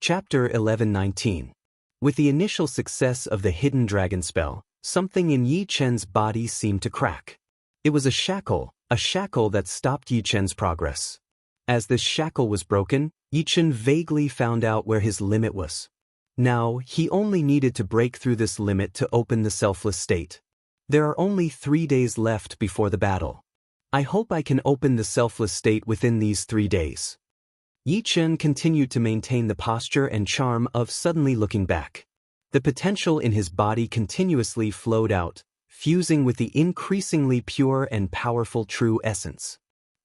Chapter 11:19. With the initial success of the hidden dragon spell, something in Yi Chen's body seemed to crack. It was a shackle that stopped Yi Chen's progress. As this shackle was broken, Yi Chen vaguely found out where his limit was. Now, he only needed to break through this limit to open the selfless state. There are only 3 days left before the battle. I hope I can open the selfless state within these 3 days. Yi Chen continued to maintain the posture and charm of suddenly looking back. The potential in his body continuously flowed out, fusing with the increasingly pure and powerful true essence.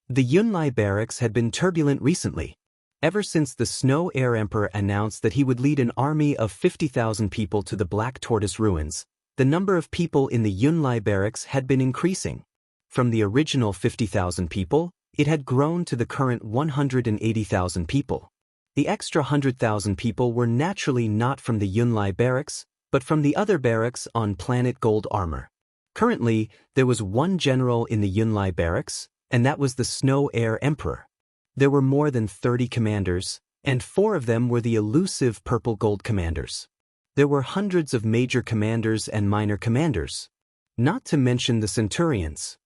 The Yunlai barracks had been turbulent recently. Ever since the Snow Air Emperor announced that he would lead an army of 50,000 people to the Black Tortoise ruins, the number of people in the Yunlai barracks had been increasing. From the original 50,000 people, it had grown to the current 180,000 people. The extra 100,000 people were naturally not from the Yunlai barracks, but from the other barracks on planet Gold Armor. Currently, there was one general in the Yunlai barracks, and that was the Snow Air Emperor. There were more than 30 commanders, and 4 of them were the elusive purple gold commanders. There were hundreds of major commanders and minor commanders. Not to mention the centurions.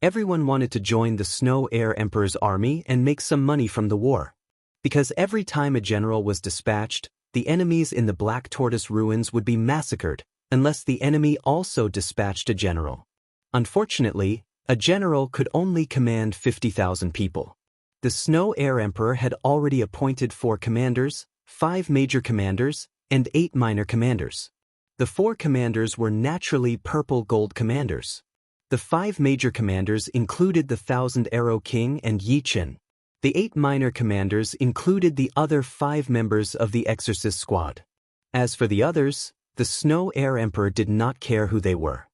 Everyone wanted to join the Snow Air Emperor's army and make some money from the war. Because every time a general was dispatched, the enemies in the Black Tortoise ruins would be massacred, unless the enemy also dispatched a general. Unfortunately, a general could only command 50,000 people. The Snow Air Emperor had already appointed 4 commanders, 5 major commanders, and 8 minor commanders. The 4 commanders were naturally purple gold commanders. The 5 major commanders included the 1,000 Arrow King and Yi Chen. The 8 minor commanders included the other 5 members of the Exorcist Squad. As for the others, the Snow Air Emperor did not care who they were.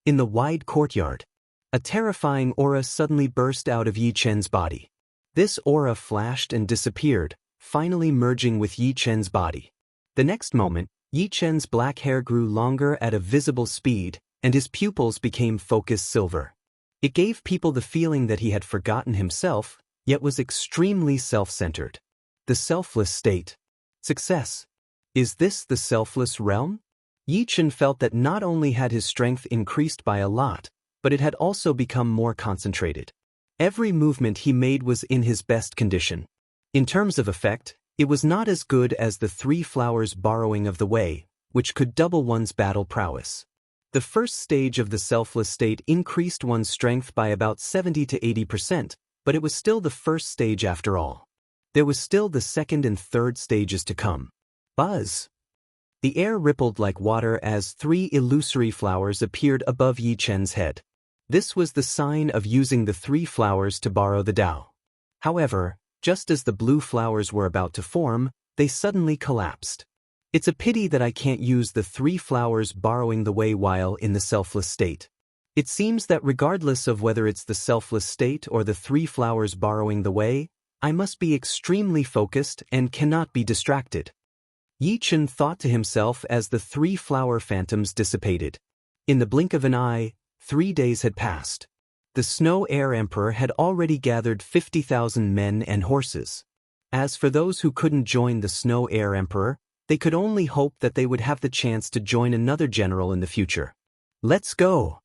In the wide courtyard, a terrifying aura suddenly burst out of Yi Chen's body. This aura flashed and disappeared, finally merging with Yi Chen's body. The next moment, Yi Chen's black hair grew longer at a visible speed, and his pupils became focused silver. It gave people the feeling that he had forgotten himself, yet was extremely self-centered. The selfless state. Success. Is this the selfless realm? Yi Chen felt that not only had his strength increased by a lot, but it had also become more concentrated. Every movement he made was in his best condition. In terms of effect, it was not as good as the 3 flowers borrowing of the way, which could double one's battle prowess. The first stage of the selfless state increased one's strength by about 70 to 80%, but it was still the first stage after all. There was still the second and third stages to come. Buzz! The air rippled like water as 3 illusory flowers appeared above Yi Chen's head. This was the sign of using the 3 flowers to borrow the Tao. However, just as the blue flowers were about to form, they suddenly collapsed. It's a pity that I can't use the 3 flowers borrowing the way while in the selfless state. It seems that regardless of whether it's the selfless state or the 3 flowers borrowing the way, I must be extremely focused and cannot be distracted. Yi Chen thought to himself as the 3 flower phantoms dissipated. In the blink of an eye, 3 days had passed. The Snow Air Emperor had already gathered 50,000 men and horses. As for those who couldn't join the Snow Air Emperor, they could only hope that they would have the chance to join another general in the future. Let's go!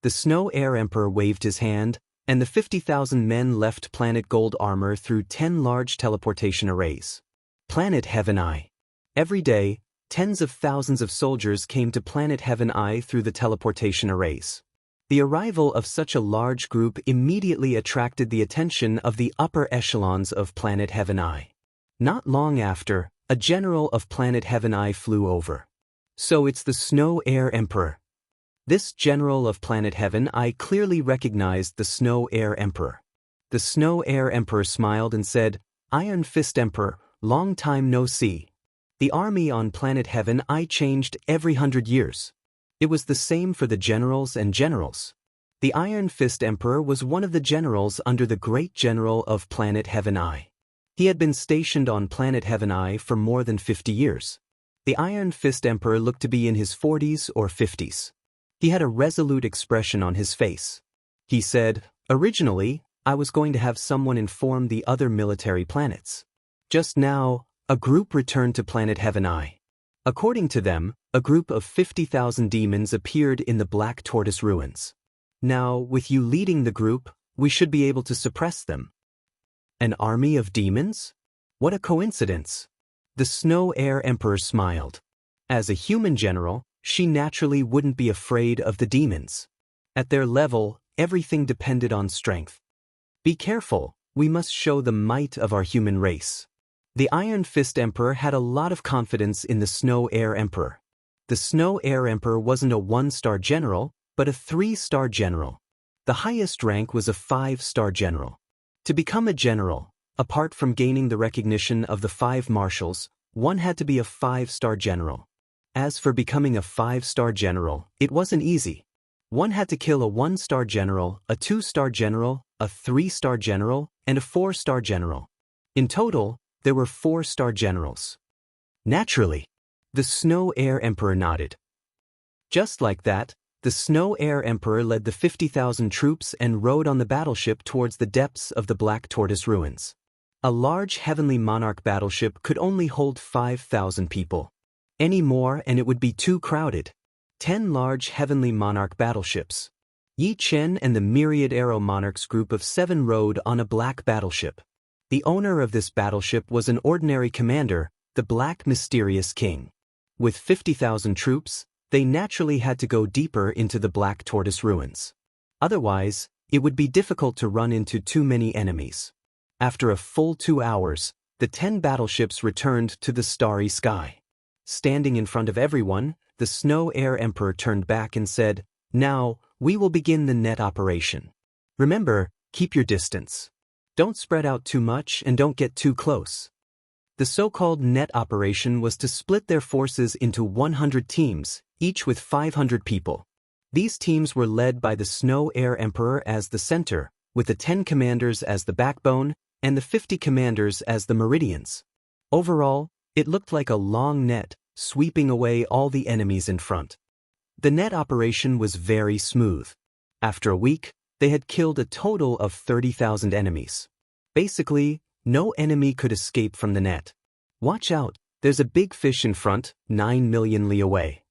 The Snow Air Emperor waved his hand, and the 50,000 men left Planet Gold Armor through 10 large teleportation arrays. Planet Heaven Eye. Every day, tens of thousands of soldiers came to Planet Heaven Eye through the teleportation arrays. The arrival of such a large group immediately attracted the attention of the upper echelons of Planet Heaven Eye. Not long after, a general of Planet Heaven Eye flew over. So it's the Snow Air Emperor. This general of Planet Heaven Eye clearly recognized the Snow Air Emperor. The Snow Air Emperor smiled and said, "Iron Fist Emperor, long time no see." The army on Planet Heaven Eye changed every 100 years. It was the same for the generals and generals. The Iron Fist Emperor was one of the generals under the Great General of Planet Heaven Eye. He had been stationed on Planet Heaven Eye for more than 50 years. The Iron Fist Emperor looked to be in his 40s or 50s. He had a resolute expression on his face. He said, "Originally, I was going to have someone inform the other military planets. Just now, a group returned to planet Heaven I. According to them, a group of 50,000 demons appeared in the Black Tortoise ruins. Now, with you leading the group, we should be able to suppress them. An army of demons? What a coincidence! The Snow Air Emperor smiled. As a human general, she naturally wouldn't be afraid of the demons. At their level, everything depended on strength. Be careful, we must show the might of our human race. The Iron Fist Emperor had a lot of confidence in the Snow Air Emperor. The Snow Air Emperor wasn't a 1-star general, but a 3-star general. The highest rank was a 5-star general. To become a general, apart from gaining the recognition of the 5 marshals, one had to be a 5-star general. As for becoming a 5-star general, it wasn't easy. One had to kill a 1-star general, a 2-star general, a 3-star general, and a 4-star general. In total, there were 4-star generals. Naturally, the Snow Air Emperor nodded. Just like that, the Snow Air Emperor led the 50,000 troops and rode on the battleship towards the depths of the Black Tortoise ruins. A large Heavenly Monarch battleship could only hold 5,000 people. Any more and it would be too crowded. 10 large Heavenly Monarch battleships. Yi Chen and the Myriad Arrow Monarchs group of 7 rode on a black battleship. The owner of this battleship was an ordinary commander, the Black Mysterious King. With 50,000 troops, they naturally had to go deeper into the Black Tortoise ruins. Otherwise, it would be difficult to run into too many enemies. After a full 2 hours, the 10 battleships returned to the starry sky. Standing in front of everyone, the Snow Air Emperor turned back and said, "Now, we will begin the net operation. Remember, keep your distance. Don't spread out too much and don't get too close." The so-called net operation was to split their forces into 100 teams, each with 500 people. These teams were led by the Snow Air Emperor as the center, with the 10 commanders as the backbone, and the 50 commanders as the meridians. Overall, it looked like a long net, sweeping away all the enemies in front. The net operation was very smooth. After a week, they had killed a total of 30,000 enemies. Basically, no enemy could escape from the net. Watch out, there's a big fish in front, 9 million li away.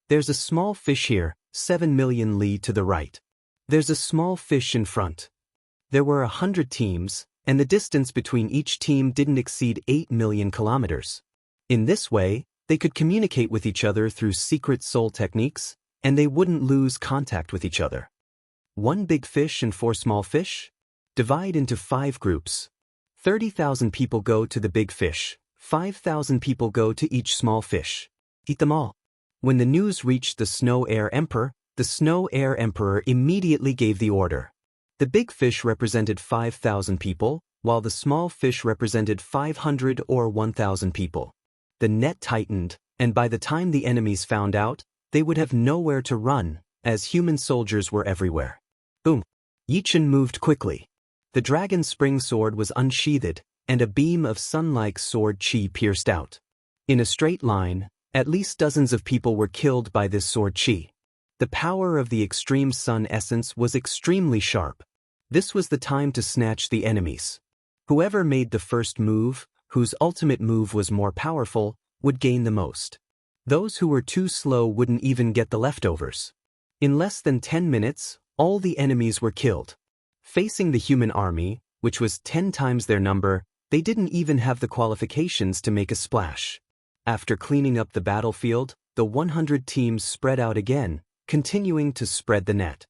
There's a small fish here, 7 million li to the right. There's a small fish in front. There were 100 teams, and the distance between each team didn't exceed 8 million kilometers. In this way, they could communicate with each other through secret soul techniques, and they wouldn't lose contact with each other. 1 big fish and 4 small fish? Divide into 5 groups. 30,000 people go to the big fish, 5,000 people go to each small fish. Eat them all. When the news reached the Snow Air Emperor, the Snow Air Emperor immediately gave the order. The big fish represented 5,000 people, while the small fish represented 500 or 1,000 people. The net tightened, and by the time the enemies found out, they would have nowhere to run, as human soldiers were everywhere. Boom! Yi Chen moved quickly. The dragon's spring sword was unsheathed, and a beam of sun-like sword chi pierced out. In a straight line, at least dozens of people were killed by this sword chi. The power of the extreme sun essence was extremely sharp. This was the time to snatch the enemies. Whoever made the first move, whose ultimate move was more powerful, would gain the most. Those who were too slow wouldn't even get the leftovers. In less than 10 minutes, all the enemies were killed. Facing the human army, which was 10 times their number, they didn't even have the qualifications to make a splash. After cleaning up the battlefield, the 100 teams spread out again, continuing to spread the net.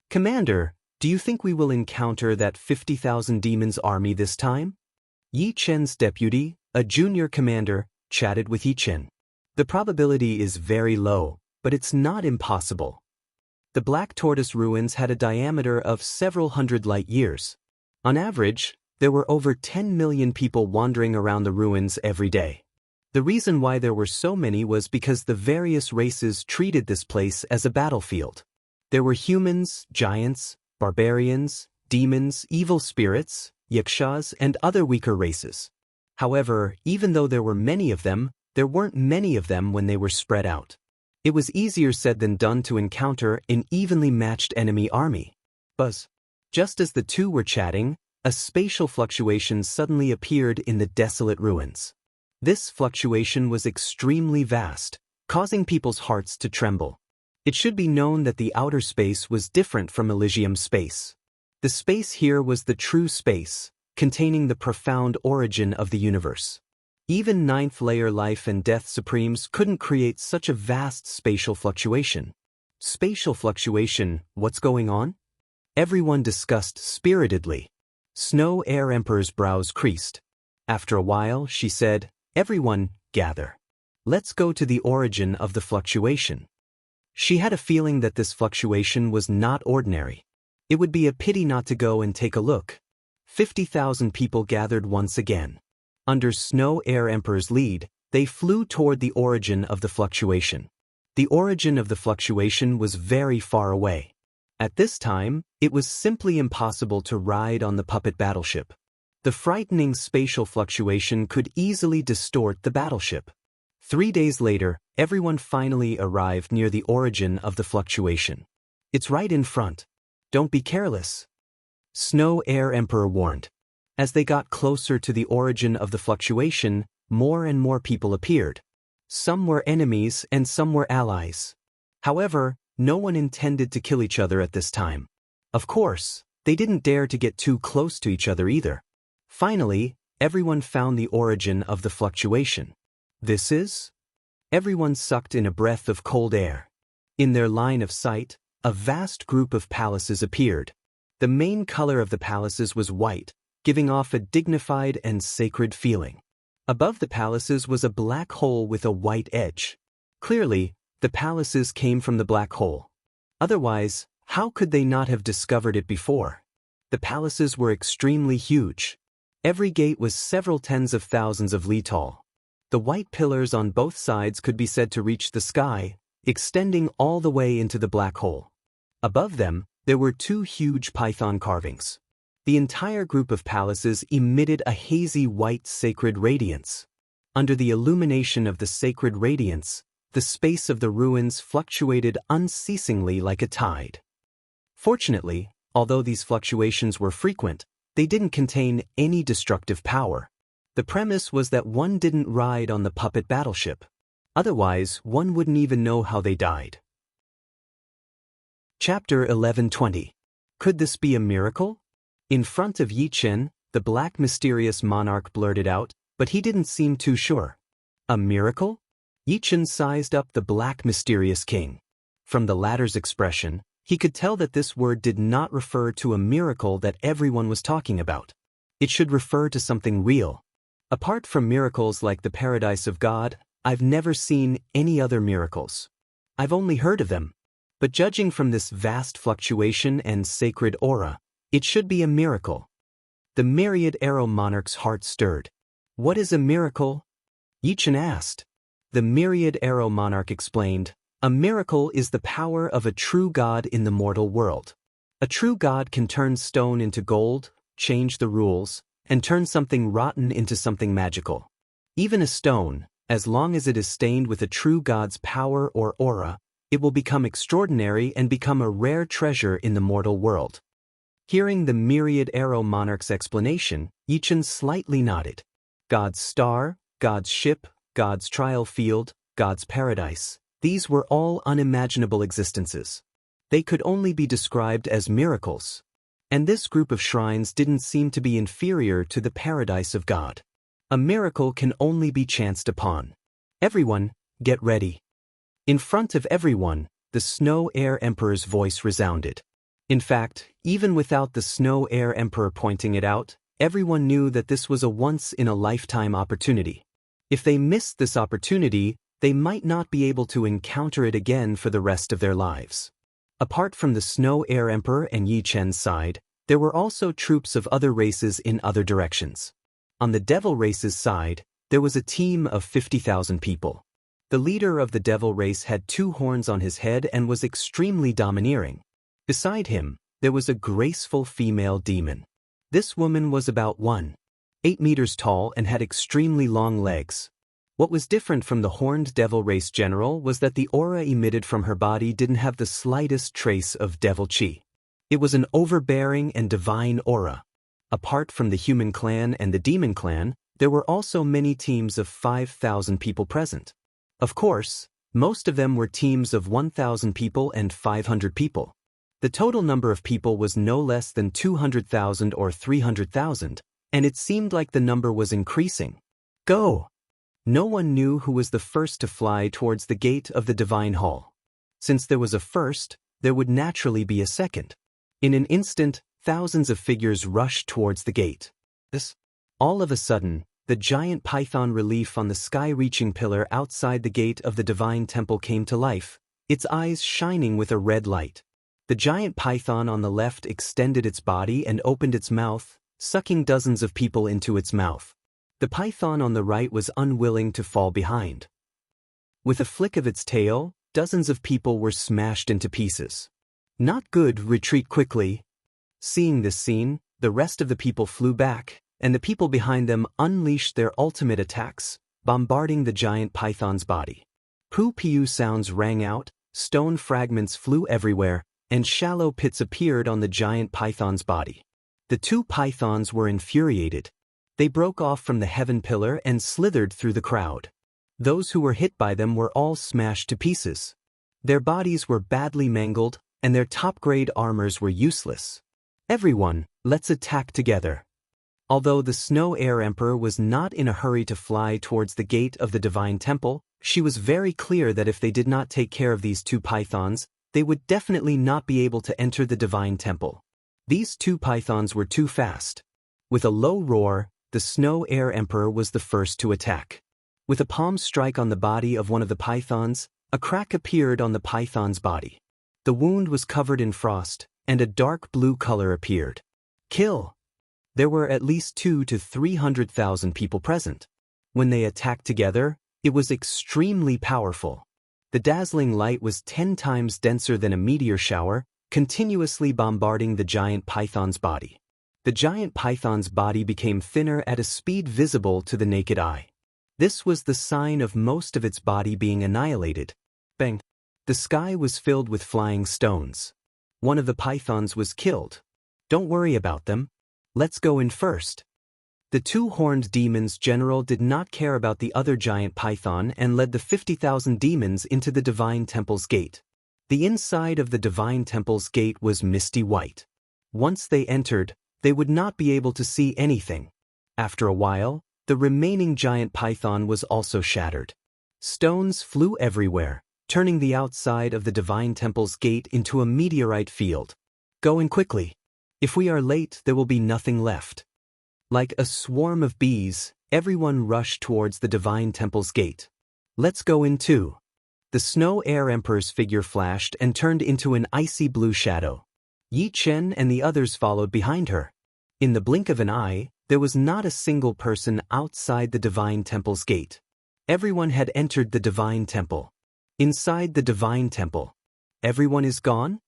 "Commander, do you think we will encounter that 50,000 demons army this time?" Yi Chen's deputy, a junior commander, chatted with Yi Chen. "The probability is very low, but it's not impossible." The Black Tortoise ruins had a diameter of several hundred light years. On average, there were over 10 million people wandering around the ruins every day. The reason why there were so many was because the various races treated this place as a battlefield. There were humans, giants, barbarians, demons, evil spirits, yakshas, and other weaker races. However, even though there were many of them, there weren't many of them when they were spread out. It was easier said than done to encounter an evenly matched enemy army. Buzz. Just as the two were chatting, a spatial fluctuation suddenly appeared in the desolate ruins. This fluctuation was extremely vast, causing people's hearts to tremble. It should be known that the outer space was different from Elysium space. The space here was the true space, containing the profound origin of the universe. Even ninth-layer life and death supremes couldn't create such a vast spatial fluctuation. Spatial fluctuation, what's going on? Everyone discussed spiritedly. Snow Air Emperor's brows creased. After a while, she said, "Everyone, gather. Let's go to the origin of the fluctuation." She had a feeling that this fluctuation was not ordinary. It would be a pity not to go and take a look. 50,000 people gathered once again. Under Snow Air Emperor's lead, they flew toward the origin of the fluctuation. The origin of the fluctuation was very far away. At this time, it was simply impossible to ride on the puppet battleship. The frightening spatial fluctuation could easily distort the battleship. 3 days later, everyone finally arrived near the origin of the fluctuation. "It's right in front. Don't be careless," Snow Air Emperor warned. As they got closer to the origin of the fluctuation, more and more people appeared. Some were enemies and some were allies. However, no one intended to kill each other at this time. Of course, they didn't dare to get too close to each other either. Finally, everyone found the origin of the fluctuation. This is? Everyone sucked in a breath of cold air. In their line of sight, a vast group of palaces appeared. The main color of the palaces was white, giving off a dignified and sacred feeling. Above the palaces was a black hole with a white edge. Clearly, the palaces came from the black hole. Otherwise, how could they not have discovered it before? The palaces were extremely huge. Every gate was several tens of thousands of li tall. The white pillars on both sides could be said to reach the sky, extending all the way into the black hole. Above them, there were 2 huge python carvings. The entire group of palaces emitted a hazy white sacred radiance. Under the illumination of the sacred radiance, the space of the ruins fluctuated unceasingly like a tide. Fortunately, although these fluctuations were frequent, they didn't contain any destructive power. The premise was that one didn't ride on the puppet battleship. Otherwise, one wouldn't even know how they died. Chapter 11:20. Could this be a miracle? In front of Yi Chen, the black mysterious monarch blurted out, but he didn't seem too sure. A miracle? Yi Chen sized up the black mysterious king. From the latter's expression, he could tell that this word did not refer to a miracle that everyone was talking about. It should refer to something real. Apart from miracles like the paradise of God, I've never seen any other miracles. I've only heard of them. But judging from this vast fluctuation and sacred aura, it should be a miracle. The myriad arrow monarch's heart stirred. What is a miracle? Yi Chen asked. The myriad arrow monarch explained, a miracle is the power of a true god in the mortal world. A true god can turn stone into gold, change the rules, and turn something rotten into something magical. Even a stone, as long as it is stained with a true god's power or aura, it will become extraordinary and become a rare treasure in the mortal world. Hearing the myriad arrow monarch's explanation, Yi Chen slightly nodded. God's star, God's ship, God's trial field, God's paradise, these were all unimaginable existences. They could only be described as miracles. And this group of shrines didn't seem to be inferior to the paradise of God. A miracle can only be chanced upon. Everyone, get ready. In front of everyone, the Snow Air Emperor's voice resounded. In fact, even without the Snow Air Emperor pointing it out, everyone knew that this was a once-in-a-lifetime opportunity. If they missed this opportunity, they might not be able to encounter it again for the rest of their lives. Apart from the Snow Air Emperor and Yi Chen's side, there were also troops of other races in other directions. On the Devil race's side, there was a team of 50,000 people. The leader of the Devil race had 2 horns on his head and was extremely domineering. Beside him, there was a graceful female demon. This woman was about 1.8 meters tall and had extremely long legs. What was different from the horned Devil race general was that the aura emitted from her body didn't have the slightest trace of devil chi. It was an overbearing and divine aura. Apart from the human clan and the demon clan, There were also many teams of 5,000 people present. Of course, most of them were teams of 1,000 people and 500 people. The total number of people was no less than 200,000 or 300,000, and it seemed like the number was increasing. Go! No one knew who was the first to fly towards the gate of the divine hall. Since there was a first, there would naturally be a second. In an instant, thousands of figures rushed towards the gate. All of a sudden, the giant python relief on the sky-reaching pillar outside the gate of the divine temple came to life, its eyes shining with a red light. The giant python on the left extended its body and opened its mouth, sucking dozens of people into its mouth. The python on the right was unwilling to fall behind. With a flick of its tail, dozens of people were smashed into pieces. Not good, retreat quickly. Seeing this scene, the rest of the people flew back, and the people behind them unleashed their ultimate attacks, bombarding the giant python's body. Poo-pew sounds rang out, stone fragments flew everywhere, and shallow pits appeared on the giant python's body. The two pythons were infuriated. They broke off from the heaven pillar and slithered through the crowd. Those who were hit by them were all smashed to pieces. Their bodies were badly mangled, and their top-grade armors were useless. Everyone, let's attack together. Although the Snow Air Emperor was not in a hurry to fly towards the gate of the divine temple, she was very clear that if they did not take care of these two pythons, they would definitely not be able to enter the divine temple. These two pythons were too fast. With a low roar, the Snow Air Emperor was the first to attack. With a palm strike on the body of one of the pythons, a crack appeared on the python's body. The wound was covered in frost, and a dark blue color appeared. Kill! There were at least 200,000 to 300,000 people present. When they attacked together, it was extremely powerful. The dazzling light was 10 times denser than a meteor shower, continuously bombarding the giant python's body. The giant python's body became thinner at a speed visible to the naked eye. This was the sign of most of its body being annihilated. Bang! The sky was filled with flying stones. One of the pythons was killed. Don't worry about them. Let's go in first. The two-horned demon's general did not care about the other giant python and led the 50,000 demons into the divine temple's gate. The inside of the divine temple's gate was misty white. Once they entered, they would not be able to see anything. After a while, the remaining giant python was also shattered. Stones flew everywhere, turning the outside of the divine temple's gate into a meteorite field. Go in quickly. If we are late, there will be nothing left. Like a swarm of bees, everyone rushed towards the divine temple's gate. Let's go in too. The Snow Air Emperor's figure flashed and turned into an icy blue shadow. Yi Chen and the others followed behind her. In the blink of an eye, there was not a single person outside the divine temple's gate. Everyone had entered the divine temple. Inside the divine temple, everyone is gone?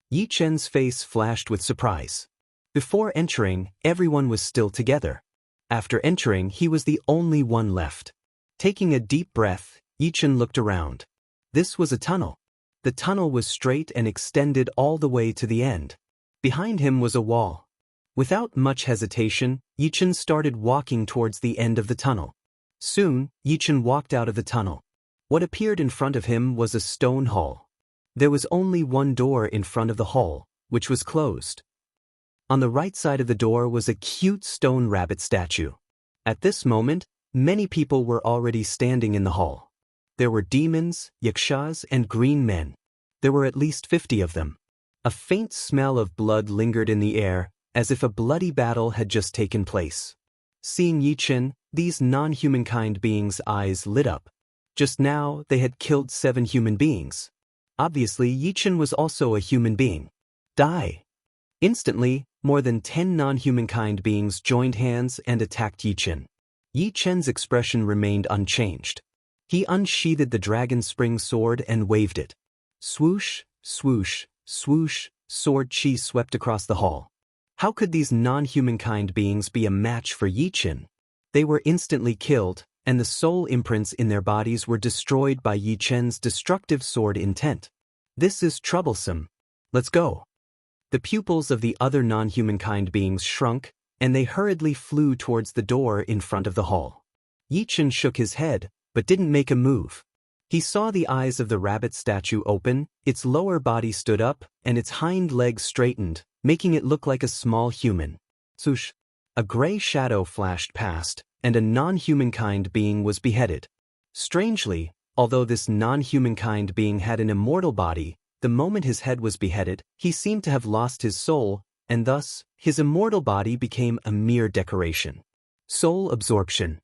Yi Chen's face flashed with surprise. Before entering, everyone was still together. After entering, he was the only one left. Taking a deep breath, Yi Chen looked around. This was a tunnel. The tunnel was straight and extended all the way to the end. Behind him was a wall. Without much hesitation, Yi Chen started walking towards the end of the tunnel. Soon, Yi Chen walked out of the tunnel. What appeared in front of him was a stone hall. There was only one door in front of the hall, which was closed. On the right side of the door was a cute stone rabbit statue. At this moment, many people were already standing in the hall. There were demons, yakshas, and green men. There were at least 50 of them. A faint smell of blood lingered in the air, as if a bloody battle had just taken place. Seeing Yi Chen, these non-humankind beings' eyes lit up. Just now, they had killed 7 human beings. Obviously, Yi Chen was also a human being. Die! Instantly, more than 10 non-humankind beings joined hands and attacked Yi Chen. Yi Chen's expression remained unchanged. He unsheathed the dragon spring sword and waved it. Swoosh, swoosh, swoosh, sword chi swept across the hall. How could these non-humankind beings be a match for Yi Chen? They were instantly killed, and the soul imprints in their bodies were destroyed by Yi Chen's destructive sword intent. This is troublesome. Let's go. The pupils of the other non-humankind beings shrunk, and they hurriedly flew towards the door in front of the hall. Yi-Chen shook his head, but didn't make a move. He saw the eyes of the rabbit statue open, its lower body stood up, and its hind legs straightened, making it look like a small human. Swoosh! A gray shadow flashed past, and a non-humankind being was beheaded. Strangely, although this non-humankind being had an immortal body, the moment his head was beheaded, he seemed to have lost his soul, and thus, his immortal body became a mere decoration. Soul absorption.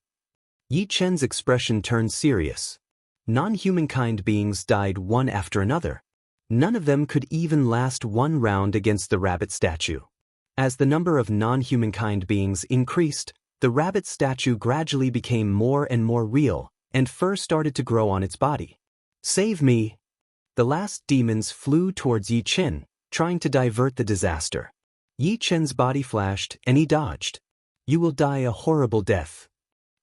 Yi-Chen's expression turned serious. Non-humankind beings died one after another. None of them could even last one round against the rabbit statue. As the number of non-humankind beings increased, the rabbit statue gradually became more and more real, and fur started to grow on its body. Save me! The last demons flew towards Yi-Chen, trying to divert the disaster. Yi-Chen's body flashed, and he dodged. You will die a horrible death.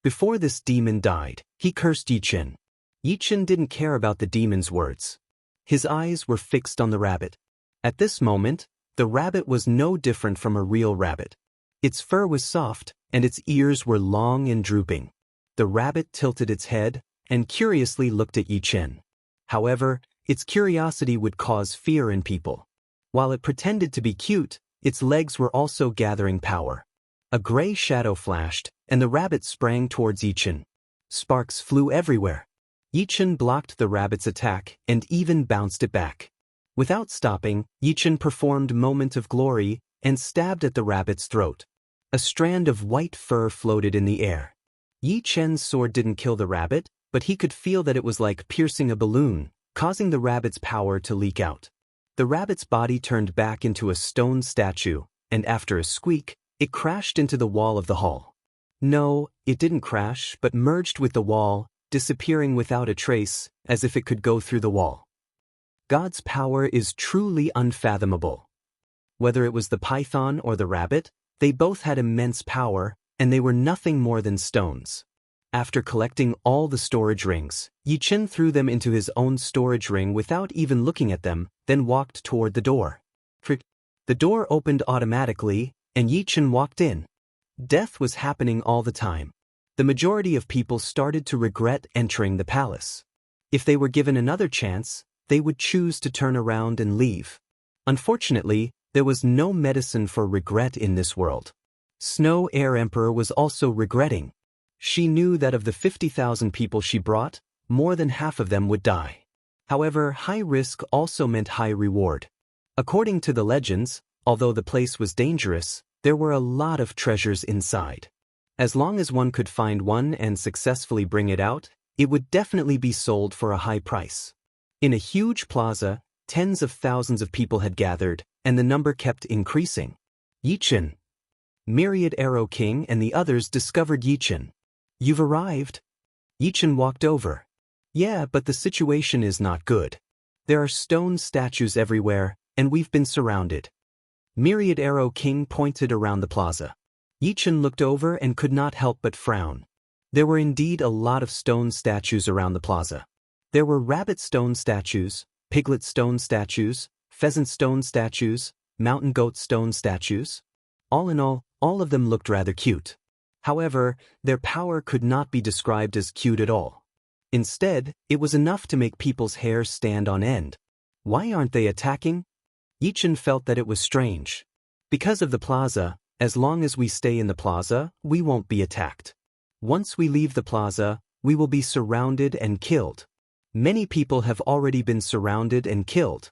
Before this demon died, he cursed Yi-Chen. Yi-Chen didn't care about the demon's words. His eyes were fixed on the rabbit. At this moment, the rabbit was no different from a real rabbit. Its fur was soft, and its ears were long and drooping. The rabbit tilted its head, and curiously looked at Yi-Chen. However, its curiosity would cause fear in people. While it pretended to be cute, its legs were also gathering power. A gray shadow flashed, and the rabbit sprang towards Yi-Chen. Sparks flew everywhere. Yi-Chen blocked the rabbit's attack and even bounced it back. Without stopping, Yi-Chen performed Moment of Glory and stabbed at the rabbit's throat. A strand of white fur floated in the air. Yi-Chen's sword didn't kill the rabbit, but he could feel that it was like piercing a balloon, causing the rabbit's power to leak out. The rabbit's body turned back into a stone statue, and after a squeak, it crashed into the wall of the hall. No, it didn't crash, but merged with the wall, disappearing without a trace, as if it could go through the wall. God's power is truly unfathomable. Whether it was the python or the rabbit, they both had immense power, and they were nothing more than stones. After collecting all the storage rings, Yi-Chen threw them into his own storage ring without even looking at them, then walked toward the door. The door opened automatically, and Yi-Chen walked in. Death was happening all the time. The majority of people started to regret entering the palace. If they were given another chance, they would choose to turn around and leave. Unfortunately, there was no medicine for regret in this world. Snow Air Emperor was also regretting. She knew that of the 50,000 people she brought, more than half of them would die. However, high risk also meant high reward. According to the legends, although the place was dangerous, there were a lot of treasures inside. As long as one could find one and successfully bring it out, it would definitely be sold for a high price. In a huge plaza, tens of thousands of people had gathered, and the number kept increasing. Yi-Chen. Myriad Arrow King and the others discovered Yi-Chen. You've arrived? Yi-Chen walked over. Yeah, but the situation is not good. There are stone statues everywhere, and we've been surrounded. Myriad Arrow King pointed around the plaza. Yi-Chen looked over and could not help but frown. There were indeed a lot of stone statues around the plaza. There were rabbit stone statues, piglet stone statues, pheasant stone statues, mountain goat stone statues. All in all of them looked rather cute. However, their power could not be described as cute at all. Instead, it was enough to make people's hair stand on end. Why aren't they attacking? Yi-Chen felt that it was strange. Because of the plaza, as long as we stay in the plaza, we won't be attacked. Once we leave the plaza, we will be surrounded and killed. Many people have already been surrounded and killed.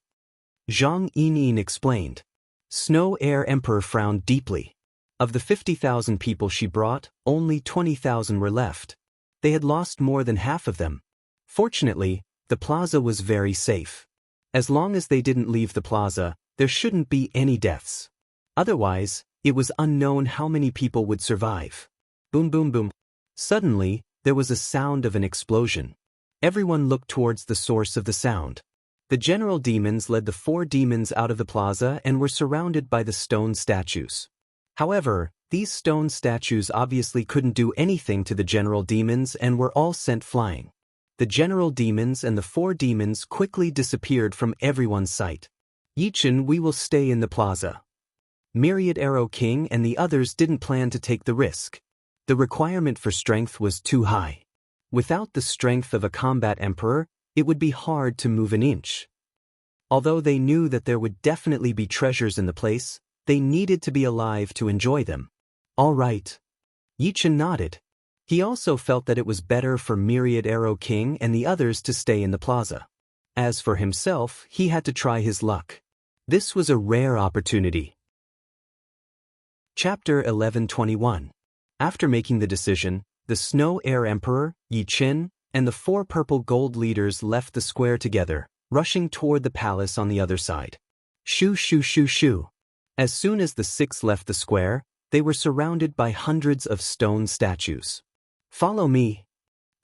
Zhang Yinyin explained. Snow Air Emperor frowned deeply. Of the 50,000 people she brought, only 20,000 were left. They had lost more than half of them. Fortunately, the plaza was very safe. As long as they didn't leave the plaza, there shouldn't be any deaths. Otherwise, it was unknown how many people would survive. Boom boom boom. Suddenly, there was a sound of an explosion. Everyone looked towards the source of the sound. The general demons led the 4 demons out of the plaza and were surrounded by the stone statues. However, these stone statues obviously couldn't do anything to the general demons and were all sent flying. The general demons and the 4 demons quickly disappeared from everyone's sight. Yi-Chen, we will stay in the plaza. Myriad Arrow King and the others didn't plan to take the risk. The requirement for strength was too high. Without the strength of a combat emperor, it would be hard to move an inch. Although they knew that there would definitely be treasures in the place, they needed to be alive to enjoy them. All right. Yi Chen nodded. He also felt that it was better for Myriad Arrow King and the others to stay in the plaza. As for himself, he had to try his luck. This was a rare opportunity. Chapter 1121. After making the decision, the Snow Air Emperor, Yi Chen, and the 4 purple gold leaders left the square together, rushing toward the palace on the other side. Shoo shoo shoo shoo. As soon as the 6 left the square, they were surrounded by hundreds of stone statues. Follow me.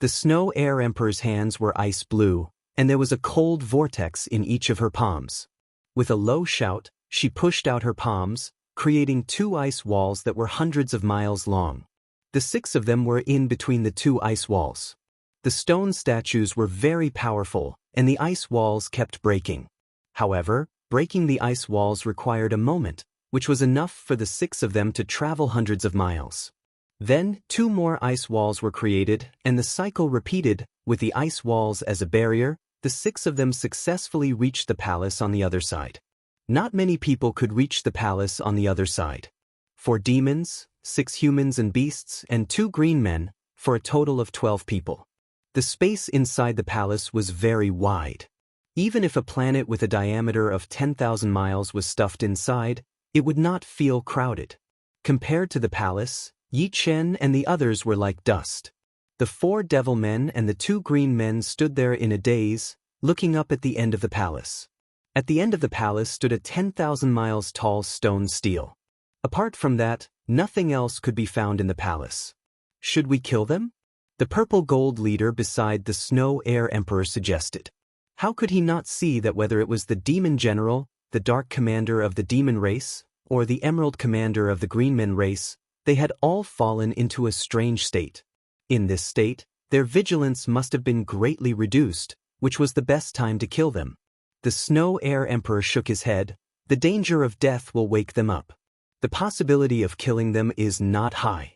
The Snow Air Emperor's hands were ice blue, and there was a cold vortex in each of her palms. With a low shout, she pushed out her palms, creating 2 ice walls that were hundreds of miles long. The 6 of them were in between the 2 ice walls. The stone statues were very powerful, and the ice walls kept breaking. However, breaking the ice walls required a moment, which was enough for the 6 of them to travel hundreds of miles. Then, 2 more ice walls were created, and the cycle repeated. With the ice walls as a barrier, the 6 of them successfully reached the palace on the other side. Not many people could reach the palace on the other side. 4 demons, 6 humans and beasts, and 2 green men, for a total of 12 people. The space inside the palace was very wide. Even if a planet with a diameter of 10,000 miles was stuffed inside, it would not feel crowded. Compared to the palace, Yi Chen and the others were like dust. The 4 devil men and the 2 green men stood there in a daze, looking up at the end of the palace. At the end of the palace stood a 10,000 miles tall stone stele. Apart from that, nothing else could be found in the palace. Should we kill them? The purple gold leader beside the Snow Air Emperor suggested. How could he not see that whether it was the demon general, the dark commander of the demon race, or the emerald commander of the green men race, they had all fallen into a strange state. In this state, their vigilance must have been greatly reduced, which was the best time to kill them. The Snow Air Emperor shook his head. The danger of death will wake them up. The possibility of killing them is not high.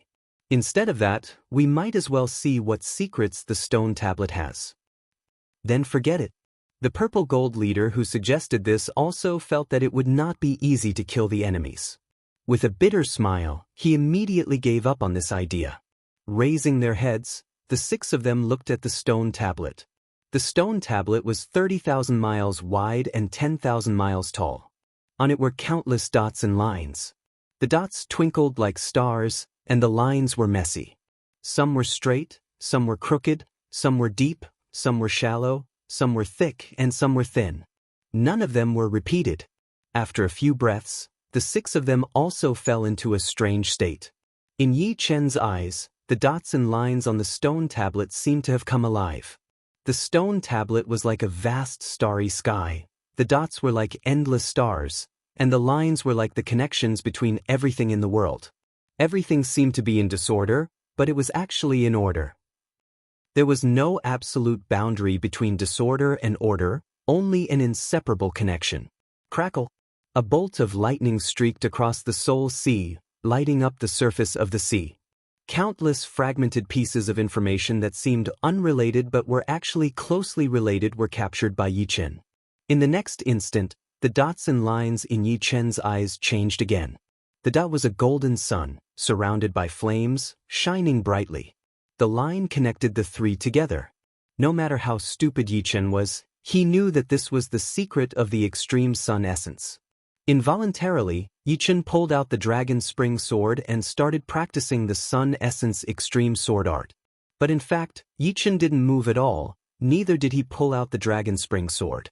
Instead of that, we might as well see what secrets the stone tablet has. Then forget it. The purple gold leader who suggested this also felt that it would not be easy to kill the enemies. With a bitter smile, he immediately gave up on this idea. Raising their heads, the 6 of them looked at the stone tablet. The stone tablet was 30,000 miles wide and 10,000 miles tall. On it were countless dots and lines. The dots twinkled like stars, and the lines were messy. Some were straight, some were crooked, some were deep, some were shallow, some were thick, and some were thin. None of them were repeated. After a few breaths, the 6 of them also fell into a strange state. In Yi Chen's eyes, the dots and lines on the stone tablet seemed to have come alive. The stone tablet was like a vast starry sky, the dots were like endless stars, and the lines were like the connections between everything in the world. Everything seemed to be in disorder, but it was actually in order. There was no absolute boundary between disorder and order, only an inseparable connection. Crackle! A bolt of lightning streaked across the Soul Sea, lighting up the surface of the sea. Countless fragmented pieces of information that seemed unrelated but were actually closely related were captured by Yi Chen. In the next instant, the dots and lines in Yi Chen's eyes changed again. The dot was a golden sun, surrounded by flames, shining brightly. The line connected the 3 together. No matter how stupid Yi Chen was, he knew that this was the secret of the extreme sun essence. Involuntarily, Yi Chen pulled out the dragon spring sword and started practicing the sun essence extreme sword art. But in fact, Yi Chen didn't move at all, neither did he pull out the dragon spring sword.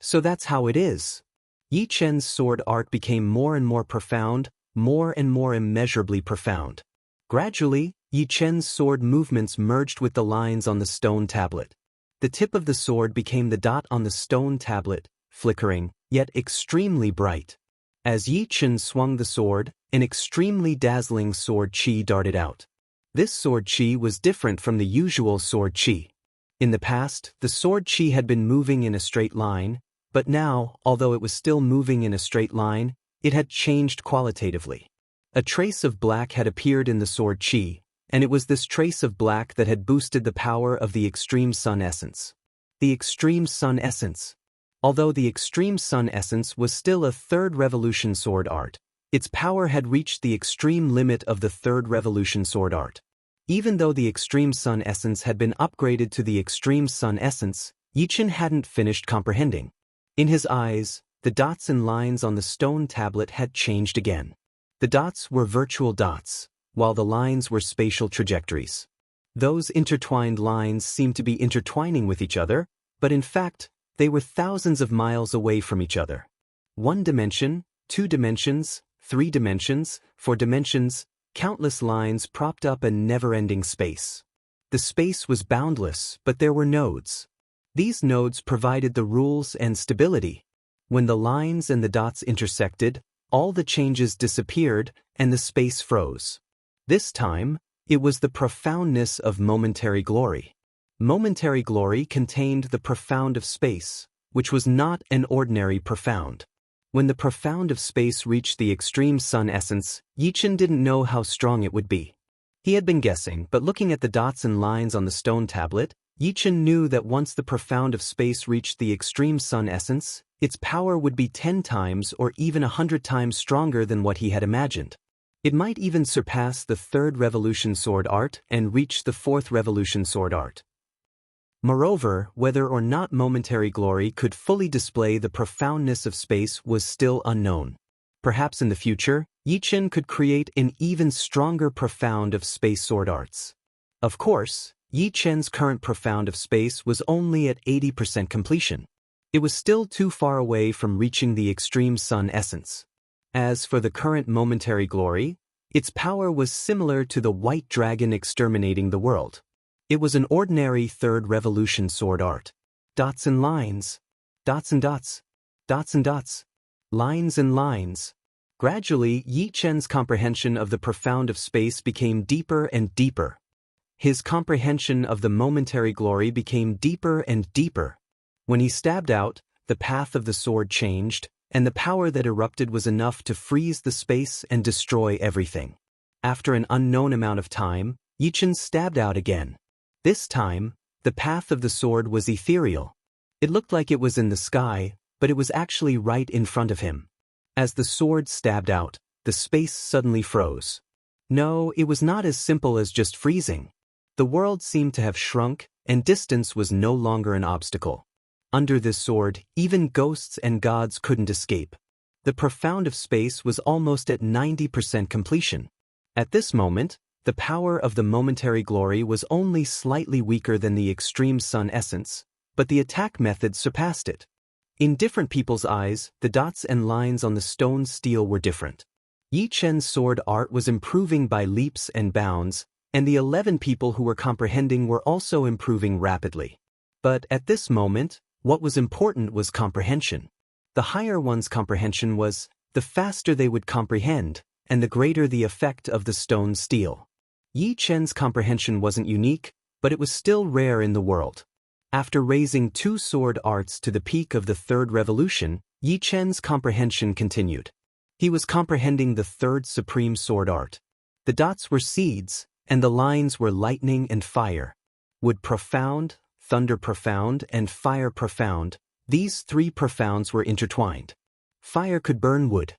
So that's how it is. Yi Chen's sword art became more and more profound, more and more immeasurably profound. Gradually, Yi Chen's sword movements merged with the lines on the stone tablet. The tip of the sword became the dot on the stone tablet, flickering, yet extremely bright. As Yi Chen swung the sword, an extremely dazzling sword chi darted out. This sword chi was different from the usual sword chi. In the past, the sword chi had been moving in a straight line, but now, although it was still moving in a straight line, it had changed qualitatively. A trace of black had appeared in the sword chi, and it was this trace of black that had boosted the power of the Extreme Sun Essence. The Extreme Sun Essence. Although the Extreme Sun Essence was still a third revolution sword art, its power had reached the extreme limit of the third revolution sword art. Even though the Extreme Sun Essence had been upgraded to the Extreme Sun Essence, Yichen hadn't finished comprehending. In his eyes, the dots and lines on the stone tablet had changed again. The dots were virtual dots, while the lines were spatial trajectories. Those intertwined lines seemed to be intertwining with each other, but in fact, they were thousands of miles away from each other. 1 dimension, 2 dimensions, 3 dimensions, 4 dimensions, countless lines propped up a never-ending space. The space was boundless, but there were nodes. These nodes provided the rules and stability. When the lines and the dots intersected, all the changes disappeared and the space froze. This time, it was the profoundness of momentary glory. Momentary glory contained the profound of space, which was not an ordinary profound. When the profound of space reached the Extreme Sun Essence, Yichen didn't know how strong it would be. He had been guessing, but looking at the dots and lines on the stone tablet, Yichen knew that once the profound of space reached the Extreme Sun Essence, its power would be 10 times or even 100 times stronger than what he had imagined. It might even surpass the third revolution sword art and reach the fourth revolution sword art. Moreover, whether or not momentary glory could fully display the profoundness of space was still unknown. Perhaps in the future, Yichen could create an even stronger profound of space sword arts. Of course, Yichen's current profound of space was only at 80% completion. It was still too far away from reaching the Extreme Sun Essence. As for the current momentary glory, its power was similar to the white dragon exterminating the world. It was an ordinary third revolution sword art. Dots and lines. Dots and dots. Dots and dots. Lines and lines. Gradually, Yichen's comprehension of the profound of space became deeper and deeper. His comprehension of the momentary glory became deeper and deeper. When he stabbed out, the path of the sword changed, and the power that erupted was enough to freeze the space and destroy everything. After an unknown amount of time, Yichen stabbed out again. This time, the path of the sword was ethereal. It looked like it was in the sky, but it was actually right in front of him. As the sword stabbed out, the space suddenly froze. No, it was not as simple as just freezing. The world seemed to have shrunk, and distance was no longer an obstacle. Under this sword, even ghosts and gods couldn't escape. The profound of space was almost at 90% completion. At this moment, the power of the momentary glory was only slightly weaker than the Extreme Sun Essence, but the attack method surpassed it. In different people's eyes, the dots and lines on the stone steel were different. Yichen's sword art was improving by leaps and bounds, and the 11 people who were comprehending were also improving rapidly. But at this moment, what was important was comprehension. The higher one's comprehension was, the faster they would comprehend, and the greater the effect of the stone steel. Yichen's comprehension wasn't unique, but it was still rare in the world. After raising 2 sword arts to the peak of the third revolution, Yichen's comprehension continued. He was comprehending the third supreme sword art. The dots were seeds, and the lines were lightning and fire. Wood profound, thunder profound, and fire profound, these 3 profounds were intertwined. Fire could burn wood.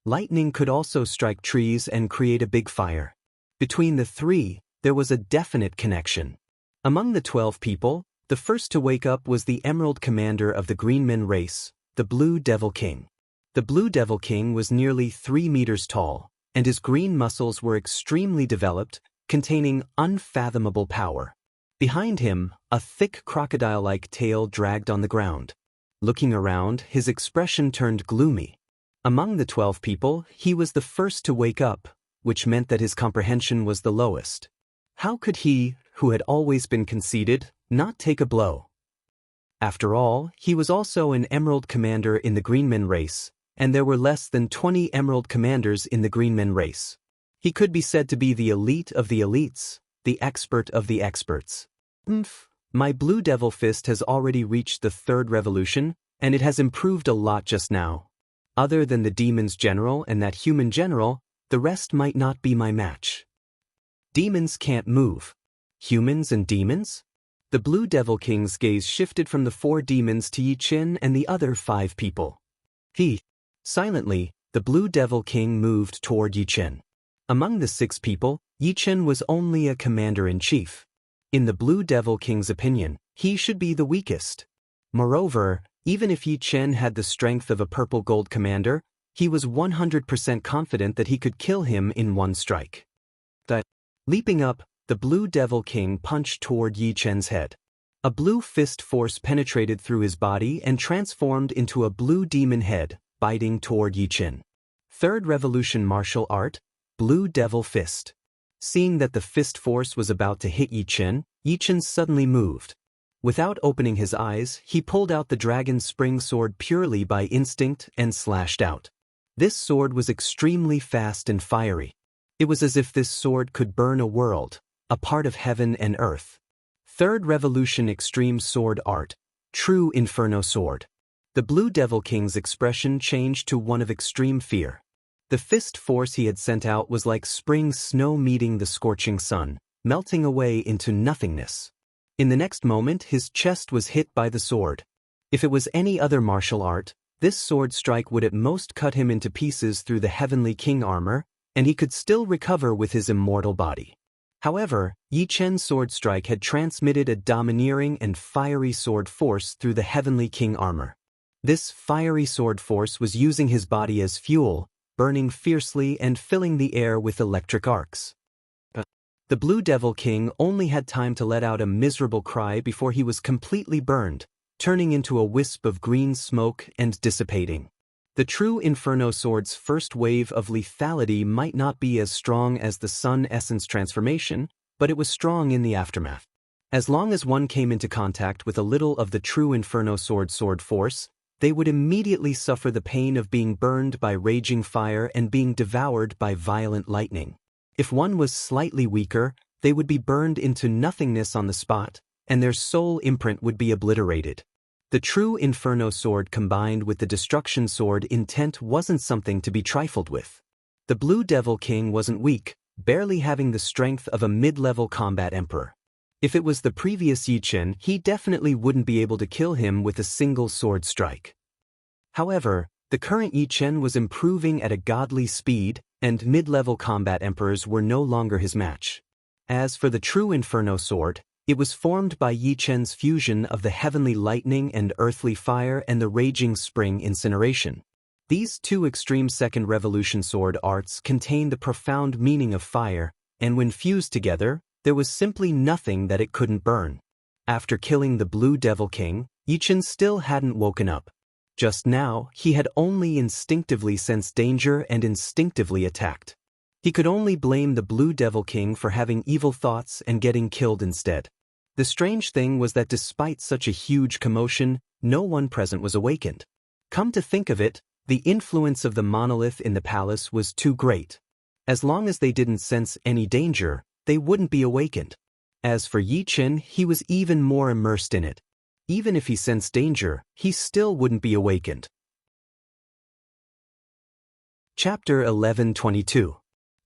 Lightning could also strike trees and create a big fire. Between the 3, there was a definite connection. Among the 12 people, the first to wake up was the Emerald Commander of the Green Men race, the Blue Devil King. The Blue Devil King was nearly 3 meters tall, and his green muscles were extremely developed, containing unfathomable power. Behind him, a thick crocodile-like tail dragged on the ground. Looking around, his expression turned gloomy. Among the 12 people, he was the first to wake up, which meant that his comprehension was the lowest. How could he, who had always been conceited, not take a blow? After all, he was also an Emerald Commander in the Green Men race, and there were less than 20 Emerald Commanders in the Green Men race. He could be said to be the elite of the elites, the expert of the experts. My Blue Devil Fist has already reached the third revolution, and it has improved a lot just now. Other than the demon's general and that human general, the rest might not be my match. Demons can't move. Humans and demons? The Blue Devil King's gaze shifted from the 4 demons to Yi Chen and the other 5 people. Silently, the Blue Devil King moved toward Yi Chen. Among the 6 people, Yi Chen was only a commander-in-chief. In the Blue Devil King's opinion, he should be the weakest. Moreover, even if Yi Chen had the strength of a purple gold commander, he was 100% confident that he could kill him in one strike. Leaping up, the Blue Devil King punched toward Yi Chen's head. A blue fist force penetrated through his body and transformed into a blue demon head, biting toward Yi Chen. 3rd Revolution Martial Art, Blue Devil Fist. Seeing that the fist force was about to hit Yi Chen suddenly moved. Without opening his eyes, he pulled out the dragon's spring sword purely by instinct and slashed out. This sword was extremely fast and fiery. It was as if this sword could burn a world, a part of heaven and earth. 3rd Revolution Extreme Sword Art, True Inferno Sword. The Blue Devil King's expression changed to one of extreme fear. The fist force he had sent out was like spring snow meeting the scorching sun, melting away into nothingness. In the next moment, his chest was hit by the sword. If it was any other martial art, this sword strike would at most cut him into pieces through the Heavenly King armor, and he could still recover with his immortal body. However, Yi Chen's sword strike had transmitted a domineering and fiery sword force through the Heavenly King armor. This fiery sword force was using his body as fuel, burning fiercely and filling the air with electric arcs. The Blue Devil King only had time to let out a miserable cry before he was completely burned, turning into a wisp of green smoke and dissipating. The True Inferno Sword's first wave of lethality might not be as strong as the Sun Essence transformation, but it was strong in the aftermath. As long as one came into contact with a little of the True Inferno Sword's sword force, they would immediately suffer the pain of being burned by raging fire and being devoured by violent lightning. If one was slightly weaker, they would be burned into nothingness on the spot, and their soul imprint would be obliterated. The True Inferno Sword combined with the Destruction Sword intent wasn't something to be trifled with. The Blue Devil King wasn't weak, barely having the strength of a mid-level combat emperor. If it was the previous Yi Chen, he definitely wouldn't be able to kill him with a single sword strike. However, the current Yi Chen was improving at a godly speed, and mid-level combat emperors were no longer his match. As for the True Inferno Sword, it was formed by Yi Chen's fusion of the heavenly lightning and earthly fire and the raging spring incineration. These 2 extreme Second Revolution sword arts contained the profound meaning of fire, and when fused together, there was simply nothing that it couldn't burn. After killing the Blue Devil King, Yi Chen still hadn't woken up. Just now, he had only instinctively sensed danger and instinctively attacked. He could only blame the Blue Devil King for having evil thoughts and getting killed instead. The strange thing was that despite such a huge commotion, no one present was awakened. Come to think of it, the influence of the monolith in the palace was too great. As long as they didn't sense any danger, they wouldn't be awakened. As for Yi Chen, he was even more immersed in it. Even if he sensed danger, he still wouldn't be awakened. Chapter 1122.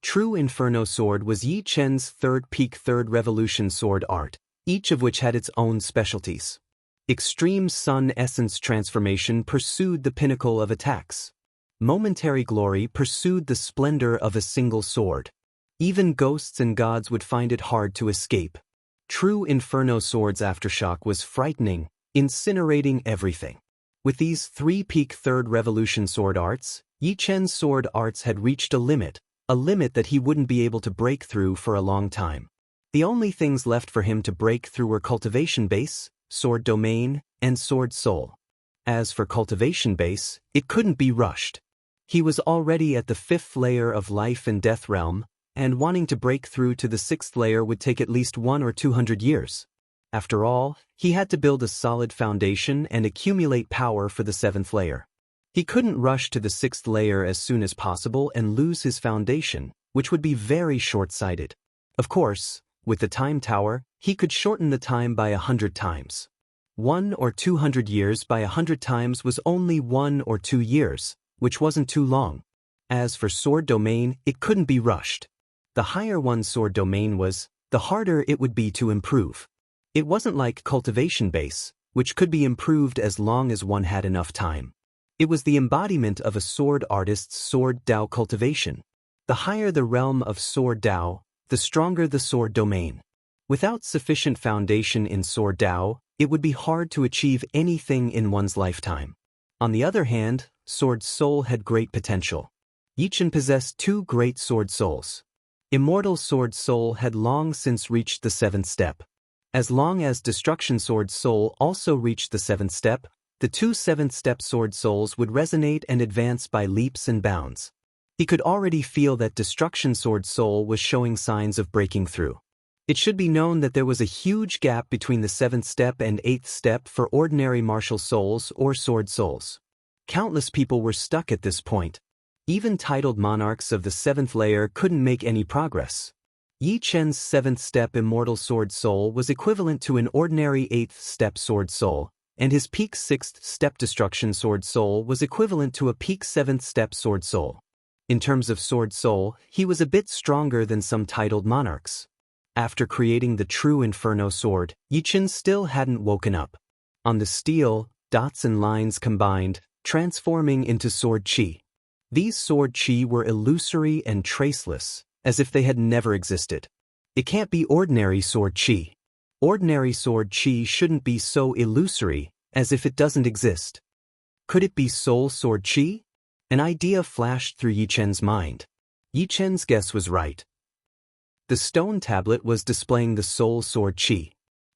True Inferno Sword was Yi Chen's third peak Third Revolution sword art, each of which had its own specialties. Extreme Sun Essence Transformation pursued the pinnacle of attacks. Momentary Glory pursued the splendor of a single sword. Even ghosts and gods would find it hard to escape. True Inferno Sword's aftershock was frightening, incinerating everything. With these 3 peak Third Revolution sword arts, Yi Chen's sword arts had reached a limit that he wouldn't be able to break through for a long time. The only things left for him to break through were Cultivation Base, Sword Domain, and Sword Soul. As for Cultivation Base, it couldn't be rushed. He was already at the 5th layer of Life and Death Realm, and wanting to break through to the 6th layer would take at least 100 or 200 years. After all, he had to build a solid foundation and accumulate power for the 7th layer. He couldn't rush to the 6th layer as soon as possible and lose his foundation, which would be very short-sighted. Of course, with the Time Tower, he could shorten the time by 100 times. 100 or 200 years by 100 times was only 1 or 2 years, which wasn't too long. As for sword domain, it couldn't be rushed. The higher one's sword domain was, the harder it would be to improve. It wasn't like cultivation base, which could be improved as long as one had enough time. It was the embodiment of a sword artist's sword Dao cultivation. The higher the realm of sword Dao, the stronger the sword domain. Without sufficient foundation in sword Dao, it would be hard to achieve anything in one's lifetime. On the other hand, sword soul had great potential. Yichen possessed two great sword souls. Immortal sword soul had long since reached the 7th step. As long as destruction sword soul also reached the 7th step, the two 7th step sword souls would resonate and advance by leaps and bounds. He could already feel that destruction sword soul was showing signs of breaking through. It should be known that there was a huge gap between the 7th step and 8th step for ordinary martial souls or sword souls. Countless people were stuck at this point. Even titled monarchs of the 7th layer couldn't make any progress. Yi Chen's 7th step immortal sword soul was equivalent to an ordinary 8th step sword soul, and his peak 6th step destruction sword soul was equivalent to a peak 7th step sword soul. In terms of sword soul, he was a bit stronger than some titled monarchs. After creating the true Inferno sword, Yi Chen still hadn't woken up. On the steel, dots and lines combined, transforming into sword qi. These sword qi were illusory and traceless, as if they had never existed. It can't be ordinary sword qi. Ordinary sword qi shouldn't be so illusory, as if it doesn't exist. Could it be soul sword qi? An idea flashed through Yi Chen's mind. Yi Chen's guess was right. The stone tablet was displaying the soul sword qi.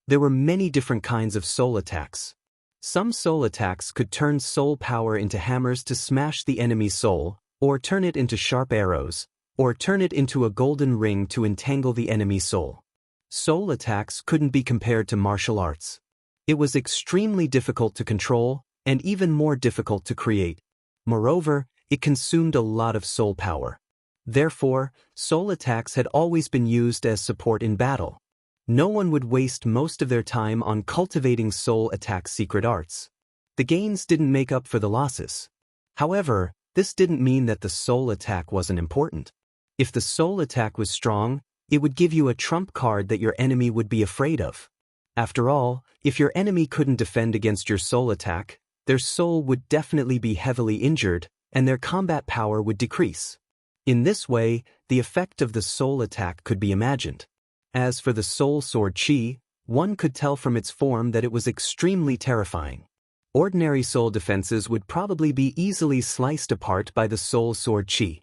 There were many different kinds of soul attacks. Some soul attacks could turn soul power into hammers to smash the enemy's soul, or turn it into sharp arrows, or turn it into a golden ring to entangle the enemy's soul. Soul attacks couldn't be compared to martial arts. It was extremely difficult to control, and even more difficult to create. Moreover, it consumed a lot of soul power. Therefore, soul attacks had always been used as support in battle. No one would waste most of their time on cultivating soul attack secret arts. The gains didn't make up for the losses. However, this didn't mean that the soul attack wasn't important. If the soul attack was strong, it would give you a trump card that your enemy would be afraid of. After all, if your enemy couldn't defend against your soul attack, their soul would definitely be heavily injured, and their combat power would decrease. In this way, the effect of the soul attack could be imagined. As for the soul sword qi, one could tell from its form that it was extremely terrifying. Ordinary soul defenses would probably be easily sliced apart by the soul sword qi.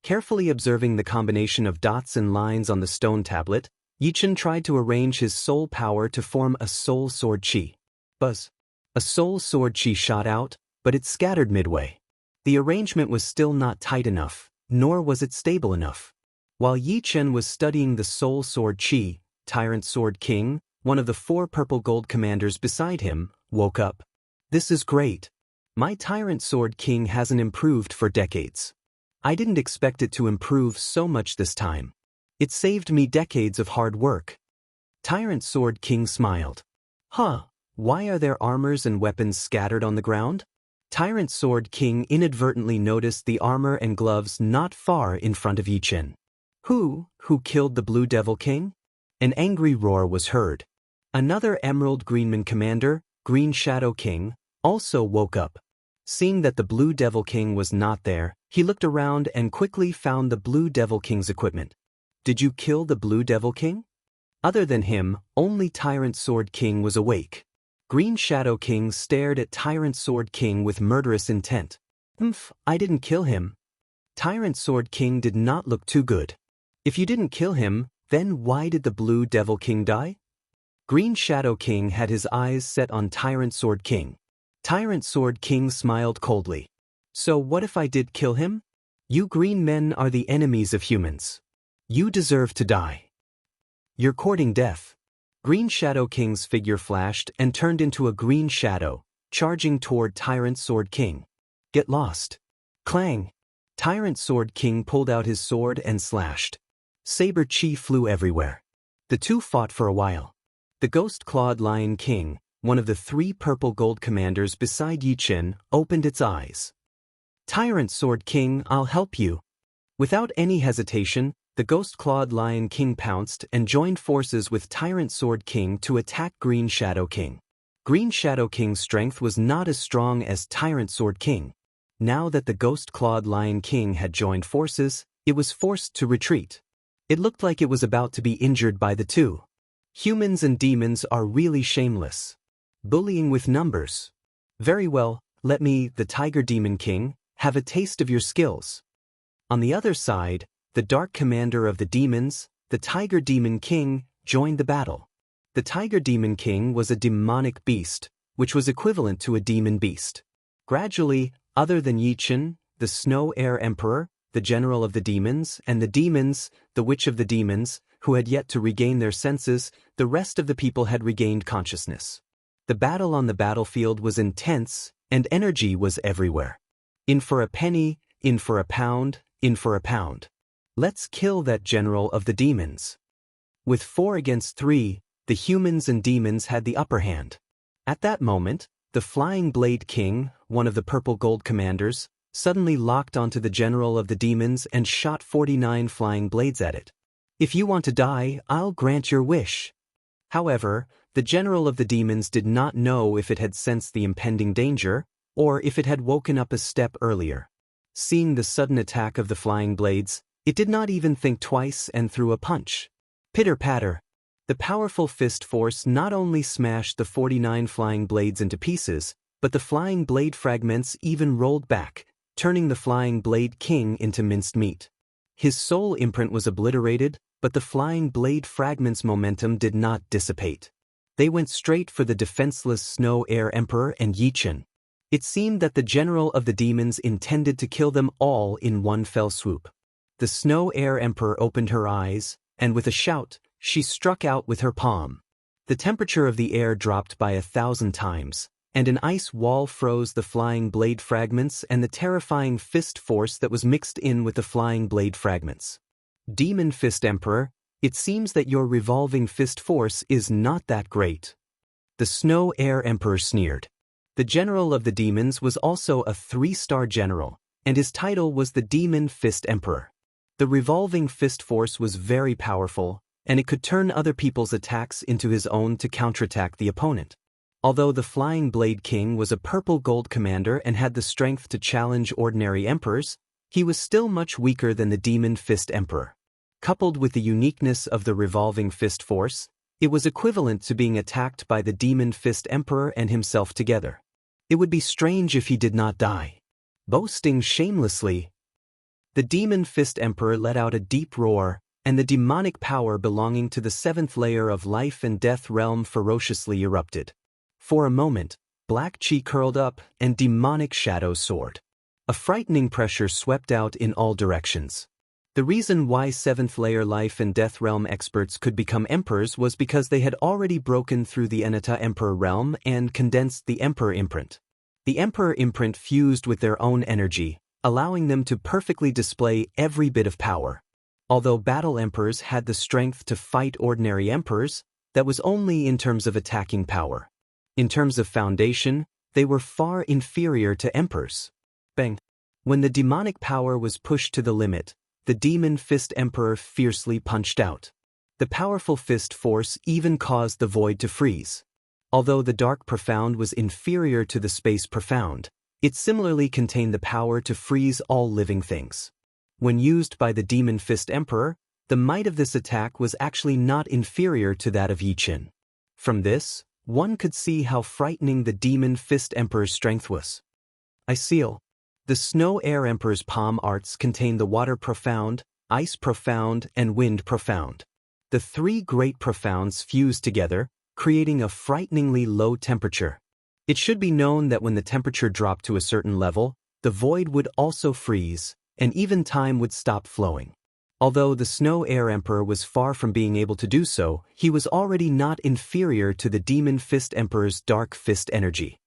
Carefully observing the combination of dots and lines on the stone tablet, Yi Chen tried to arrange his soul power to form a soul sword qi. Buzz! A soul sword qi shot out, but it scattered midway. The arrangement was still not tight enough, nor was it stable enough. While Yi Chen was studying the soul sword qi, Tyrant Sword King, one of the 4 purple gold commanders beside him, woke up. This is great. My Tyrant Sword King hasn't improved for decades. I didn't expect it to improve so much this time. It saved me decades of hard work. Tyrant Sword King smiled. Huh, why are there armors and weapons scattered on the ground? Tyrant Sword King inadvertently noticed the armor and gloves not far in front of Yi Chen. Who killed the Blue Devil King? An angry roar was heard. Another Emerald Greenman commander, Green Shadow King, also woke up. Seeing that the Blue Devil King was not there, he looked around and quickly found the Blue Devil King's equipment. Did you kill the Blue Devil King? Other than him, only Tyrant Sword King was awake. Green Shadow King stared at Tyrant Sword King with murderous intent. I didn't kill him. Tyrant Sword King did not look too good. If you didn't kill him, then why did the Blue Devil King die? Green Shadow King had his eyes set on Tyrant Sword King. Tyrant Sword King smiled coldly. So what if I did kill him? You green men are the enemies of humans. You deserve to die. You're courting death. Green Shadow King's figure flashed and turned into a green shadow, charging toward Tyrant Sword King. Get lost. Clang! Tyrant Sword King pulled out his sword and slashed. Saber chi flew everywhere. The two fought for a while. The ghost-clawed Lion King, one of the 3 purple gold commanders beside Yi Chen, opened its eyes. Tyrant Sword King, I'll help you. Without any hesitation, the ghost-clawed Lion King pounced and joined forces with Tyrant Sword King to attack Green Shadow King. Green Shadow King's strength was not as strong as Tyrant Sword King. Now that the ghost-clawed Lion King had joined forces, it was forced to retreat. It looked like it was about to be injured by the two. Humans and demons are really shameless. Bullying with numbers. Very well, let me, the Tiger Demon King, have a taste of your skills. On the other side, the Dark Commander of the Demons, the Tiger Demon King, joined the battle. The Tiger Demon King was a demonic beast, which was equivalent to a demon beast. Gradually, other than Yi Chen, the Snow Air Emperor, the General of the Demons, and the demons, the Witch of the Demons, who had yet to regain their senses, the rest of the people had regained consciousness. The battle on the battlefield was intense, and energy was everywhere. In for a penny, in for a pound, in for a pound. Let's kill that General of the Demons. With 4 against 3, the humans and demons had the upper hand. At that moment, the Flying Blade King, one of the Purple Gold Commanders, suddenly locked onto the General of the Demons and shot 49 flying blades at it. If you want to die, I'll grant your wish. However, the General of the Demons did not know if it had sensed the impending danger, or if it had woken up a step earlier. Seeing the sudden attack of the flying blades, it did not even think twice and threw a punch. Pitter-patter. The powerful fist force not only smashed the 49 flying blades into pieces, but the flying blade fragments even rolled back, turning the Flying Blade King into minced meat. His soul imprint was obliterated, but the flying blade fragments' momentum did not dissipate. They went straight for the defenseless Snow Air Emperor and Yi Chen. It seemed that the General of the Demons intended to kill them all in one fell swoop. The Snow Air Emperor opened her eyes, and with a shout, she struck out with her palm. The temperature of the air dropped by 1,000 times, and an ice wall froze the flying blade fragments and the terrifying fist force that was mixed in with the flying blade fragments. Demon Fist Emperor, it seems that your revolving fist force is not that great. The Snow Air Emperor sneered. The General of the Demons was also a 3-star general, and his title was the Demon Fist Emperor. The revolving fist force was very powerful, and it could turn other people's attacks into his own to counterattack the opponent. Although the Flying Blade King was a purple gold commander and had the strength to challenge ordinary emperors, he was still much weaker than the Demon Fist Emperor. Coupled with the uniqueness of the revolving fist force, it was equivalent to being attacked by the Demon Fist Emperor and himself together. It would be strange if he did not die. Boasting shamelessly, the Demon Fist Emperor let out a deep roar, and the demonic power belonging to the 7th layer of life and death realm ferociously erupted. For a moment, Black Chi curled up and demonic shadows soared. A frightening pressure swept out in all directions. The reason why 7th layer life and death realm experts could become emperors was because they had already broken through the Eneta Emperor realm and condensed the Emperor imprint. The Emperor imprint fused with their own energy, allowing them to perfectly display every bit of power. Although battle emperors had the strength to fight ordinary emperors, that was only in terms of attacking power. In terms of foundation, they were far inferior to emperors. Bang! When the demonic power was pushed to the limit, the Demon Fist Emperor fiercely punched out. The powerful fist force even caused the void to freeze. Although the Dark Profound was inferior to the Space Profound, it similarly contained the power to freeze all living things. When used by the Demon Fist Emperor, the might of this attack was actually not inferior to that of Yi Chen. From this, one could see how frightening the Demon Fist Emperor's strength was. I seal. The Snow Air Emperor's palm arts contain the Water Profound, Ice Profound, and Wind Profound. The 3 great profounds fused together, creating a frighteningly low temperature. It should be known that when the temperature dropped to a certain level, the void would also freeze, and even time would stop flowing. Although the Snow Air Emperor was far from being able to do so, he was already not inferior to the Demon Fist Emperor's Dark Fist energy.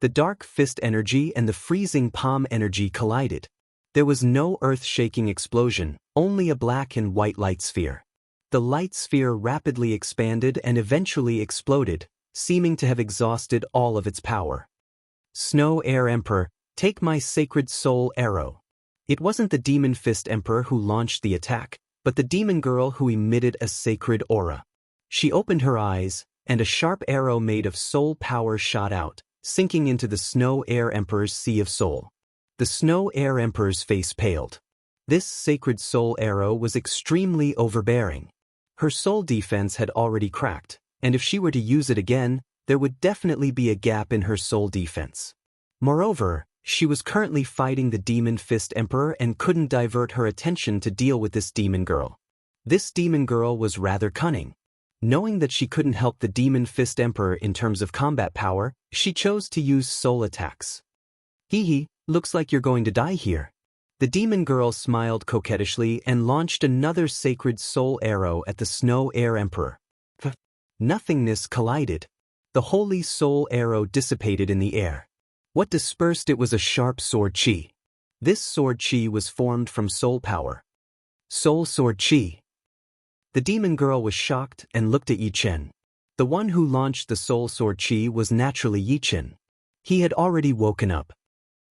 The Dark Fist energy and the freezing palm energy collided. There was no earth-shaking explosion, only a black and white light sphere. The light sphere rapidly expanded and eventually exploded, seeming to have exhausted all of its power. Snow Air Emperor, Take my sacred soul arrow. It wasn't the Demon Fist Emperor who launched the attack, but the demon girl who emitted a sacred aura. She opened her eyes, and a sharp arrow made of soul power shot out, sinking into the Snow Air Emperor's sea of soul. The Snow Air Emperor's face paled. This sacred soul arrow was extremely overbearing. Her soul defense had already cracked, and if she were to use it again, there would definitely be a gap in her soul defense. Moreover, she was currently fighting the Demon Fist Emperor and couldn't divert her attention to deal with this demon girl. This demon girl was rather cunning. Knowing that she couldn't help the Demon Fist Emperor in terms of combat power, she chose to use soul attacks. Hee, looks like you're going to die here. The demon girl smiled coquettishly and launched another sacred soul arrow at the Snow Air Emperor. Nothingness collided. The holy soul arrow dissipated in the air. What dispersed it was a sharp sword chi. This sword chi was formed from soul power. Soul sword chi. The demon girl was shocked and looked at Yi Chen. The one who launched the soul sword chi was naturally Yi Chen. He had already woken up.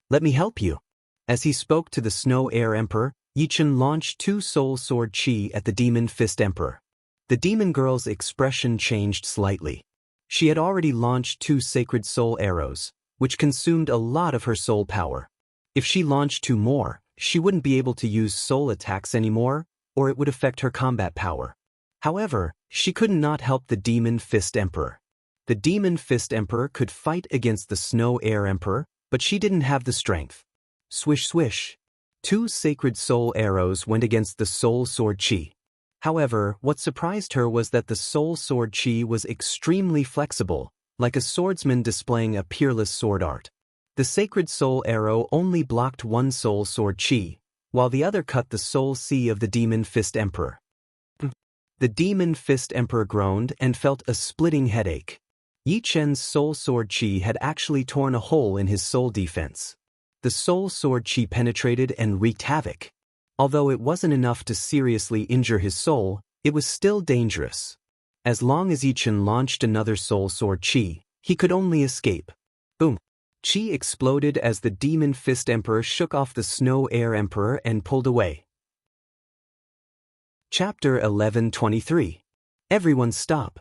Let me help you. As he spoke to the Snow Air Emperor, Yi Chen launched 2 soul sword chi at the Demon Fist Emperor. The demon girl's expression changed slightly. She had already launched 2 sacred soul arrows, which consumed a lot of her soul power. If she launched 2 more, she wouldn't be able to use soul attacks anymore, or it would affect her combat power. However, she could not help the Demon Fist Emperor. The Demon Fist Emperor could fight against the Snow Air Emperor, but she didn't have the strength. Swish swish. 2 sacred soul arrows went against the soul sword chi. However, what surprised her was that the soul sword chi was extremely flexible, like a swordsman displaying a peerless sword art. The sacred soul arrow only blocked 1 soul sword chi, while the other cut the soul sea of the Demon Fist Emperor. The Demon Fist Emperor groaned and felt a splitting headache. Yi Chen's soul sword chi had actually torn a hole in his soul defense. The soul sword chi penetrated and wreaked havoc. Although it wasn't enough to seriously injure his soul, it was still dangerous. As long as Yi Chen launched another soul sword chi, he could only escape. Boom! Chi exploded as the Demon Fist Emperor shook off the Snow Air Emperor and pulled away. Chapter 11:23. Everyone stop!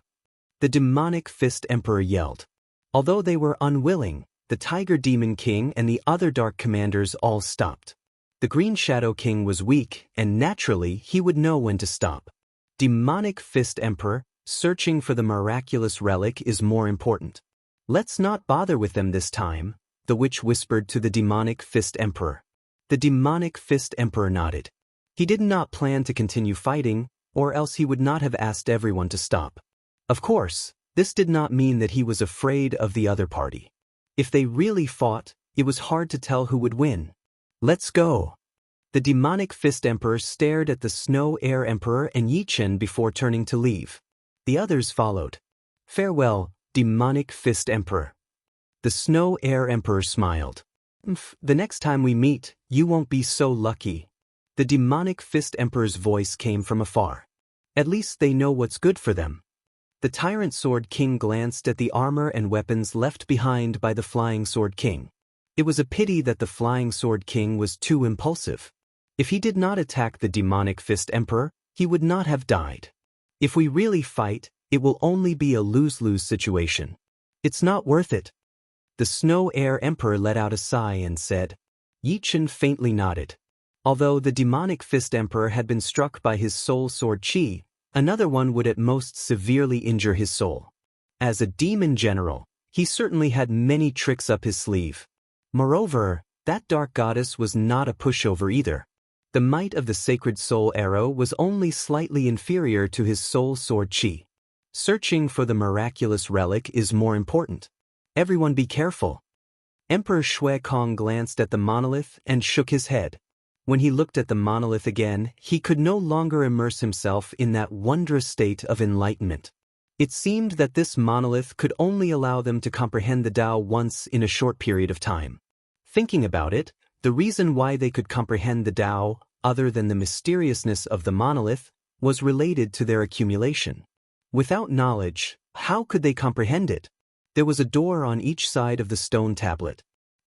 The Demonic Fist Emperor yelled. Although they were unwilling, the Tiger Demon King and the other Dark Commanders all stopped. The Green Shadow King was weak, and naturally he would know when to stop. Demonic Fist Emperor, searching for the miraculous relic is more important. Let's not bother with them this time, the witch whispered to the Demonic Fist Emperor. The Demonic Fist Emperor nodded. He did not plan to continue fighting, or else he would not have asked everyone to stop. Of course, this did not mean that he was afraid of the other party. If they really fought, it was hard to tell who would win. Let's go! The Demonic Fist Emperor stared at the Snow Air Emperor and Yi Chen before turning to leave. The others followed. Farewell, Demonic Fist Emperor. The Snow Air Emperor smiled. The next time we meet, you won't be so lucky. The Demonic Fist Emperor's voice came from afar. At least they know what's good for them. The Tyrant Sword King glanced at the armor and weapons left behind by the Flying Sword King. It was a pity that the Flying Sword King was too impulsive. If he did not attack the Demonic Fist Emperor, he would not have died. If we really fight, it will only be a lose-lose situation. It's not worth it. The Snow Air Emperor let out a sigh and said. Yi Chen faintly nodded. Although the Demonic Fist Emperor had been struck by his soul sword chi, another one would at most severely injure his soul. As a demon general, he certainly had many tricks up his sleeve. Moreover, that dark goddess was not a pushover either. The might of the sacred soul arrow was only slightly inferior to his soul sword chi. Searching for the miraculous relic is more important. Everyone be careful. Emperor Shui Kong glanced at the monolith and shook his head. When he looked at the monolith again, he could no longer immerse himself in that wondrous state of enlightenment. It seemed that this monolith could only allow them to comprehend the Tao once in a short period of time. Thinking about it, the reason why they could comprehend the Tao, other than the mysteriousness of the monolith, was related to their accumulation. Without knowledge, how could they comprehend it? There was a door on each side of the stone tablet.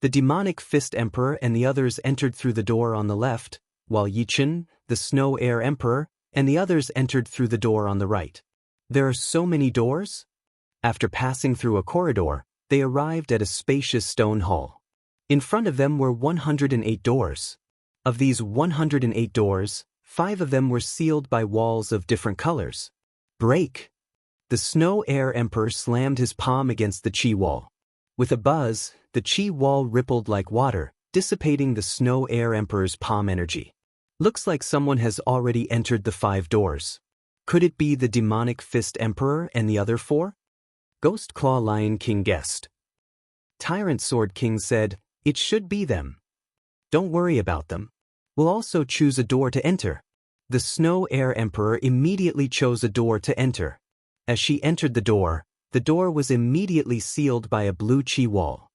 The demonic fist emperor and the others entered through the door on the left, while Yichen, the snow air emperor, and the others entered through the door on the right. There are so many doors? After passing through a corridor, they arrived at a spacious stone hall. In front of them were 108 doors. Of these 108 doors, 5 of them were sealed by walls of different colors. Break! The snow air emperor slammed his palm against the chi wall. With a buzz, the chi wall rippled like water, dissipating the snow air emperor's palm energy. Looks like someone has already entered the 5 doors. Could it be the demonic fist emperor and the other 4? Ghost Claw Lion King guessed. Tyrant Sword King said, "It should be them. Don't worry about them. We'll also choose a door to enter." The Snow Air Emperor immediately chose a door to enter. As she entered the door was immediately sealed by a blue chi wall.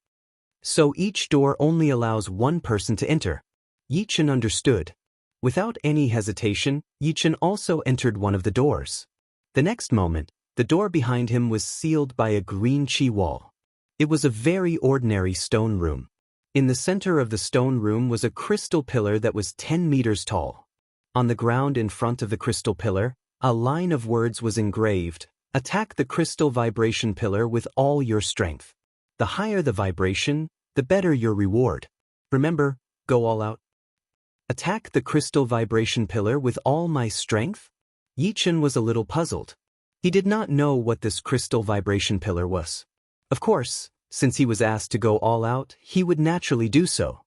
So each door only allows one person to enter. Yichen understood. Without any hesitation, Yichen also entered one of the doors. The next moment, the door behind him was sealed by a green chi wall. It was a very ordinary stone room. In the center of the stone room was a crystal pillar that was 10 meters tall. On the ground in front of the crystal pillar, a line of words was engraved: "Attack the crystal vibration pillar with all your strength. The higher the vibration, the better your reward. Remember, go all out." Attack the crystal vibration pillar with all my strength? Yichen was a little puzzled. He did not know what this crystal vibration pillar was. Of course, since he was asked to go all out, he would naturally do so.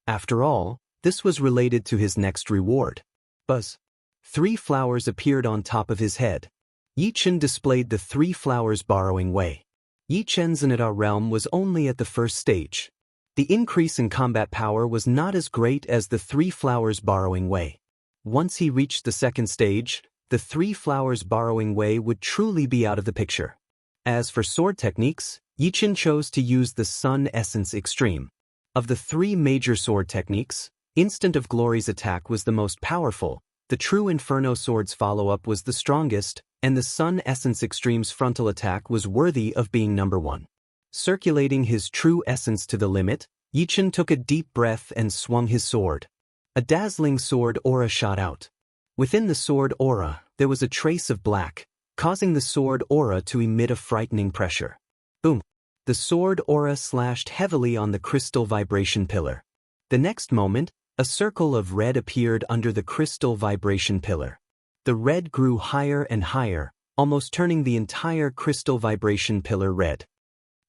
After all, this was related to his next reward. Buzz. 3 flowers appeared on top of his head. Yichen displayed the 3 flowers borrowing way. Yichen's Zenita realm was only at the first stage. The increase in combat power was not as great as the 3 flowers borrowing way. Once he reached the second stage, the 3 flowers borrowing way would truly be out of the picture. As for sword techniques, Yichen chose to use the Sun Essence Extreme. Of the 3 major sword techniques, Instant of Glory's attack was the most powerful, the True Inferno Sword's follow-up was the strongest, and the Sun Essence Extreme's frontal attack was worthy of being number 1. Circulating his true essence to the limit, Yichen took a deep breath and swung his sword. A dazzling sword aura shot out. Within the sword aura, there was a trace of black, causing the sword aura to emit a frightening pressure. Boom! The sword aura slashed heavily on the crystal vibration pillar. The next moment, a circle of red appeared under the crystal vibration pillar. The red grew higher and higher, almost turning the entire crystal vibration pillar red.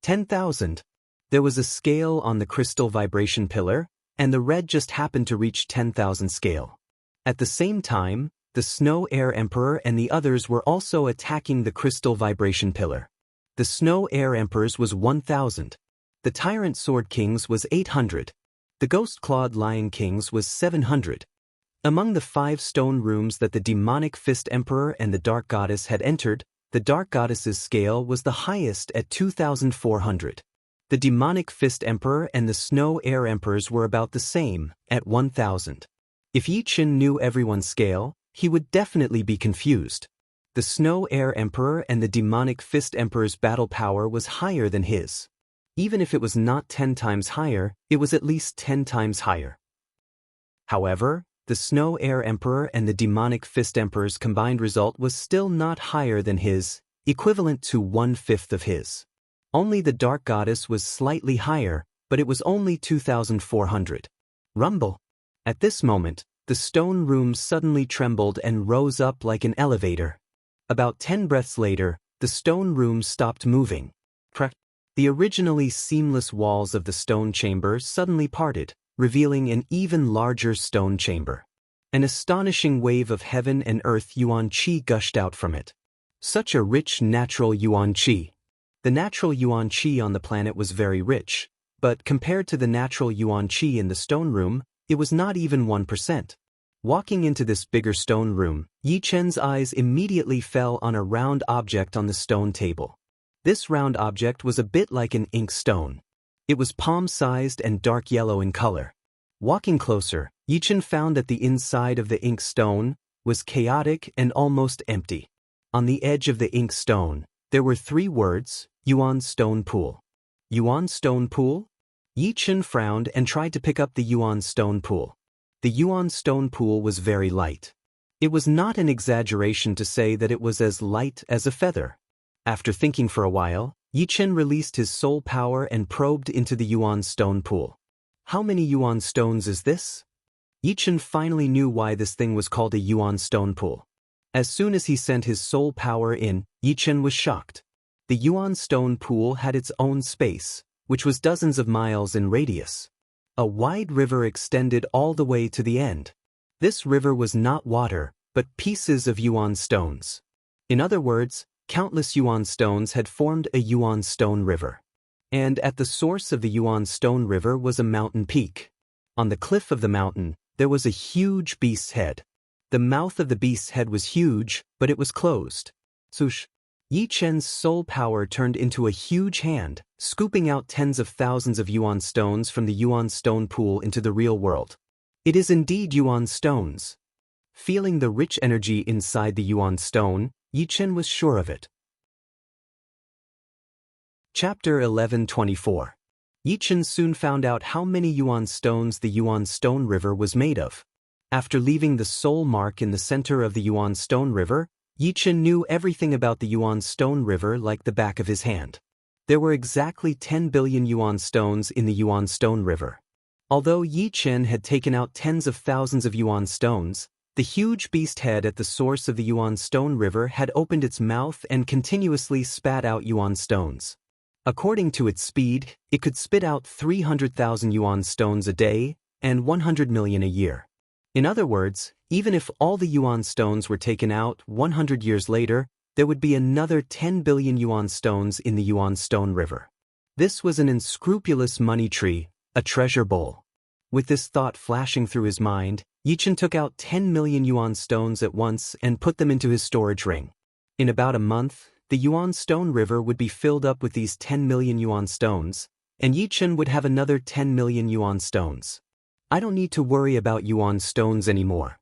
10,000. There was a scale on the crystal vibration pillar, and the red just happened to reach 10,000 scale. At the same time, the Snow Air Emperor and the others were also attacking the crystal vibration pillar. The Snow Air Emperor's was 1,000. The Tyrant Sword King's was 800. The Ghost Clawed Lion King's was 700. Among the 5 stone rooms that the Demonic Fist Emperor and the Dark Goddess had entered, the Dark Goddess's scale was the highest at 2,400. The Demonic Fist Emperor and the Snow Air Emperors were about the same, at 1,000. If Yichen knew everyone's scale, he would definitely be confused. The Snow Air Emperor and the Demonic Fist Emperor's battle power was higher than his. Even if it was not 10 times higher, it was at least 10 times higher. However, the Snow Air Emperor and the Demonic Fist Emperor's combined result was still not higher than his, equivalent to 1/5 of his. Only the Dark Goddess was slightly higher, but it was only 2,400. Rumble. At this moment, the stone room suddenly trembled and rose up like an elevator. About 10 breaths later, the stone room stopped moving. The originally seamless walls of the stone chamber suddenly parted, revealing an even larger stone chamber. An astonishing wave of heaven and earth yuan qi gushed out from it. Such a rich natural yuan qi. The natural yuan qi on the planet was very rich, but compared to the natural yuan qi in the stone room, it was not even 1%. Walking into this bigger stone room, Yichen's eyes immediately fell on a round object on the stone table. This round object was a bit like an ink stone. It was palm-sized and dark yellow in color. Walking closer, Yichen found that the inside of the ink stone was chaotic and almost empty. On the edge of the ink stone, there were 3 words: Yuan Stone Pool. Yuan Stone Pool? Yi Chen frowned and tried to pick up the Yuan stone pool. The Yuan stone pool was very light. It was not an exaggeration to say that it was as light as a feather. After thinking for a while, Yi Chen released his soul power and probed into the Yuan stone pool. How many Yuan stones is this? Yi Chen finally knew why this thing was called a Yuan stone pool. As soon as he sent his soul power in, Yi Chen was shocked. The Yuan stone pool had its own space, which was dozens of miles in radius. A wide river extended all the way to the end. This river was not water, but pieces of Yuan stones. In other words, countless Yuan stones had formed a Yuan stone river. And at the source of the Yuan stone river was a mountain peak. On the cliff of the mountain, there was a huge beast's head. The mouth of the beast's head was huge, but it was closed. Swoosh! Yi Chen's soul power turned into a huge hand, scooping out tens of thousands of Yuan stones from the Yuan stone pool into the real world. It is indeed Yuan stones. Feeling the rich energy inside the Yuan stone, Yi Chen was sure of it. Chapter 11:24. Yi Chen soon found out how many Yuan stones the Yuan stone river was made of. After leaving the soul mark in the center of the Yuan stone river, Yi Chen knew everything about the Yuan stone river like the back of his hand. There were exactly 10 billion Yuan stones in the Yuan stone river. Although Yi Chen had taken out tens of thousands of Yuan stones, the huge beast head at the source of the Yuan stone river had opened its mouth and continuously spat out Yuan stones. According to its speed, it could spit out 300,000 Yuan stones a day and 100 million a year. In other words, even if all the Yuan stones were taken out 100 years later, there would be another 10 billion Yuan stones in the Yuan stone river. This was an unscrupulous money tree, a treasure bowl. With this thought flashing through his mind, Yi Chen took out 10 million Yuan stones at once and put them into his storage ring. In about a month, the Yuan stone river would be filled up with these 10 million Yuan stones, and Yi Chen would have another 10 million Yuan stones. I don't need to worry about Yuan stones anymore.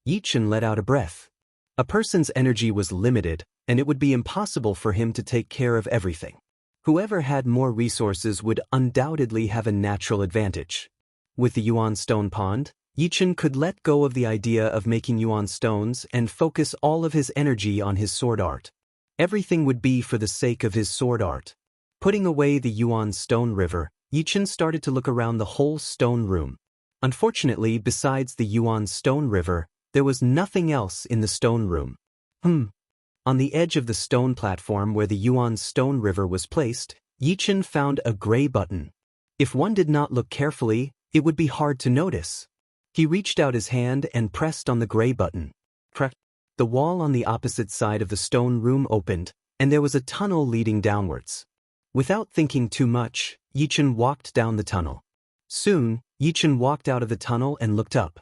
Yi Chen let out a breath. A person's energy was limited, and it would be impossible for him to take care of everything. Whoever had more resources would undoubtedly have a natural advantage. With the Yuan stone pond, Yi Chen could let go of the idea of making Yuan stones and focus all of his energy on his sword art. Everything would be for the sake of his sword art. Putting away the Yuan stone river, Yi Chen started to look around the whole stone room. Unfortunately, besides the Yuan stone river, there was nothing else in the stone room. On the edge of the stone platform where the Yuan stone river was placed, Yi Chen found a gray button. If one did not look carefully, it would be hard to notice. He reached out his hand and pressed on the gray button. The wall on the opposite side of the stone room opened, and there was a tunnel leading downwards. Without thinking too much, Yi Chen walked down the tunnel. Soon, Yi Chen walked out of the tunnel and looked up.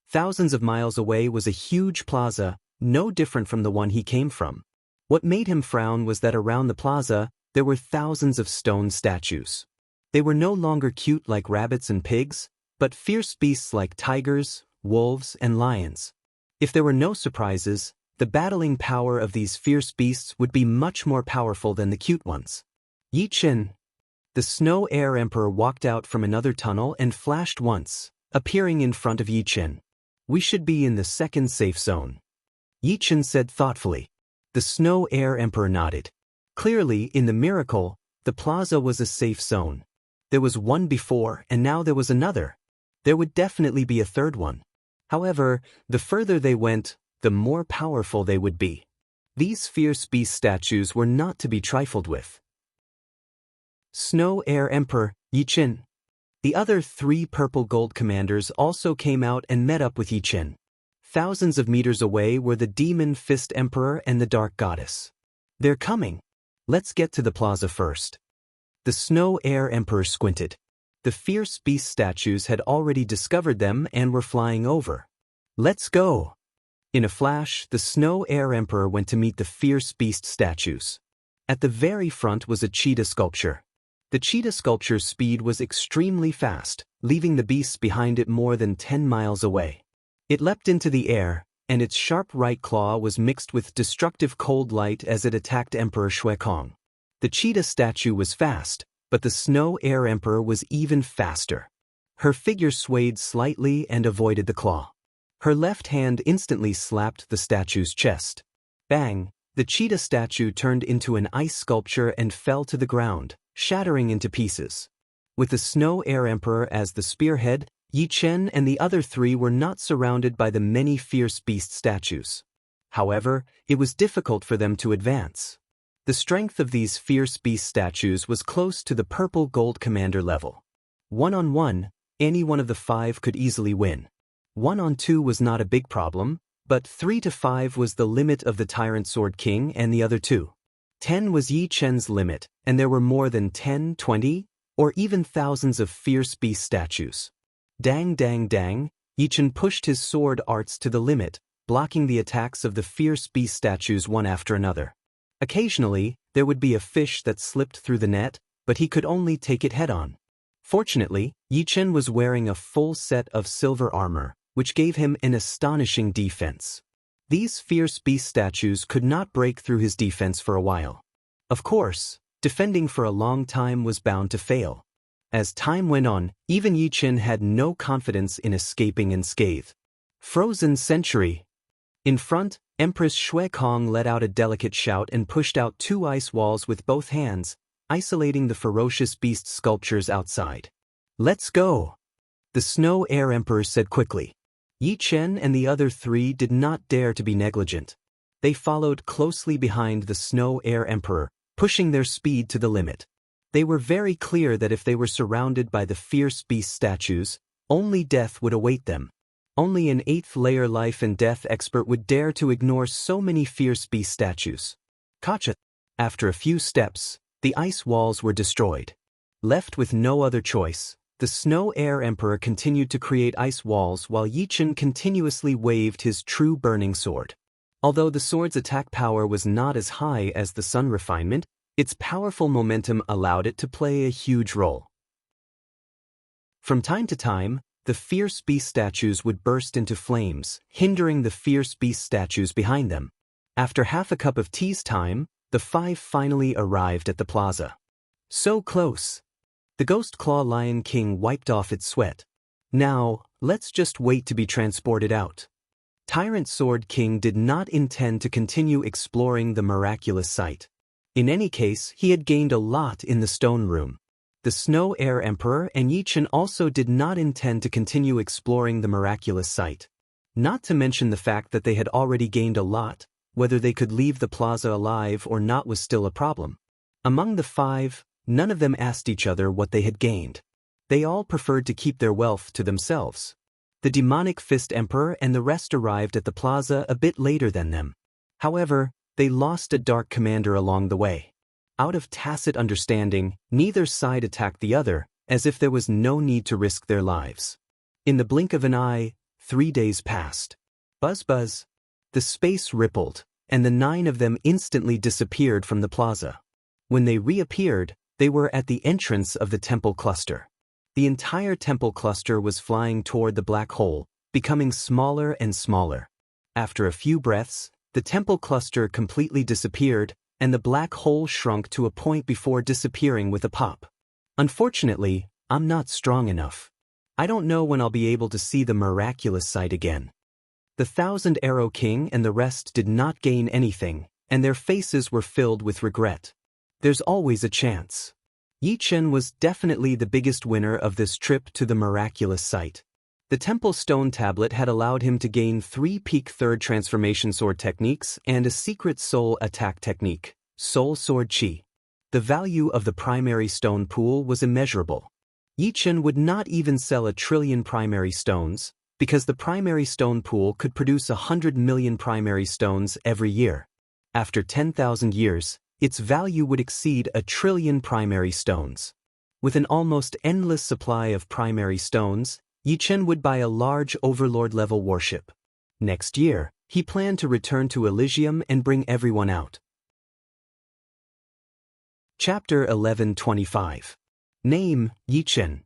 Thousands of miles away was a huge plaza, no different from the one he came from. What made him frown was that around the plaza, there were thousands of stone statues. They were no longer cute like rabbits and pigs, but fierce beasts like tigers, wolves, and lions. If there were no surprises, the battling power of these fierce beasts would be much more powerful than the cute ones. Yi Chen. The Snow Air Emperor walked out from another tunnel and flashed once, appearing in front of Yi Chen. We should be in the second safe zone. Yi Chen said thoughtfully. The Snow Air Emperor nodded. Clearly, in the miracle, the plaza was a safe zone. There was one before, and now there was another. There would definitely be a third one. However, the further they went, the more powerful they would be. These fierce beast statues were not to be trifled with. Snow Air Emperor, Yi Chen. The other 3 purple gold commanders also came out and met up with Yi Chen. Thousands of meters away were the Demon Fist Emperor and the Dark Goddess. They're coming. Let's get to the plaza first. The Snow Air Emperor squinted. The fierce beast statues had already discovered them and were flying over. Let's go. In a flash, the Snow Air Emperor went to meet the fierce beast statues. At the very front was a cheetah sculpture. The cheetah sculpture's speed was extremely fast, leaving the beasts behind it more than 10 miles away. It leapt into the air, and its sharp right claw was mixed with destructive cold light as it attacked Emperor Shui Kong. The cheetah statue was fast, But the Snow Air Emperor was even faster. Her figure swayed slightly and avoided the claw. Her left hand instantly slapped the statue's chest. Bang! The cheetah statue turned into an ice sculpture and fell to the ground, shattering into pieces. With the Snow Air Emperor as the spearhead, Yi Chen and the other three were not surrounded by the many fierce beast statues. However, it was difficult for them to advance. The strength of these fierce beast statues was close to the purple gold commander level. 1-on-1, any one of the 5 could easily win. 1-on-2 was not a big problem, but 3-5 was the limit of the Tyrant Sword King and the other 2. 10 was Yi Chen's limit, and there were more than 10, 20, or even thousands of fierce beast statues. Dang dang dang, Yi Chen pushed his sword arts to the limit, blocking the attacks of the fierce beast statues one after another. Occasionally, there would be a fish that slipped through the net, but he could only take it head-on. Fortunately, Yi Chen was wearing a full set of silver armor, which gave him an astonishing defense. These fierce beast statues could not break through his defense for a while. Of course, defending for a long time was bound to fail. As time went on, even Yi Chen had no confidence in escaping unscathed. Frozen Century. In front, Empress Shui Kong let out a delicate shout and pushed out 2 ice walls with both hands, isolating the ferocious beast sculptures outside. "Let's go," the Snow Air Emperor said quickly. Yi Chen and the other 3 did not dare to be negligent. They followed closely behind the Snow Air Emperor, pushing their speed to the limit. They were very clear that if they were surrounded by the fierce beast statues, only death would await them. Only an 8th-layer life and death expert would dare to ignore so many fierce beast statues. Gotcha! After a few steps, the ice walls were destroyed. Left with no other choice, the Snow Air Emperor continued to create ice walls while Yi Chen continuously waved his true burning sword. Although the sword's attack power was not as high as the sun refinement, its powerful momentum allowed it to play a huge role. From time to time, the fierce beast statues would burst into flames, hindering the fierce beast statues behind them. After half a cup of tea's time, the 5 finally arrived at the plaza. So close! The Ghost Claw Lion King wiped off its sweat. Now, let's just wait to be transported out. Tyrant Sword King did not intend to continue exploring the miraculous site. In any case, he had gained a lot in the stone room. The Snow Air Emperor and Yi Chen also did not intend to continue exploring the miraculous site. Not to mention the fact that they had already gained a lot, whether they could leave the plaza alive or not was still a problem. Among the 5, none of them asked each other what they had gained. They all preferred to keep their wealth to themselves. The Demonic Fist Emperor and the rest arrived at the plaza a bit later than them. However, they lost a Dark Commander along the way. Out of tacit understanding, neither side attacked the other, as if there was no need to risk their lives. In the blink of an eye, 3 days passed. Buzz buzz. The space rippled, and the 9 of them instantly disappeared from the plaza. When they reappeared, they were at the entrance of the temple cluster. The entire temple cluster was flying toward the black hole, becoming smaller and smaller. After a few breaths, the temple cluster completely disappeared, and the black hole shrunk to a point before disappearing with a pop. Unfortunately, I'm not strong enough. I don't know when I'll be able to see the miraculous sight again. The 1,000 Arrow King and the rest did not gain anything, and their faces were filled with regret. There's always a chance. Yi Chen was definitely the biggest winner of this trip to the miraculous site. The Temple Stone Tablet had allowed him to gain 3 peak 3rd transformation sword techniques and a secret soul attack technique, Soul Sword Chi. The value of the primary stone pool was immeasurable. Yi Chen would not even sell 1 trillion primary stones, because the primary stone pool could produce 100 million primary stones every year. After 10,000 years, its value would exceed 1 trillion primary stones. With an almost endless supply of primary stones, Yi Chen would buy a large Overlord-level warship. Next year, he planned to return to Elysium and bring everyone out. Chapter 1125. Name, Yi Chen.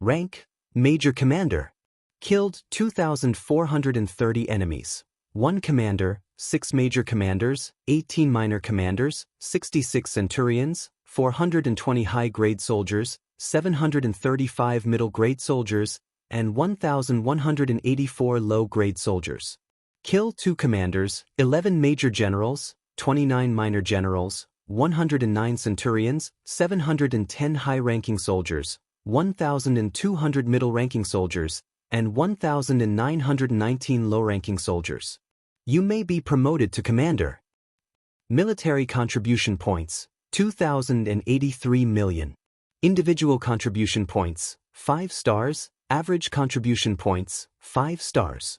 Rank, Major Commander. Killed 2,430 enemies. 1 Commander, 6 Major Commanders, 18 Minor Commanders, 66 Centurions, 420 high-grade soldiers, 735 middle-grade soldiers, and 1,184 low-grade soldiers. Kill 2 commanders, 11 major generals, 29 minor generals, 109 centurions, 710 high-ranking soldiers, 1,200 middle-ranking soldiers, and 1,919 low-ranking soldiers. You may be promoted to commander. Military contribution points, 2,083 million. Individual contribution points, 5 stars, average contribution points, 5 stars.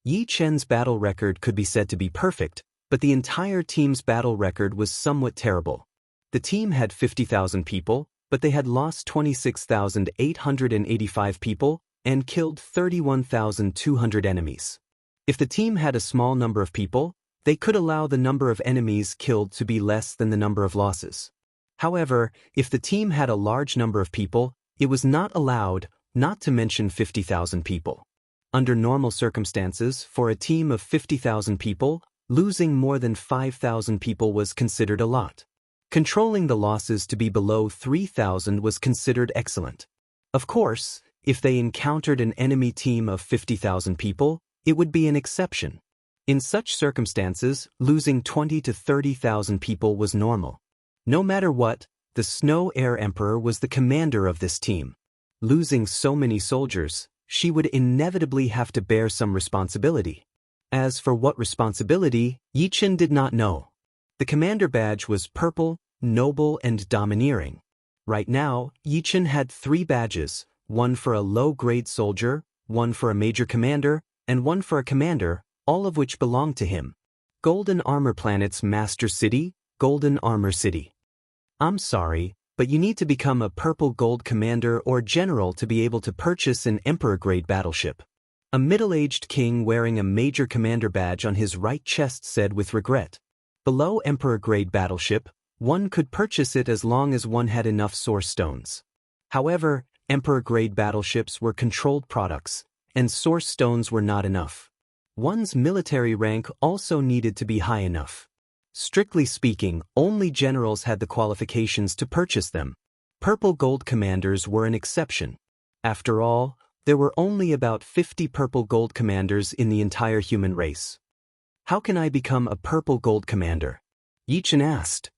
Yi Chen's battle record could be said to be perfect, but the entire team's battle record was somewhat terrible. The team had 50,000 people, but they had lost 26,885 people and killed 31,200 enemies. If the team had a small number of people, they could allow the number of enemies killed to be less than the number of losses. However, if the team had a large number of people, it was not allowed, not to mention 50,000 people. Under normal circumstances, for a team of 50,000 people, losing more than 5,000 people was considered a lot. Controlling the losses to be below 3,000 was considered excellent. Of course, if they encountered an enemy team of 50,000 people, it would be an exception. In such circumstances, losing 20 to 30,000 people was normal. No matter what, the Snow Air Emperor was the commander of this team. Losing so many soldiers, she would inevitably have to bear some responsibility. As for what responsibility, Yi Chen did not know. The commander badge was purple, noble, and domineering. Right now, Yi Chen had 3 badges, one for a low-grade soldier, one for a major commander, and one for a commander, all of which belonged to him. Golden Armor Planet's Master City, Golden Armor City. I'm sorry, but you need to become a purple gold commander or general to be able to purchase an Emperor-grade battleship. A middle-aged king wearing a major commander badge on his right chest said with regret. Below Emperor-grade battleship, one could purchase it as long as one had enough source stones. However, Emperor-grade battleships were controlled products, and source stones were not enough. One's military rank also needed to be high enough. Strictly speaking, only generals had the qualifications to purchase them. Purple gold commanders were an exception. After all, there were only about 50 purple gold commanders in the entire human race. How can I become a purple gold commander? Yi Chen asked.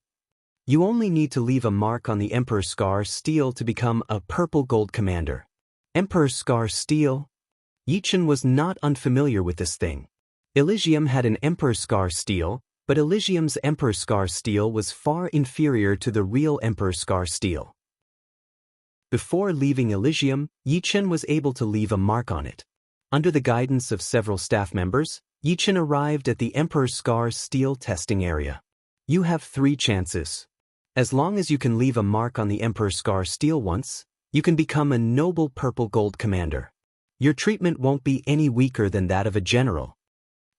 You only need to leave a mark on the Emperor Scar Steel to become a purple gold commander. Emperor Scar Steel? Yi Chen was not unfamiliar with this thing. Elysium had an Emperor Scar Steel, but Elysium's Emperor Scar Steel was far inferior to the real Emperor Scar Steel. Before leaving Elysium, Yi Chen was able to leave a mark on it. Under the guidance of several staff members, Yi Chen arrived at the Emperor Scar Steel testing area. You have 3 chances. As long as you can leave a mark on the Emperor Scar Steel once, you can become a noble purple gold commander. Your treatment won't be any weaker than that of a general.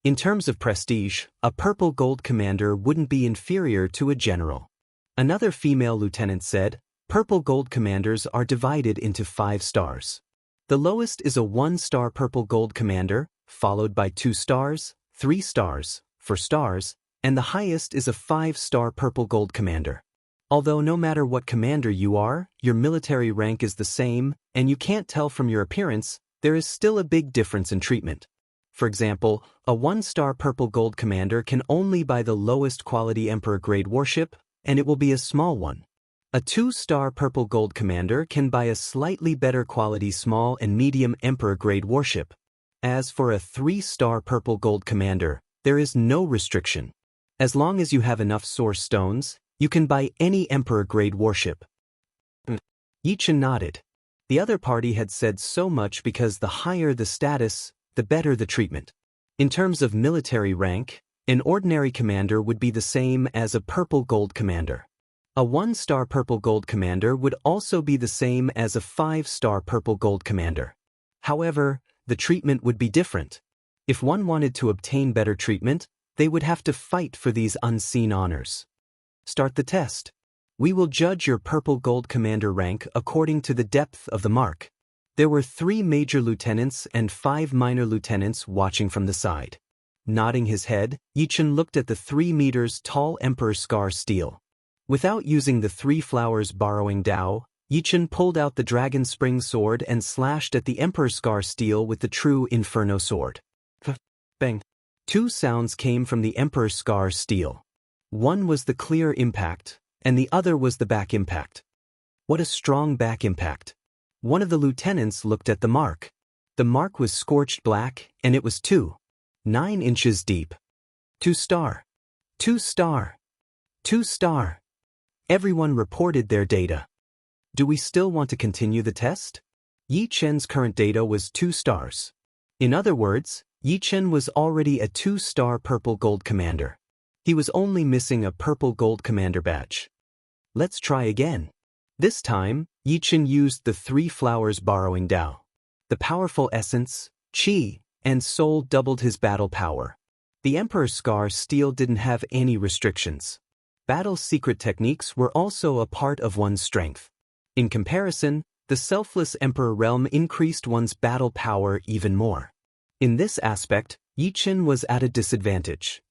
In terms of prestige, a purple gold commander wouldn't be inferior to a general. Another female lieutenant said, purple gold commanders are divided into 5 stars. The lowest is a 1-star purple gold commander, followed by 2 stars, 3 stars, 4 stars, and the highest is a 5-star purple gold commander. Although no matter what commander you are, your military rank is the same, and you can't tell from your appearance, there is still a big difference in treatment. For example, a 1-star purple gold commander can only buy the lowest quality Emperor-grade warship, and it will be a small one. A 2-star purple gold commander can buy a slightly better quality small and medium Emperor-grade warship. As for a 3-star purple gold commander, there is no restriction. As long as you have enough source stones, you can buy any Emperor-grade warship. Yi Chen nodded. The other party had said so much because the higher the status, the better the treatment. In terms of military rank, an ordinary commander would be the same as a purple gold commander. A 1-star purple gold commander would also be the same as a 5-star purple gold commander. However, the treatment would be different. If one wanted to obtain better treatment, they would have to fight for these unseen honors. Start the test. We will judge your purple gold commander rank according to the depth of the mark. There were 3 major lieutenants and 5 minor lieutenants watching from the side. Nodding his head, Yi Chen looked at the 3 meters tall Emperor Scar Steel. Without using the three flowers borrowing Dao, Yichen pulled out the dragon spring sword and slashed at the Emperor Scar steel with the true Inferno sword. Bang! Two sounds came from the Emperor Scar steel. One was the clear impact, and the other was the back impact. What a strong back impact! One of the lieutenants looked at the mark. The mark was scorched black, and it was 2.9 inches deep. 2-star. 2-star. 2-star. Everyone reported their data. Do we still want to continue the test? Yi Chen's current data was 2 stars. In other words, Yi Chen was already a 2-star purple gold commander. He was only missing a purple gold commander badge. Let's try again. This time, Yi Chen used the three flowers borrowing Dao. The powerful essence, Qi, and soul doubled his battle power. The Emperor's Scar steel didn't have any restrictions. Battle's secret techniques were also a part of one's strength. In comparison, the selfless Emperor realm increased one's battle power even more. In this aspect, Yi Chen was at a disadvantage.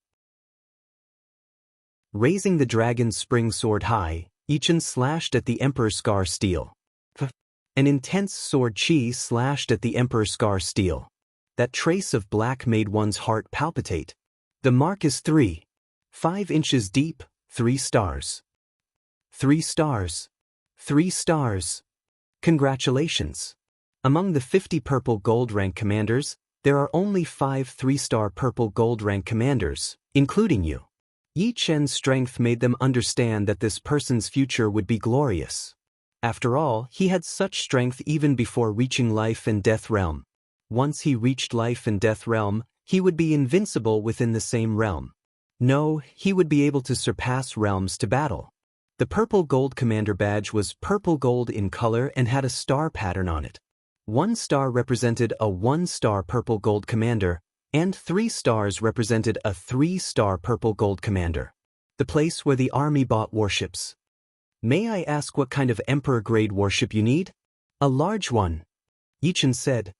Raising the dragon's spring sword high, Yi Chen slashed at the Emperor's Scar steel. An intense sword Qi slashed at the Emperor's Scar steel. That trace of black made one's heart palpitate. The mark is 3.5 inches deep, 3 stars. 3 stars. 3 stars. Congratulations. Among the 50 purple gold rank commanders, there are only 5 3-star purple gold rank commanders, including you. Yi Chen's strength made them understand that this person's future would be glorious. After all, he had such strength even before reaching life and death realm. Once he reached life and death realm, he would be invincible within the same realm. No, he would be able to surpass realms to battle. The purple gold commander badge was purple gold in color and had a star pattern on it. 1 star represented a 1-star purple gold commander, and 3 stars represented a 3-star purple gold commander. The place where the army bought warships. May I ask what kind of Emperor-grade warship you need? A large one. Yi Chen said.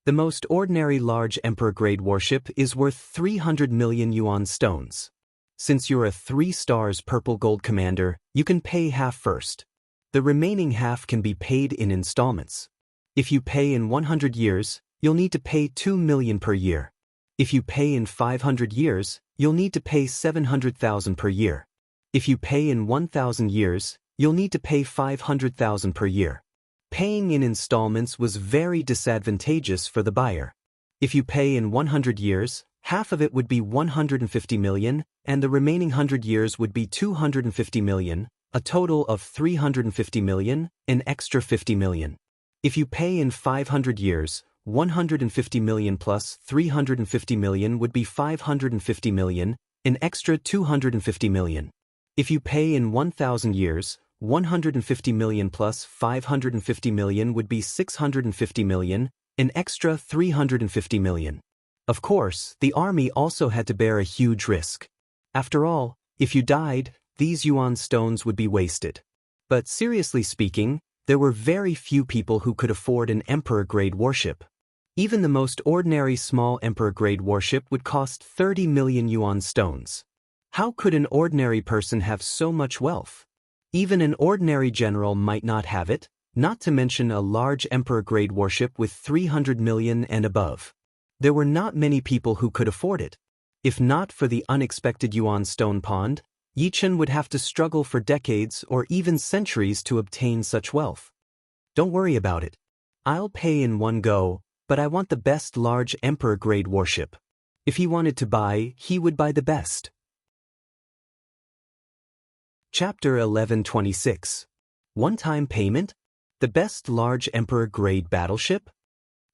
The most ordinary large Emperor-grade warship is worth 300 million yuan stones. Since you're a 3 stars purple gold commander, you can pay half first. The remaining half can be paid in installments. If you pay in 100 years, you'll need to pay 2 million per year. If you pay in 500 years, you'll need to pay 700,000 per year. If you pay in 1,000 years, you'll need to pay 500,000 per year. Paying in installments was very disadvantageous for the buyer. If you pay in 100 years, half of it would be 150 million, and the remaining 100 years would be 250 million, a total of 350 million, an extra 50 million. If you pay in 500 years, 150 million plus 350 million would be 550 million, an extra 250 million. If you pay in 1,000 years, 150 million plus 550 million would be 650 million, an extra 350 million. Of course, the army also had to bear a huge risk. After all, if you died, these yuan stones would be wasted. But seriously speaking, there were very few people who could afford an Emperor-grade warship. Even the most ordinary small Emperor-grade warship would cost 30 million yuan stones. How could an ordinary person have so much wealth? Even an ordinary general might not have it, not to mention a large Emperor-grade warship with 300 million and above. There were not many people who could afford it. If not for the unexpected yuan stone pond, Yi Chen would have to struggle for decades or even centuries to obtain such wealth. Don't worry about it. I'll pay in one go, but I want the best large Emperor-grade warship. If he wanted to buy, he would buy the best. Chapter 1126. One-time payment? The best large Emperor-grade battleship?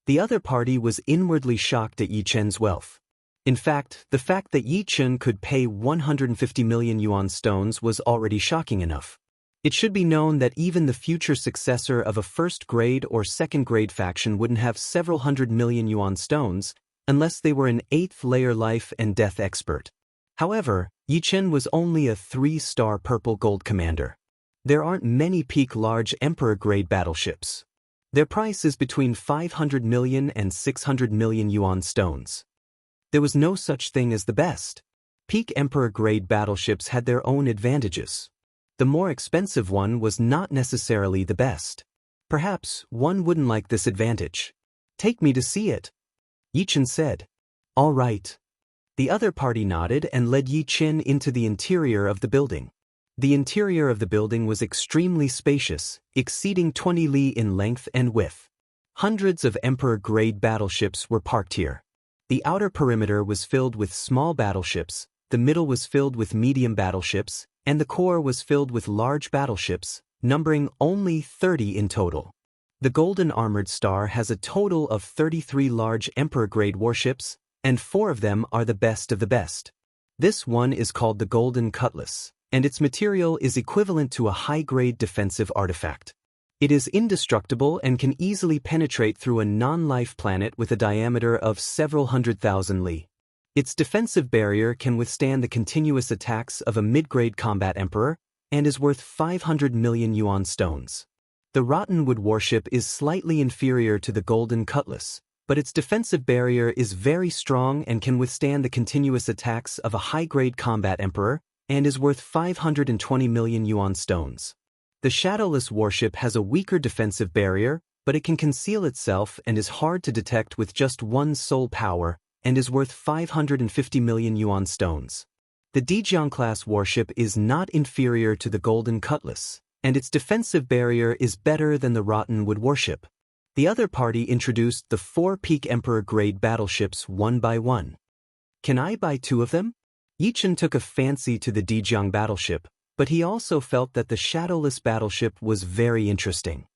The other party was inwardly shocked at Yi Chen's wealth. In fact, the fact that Yi Chen could pay 150 million yuan stones was already shocking enough. It should be known that even the future successor of a first-grade or second-grade faction wouldn't have several hundred million yuan stones, unless they were an 8th-layer life and death expert. However, Yi Chen was only a 3-star purple gold commander. There aren't many peak large Emperor-grade battleships. Their price is between 500 million and 600 million yuan stones. There was no such thing as the best. Peak Emperor-grade battleships had their own advantages. The more expensive one was not necessarily the best. Perhaps one wouldn't like this advantage. Take me to see it, Yi Chen said. All right. The other party nodded and led Yi Chen into the interior of the building. The interior of the building was extremely spacious, exceeding 20 li in length and width. Hundreds of Emperor-grade battleships were parked here. The outer perimeter was filled with small battleships, the middle was filled with medium battleships, and the core was filled with large battleships, numbering only 30 in total. The Golden Armored Star has a total of 33 large Emperor-grade warships, and 4 of them are the best of the best. This one is called the Golden Cutlass, and its material is equivalent to a high-grade defensive artifact. It is indestructible and can easily penetrate through a non-life planet with a diameter of several 100,000 li. Its defensive barrier can withstand the continuous attacks of a mid-grade combat emperor, and is worth 500 million yuan stones. The Rottenwood warship is slightly inferior to the Golden Cutlass, but its defensive barrier is very strong and can withstand the continuous attacks of a high-grade combat emperor, and is worth 520 million yuan stones. The Shadowless warship has a weaker defensive barrier, but it can conceal itself and is hard to detect with just one soul power, and is worth 550 million yuan stones. The Dijiang-class warship is not inferior to the Golden Cutlass, and its defensive barrier is better than the Rottenwood warship. The other party introduced the 4 Peak Emperor-grade battleships one by one. Can I buy 2 of them? Yi Chen took a fancy to the Dijiang battleship, but he also felt that the Shadowless battleship was very interesting.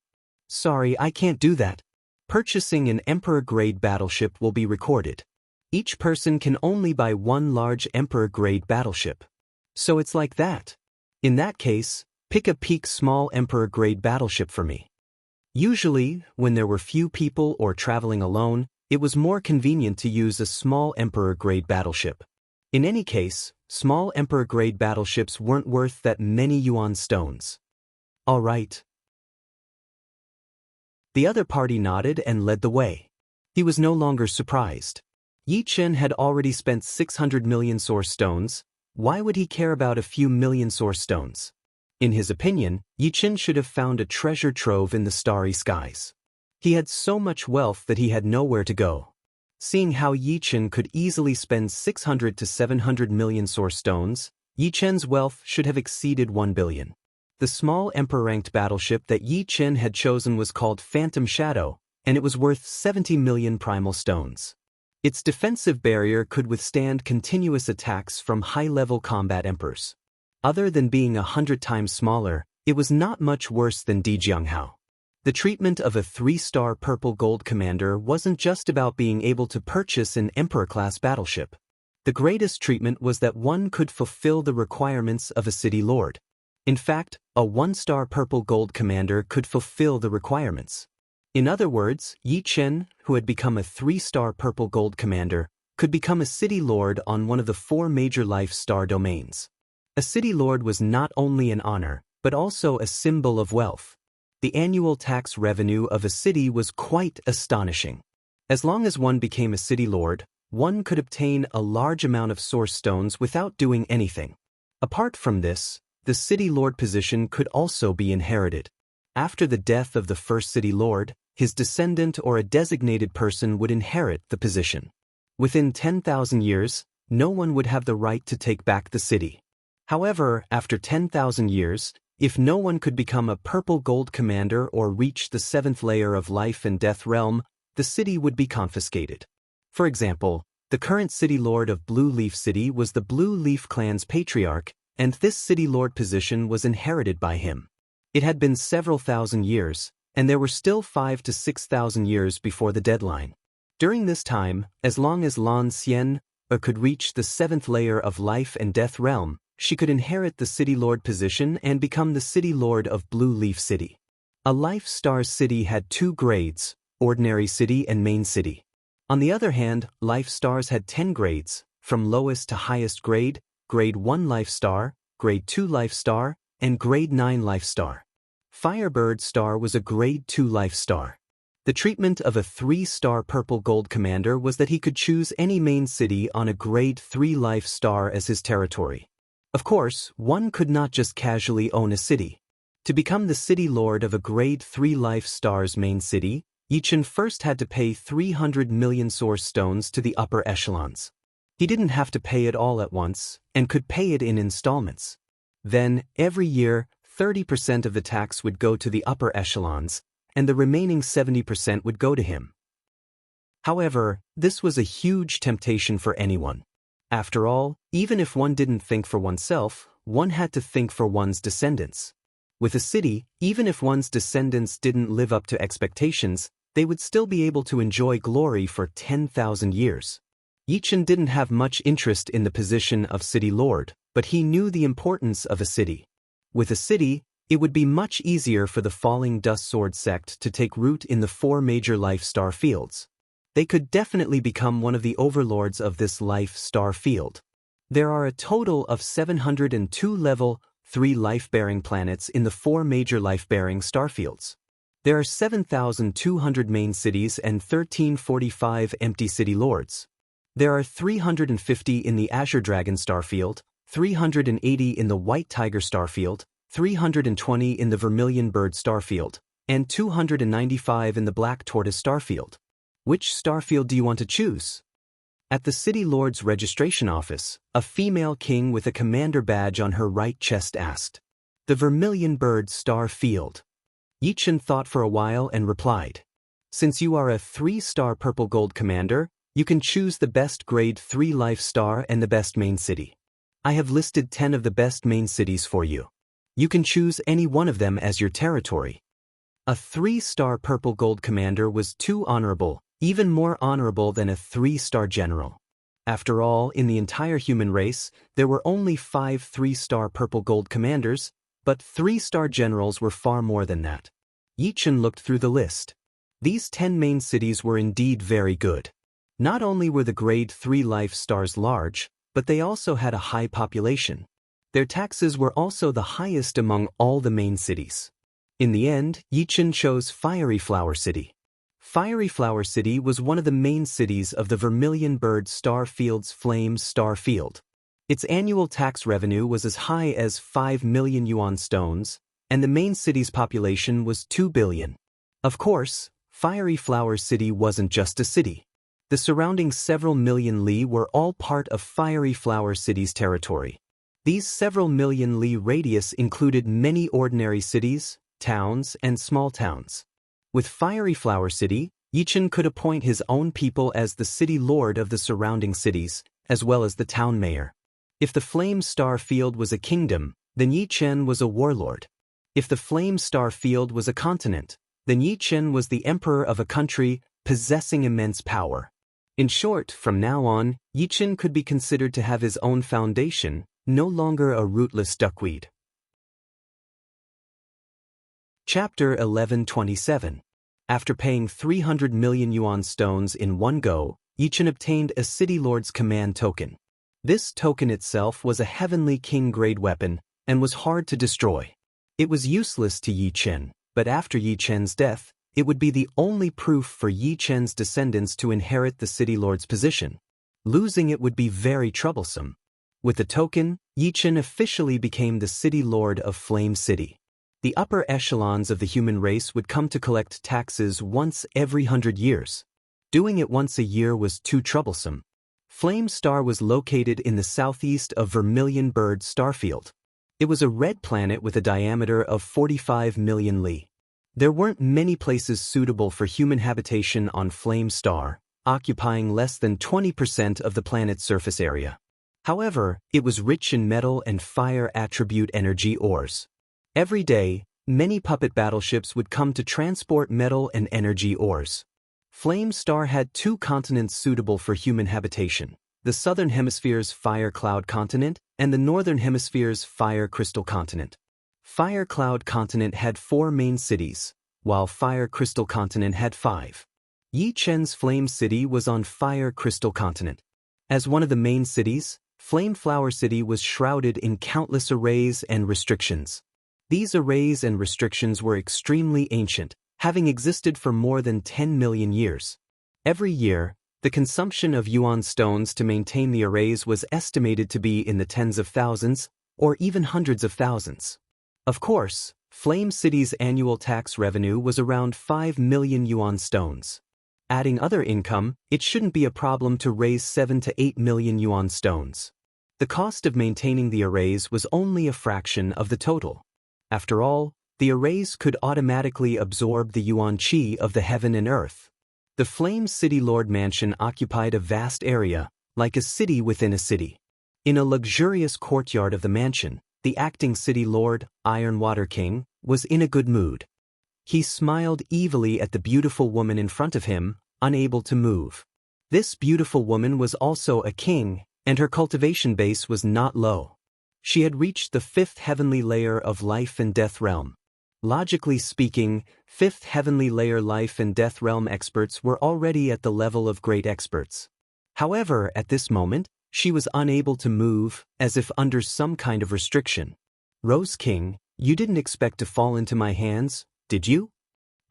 Sorry, I can't do that. Purchasing an Emperor-grade battleship will be recorded. Each person can only buy 1 large Emperor-grade battleship. So it's like that. In that case, pick a Peak small Emperor-grade battleship for me. Usually, when there were few people or traveling alone, it was more convenient to use a small Emperor-grade battleship. In any case, small Emperor-grade battleships weren't worth that many yuan stones. All right. The other party nodded and led the way. He was no longer surprised. Yi Chen had already spent 600 million source stones. Why would he care about a few million source stones? In his opinion, Yi Chen should have found a treasure trove in the starry skies. He had so much wealth that he had nowhere to go. Seeing how Yi Chen could easily spend 600 to 700 million source stones, Yi Chen's wealth should have exceeded 1 billion. The small Emperor-ranked battleship that Yi Chen had chosen was called Phantom Shadow, and it was worth 70 million primal stones. Its defensive barrier could withstand continuous attacks from high-level combat emperors. Other than being 100 times smaller, it was not much worse than Dijianghao. The treatment of a 3-star purple gold commander wasn't just about being able to purchase an Emperor-class battleship. The greatest treatment was that one could fulfill the requirements of a city lord. In fact, a 1-star purple gold commander could fulfill the requirements. In other words, Yi Chen, who had become a 3-star purple gold commander, could become a city lord on one of the 4 major life star domains. A city lord was not only an honor, but also a symbol of wealth. The annual tax revenue of a city was quite astonishing. As long as one became a city lord, one could obtain a large amount of source stones without doing anything. Apart from this, the city lord position could also be inherited. After the death of the first city lord, his descendant or a designated person would inherit the position. Within 10,000 years, no one would have the right to take back the city. However, after 10,000 years, if no one could become a purple gold commander or reach the 7th layer of life and death realm, the city would be confiscated. For example, the current city lord of Blue Leaf City was the Blue Leaf clan's patriarch, and this city lord position was inherited by him. It had been several thousand years, and there were still 5,000 to 6,000 years before the deadline. During this time, as long as Lan Xian could reach the 7th layer of life and death realm, she could inherit the city lord position and become the city lord of Blue Leaf City. A life star city had 2 grades, ordinary city and main city. On the other hand, life stars had 10 grades, from lowest to highest grade, grade 1 life star, grade 2 life star, and grade 9 life star. Firebird Star was a grade 2 life star. The treatment of a 3-star purple gold commander was that he could choose any main city on a grade 3 life star as his territory. Of course, one could not just casually own a city. To become the city lord of a grade 3 life star's main city, Yichen first had to pay 300 million source stones to the upper echelons. He didn't have to pay it all at once, and could pay it in installments. Then, every year, 30% of the tax would go to the upper echelons, and the remaining 70% would go to him. However, this was a huge temptation for anyone. After all, even if one didn't think for oneself, one had to think for one's descendants. With a city, even if one's descendants didn't live up to expectations, they would still be able to enjoy glory for 10,000 years. Yichen didn't have much interest in the position of city lord, but he knew the importance of a city. With a city, it would be much easier for the Falling Dust Sword sect to take root in the 4 major life star fields. They could definitely become one of the overlords of this life star field. There are a total of 702 level 3 life-bearing planets in the 4 major life-bearing star fields. There are 7,200 main cities and 1,345 empty city lords. There are 350 in the Azure Dragon starfield, 380 in the White Tiger starfield, 320 in the Vermilion Bird starfield, and 295 in the Black Tortoise starfield. Which starfield do you want to choose? At the City Lord's registration office, a female king with a commander badge on her right chest asked. The Vermilion Bird starfield. Yichen thought for a while and replied. Since you are a 3-star purple gold commander, you can choose the best grade 3 life star and the best main city. I have listed 10 of the best main cities for you. You can choose any one of them as your territory. A 3-star purple gold commander was too honorable, even more honorable than a 3-star general. After all, in the entire human race, there were only 5 3-star purple gold commanders, but 3-star generals were far more than that. Yichen looked through the list. These 10 main cities were indeed very good. Not only were the grade 3 life stars large, but they also had a high population. Their taxes were also the highest among all the main cities. In the end, Yichen chose Fiery Flower City. Fiery Flower City was one of the main cities of the Vermilion Bird Star Field's Flame Star Field. Its annual tax revenue was as high as 5 million yuan stones, and the main city's population was 2 billion. Of course, Fiery Flower City wasn't just a city. The surrounding several million li were all part of Fiery Flower City's territory. These several million li radius included many ordinary cities, towns, and small towns. With Fiery Flower City, Yichen could appoint his own people as the city lord of the surrounding cities, as well as the town mayor. If the Flame Star Field was a kingdom, then Yichen was a warlord. If the Flame Star Field was a continent, then Yichen was the emperor of a country possessing immense power. In short, from now on, Yichen could be considered to have his own foundation, no longer a rootless duckweed. Chapter 1127. After paying 300 million yuan stones in one go, Yichen obtained a City Lord's Command token. This token itself was a Heavenly King-grade weapon, and was hard to destroy. It was useless to Yichen, but after Yichen's death, it would be the only proof for Yichen's descendants to inherit the City Lord's position. Losing it would be very troublesome. With the token, Yichen officially became the City Lord of Flame City. The upper echelons of the human race would come to collect taxes once every 100 years. Doing it once a year was too troublesome. Flame Star was located in the southeast of Vermilion Bird Starfield. It was a red planet with a diameter of 45 million li. There weren't many places suitable for human habitation on Flame Star, occupying less than 20% of the planet's surface area. However, it was rich in metal and fire attribute energy ores. Every day, many puppet battleships would come to transport metal and energy ores. Flame Star had 2 continents suitable for human habitation, the Southern Hemisphere's Fire Cloud Continent and the Northern Hemisphere's Fire Crystal Continent. Fire Cloud Continent had 4 main cities, while Fire Crystal Continent had 5. Yichen's Flame City was on Fire Crystal Continent. As one of the main cities, Flame Flower City was shrouded in countless arrays and restrictions. These arrays and restrictions were extremely ancient, having existed for more than 10 million years. Every year, the consumption of yuan stones to maintain the arrays was estimated to be in the tens of thousands, or even hundreds of thousands. Of course, Flame City's annual tax revenue was around 5 million yuan stones. Adding other income, it shouldn't be a problem to raise 7 to 8 million yuan stones. The cost of maintaining the arrays was only a fraction of the total. After all, the arrays could automatically absorb the yuan qi of the heaven and earth. The Flame City Lord Mansion occupied a vast area, like a city within a city. In a luxurious courtyard of the mansion, the acting city lord, Iron Water King, was in a good mood. He smiled evilly at the beautiful woman in front of him, unable to move. This beautiful woman was also a king, and her cultivation base was not low. She had reached the 5th heavenly layer of life and death realm. Logically speaking, 5th heavenly layer life and death realm experts were already at the level of great experts. However, at this moment, she was unable to move, as if under some kind of restriction. Rose King, you didn't expect to fall into my hands, did you?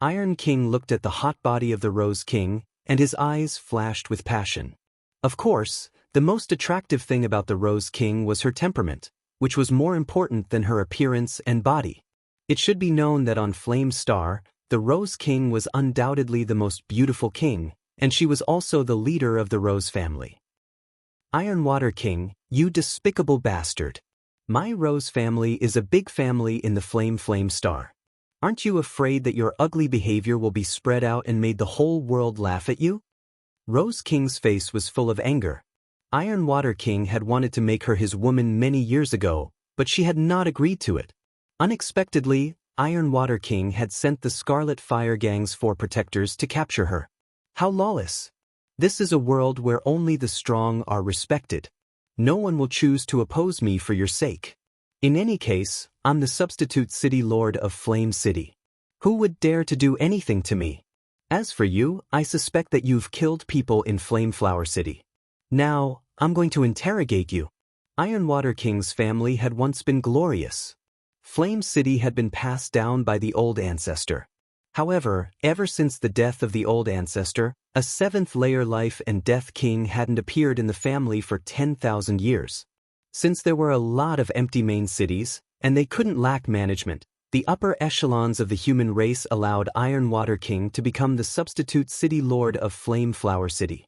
Iron King looked at the hot body of the Rose King, and his eyes flashed with passion. Of course, the most attractive thing about the Rose King was her temperament, which was more important than her appearance and body. It should be known that on Flame Star, the Rose King was undoubtedly the most beautiful king, and she was also the leader of the Rose family. Iron Water King, you despicable bastard. My Rose family is a big family in the Flame Star. Aren't you afraid that your ugly behavior will be spread out and made the whole world laugh at you? Rose King's face was full of anger. Iron Water King had wanted to make her his woman many years ago, but she had not agreed to it. Unexpectedly, Iron Water King had sent the Scarlet Fire Gang's 4 protectors to capture her. How lawless! This is a world where only the strong are respected. No one will choose to oppose me for your sake. In any case, I'm the substitute city lord of Flame City. Who would dare to do anything to me? As for you, I suspect that you've killed people in Flameflower City. Now, I'm going to interrogate you. Iron Water King's family had once been glorious. Flame City had been passed down by the old ancestor. However, ever since the death of the old ancestor, a 7th layer life and death king hadn't appeared in the family for 10,000 years. Since there were a lot of empty main cities, and they couldn't lack management, the upper echelons of the human race allowed Iron Water King to become the substitute city lord of Flameflower City.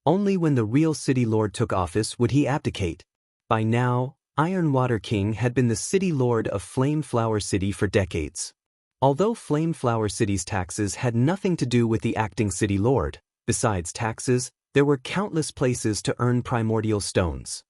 Only when the real city lord took office would he abdicate. By now, Iron Water King had been the city lord of Flameflower City for decades. Although Flameflower City's taxes had nothing to do with the acting city lord, besides taxes, there were countless places to earn primordial stones.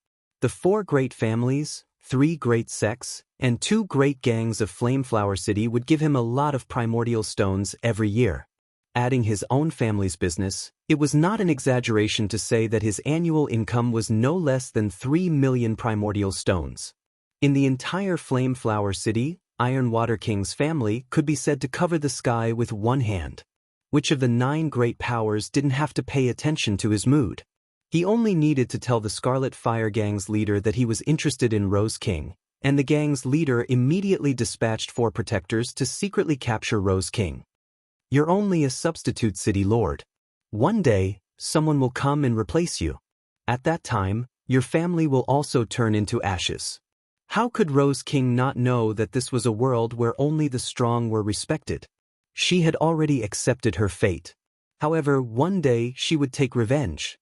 The 4 great families, 3 great sects, and 2 great gangs of Flameflower City would give him a lot of primordial stones every year. Adding his own family's business, it was not an exaggeration to say that his annual income was no less than 3 million primordial stones. In the entire Flameflower City, Iron Water King's family could be said to cover the sky with one hand. Which of the 9 great powers didn't have to pay attention to his mood? He only needed to tell the Scarlet Fire Gang's leader that he was interested in Rose King, and the gang's leader immediately dispatched 4 protectors to secretly capture Rose King. You're only a substitute city lord. One day, someone will come and replace you. At that time, your family will also turn into ashes. How could Rose King not know that this was a world where only the strong were respected? She had already accepted her fate. However, one day she would take revenge.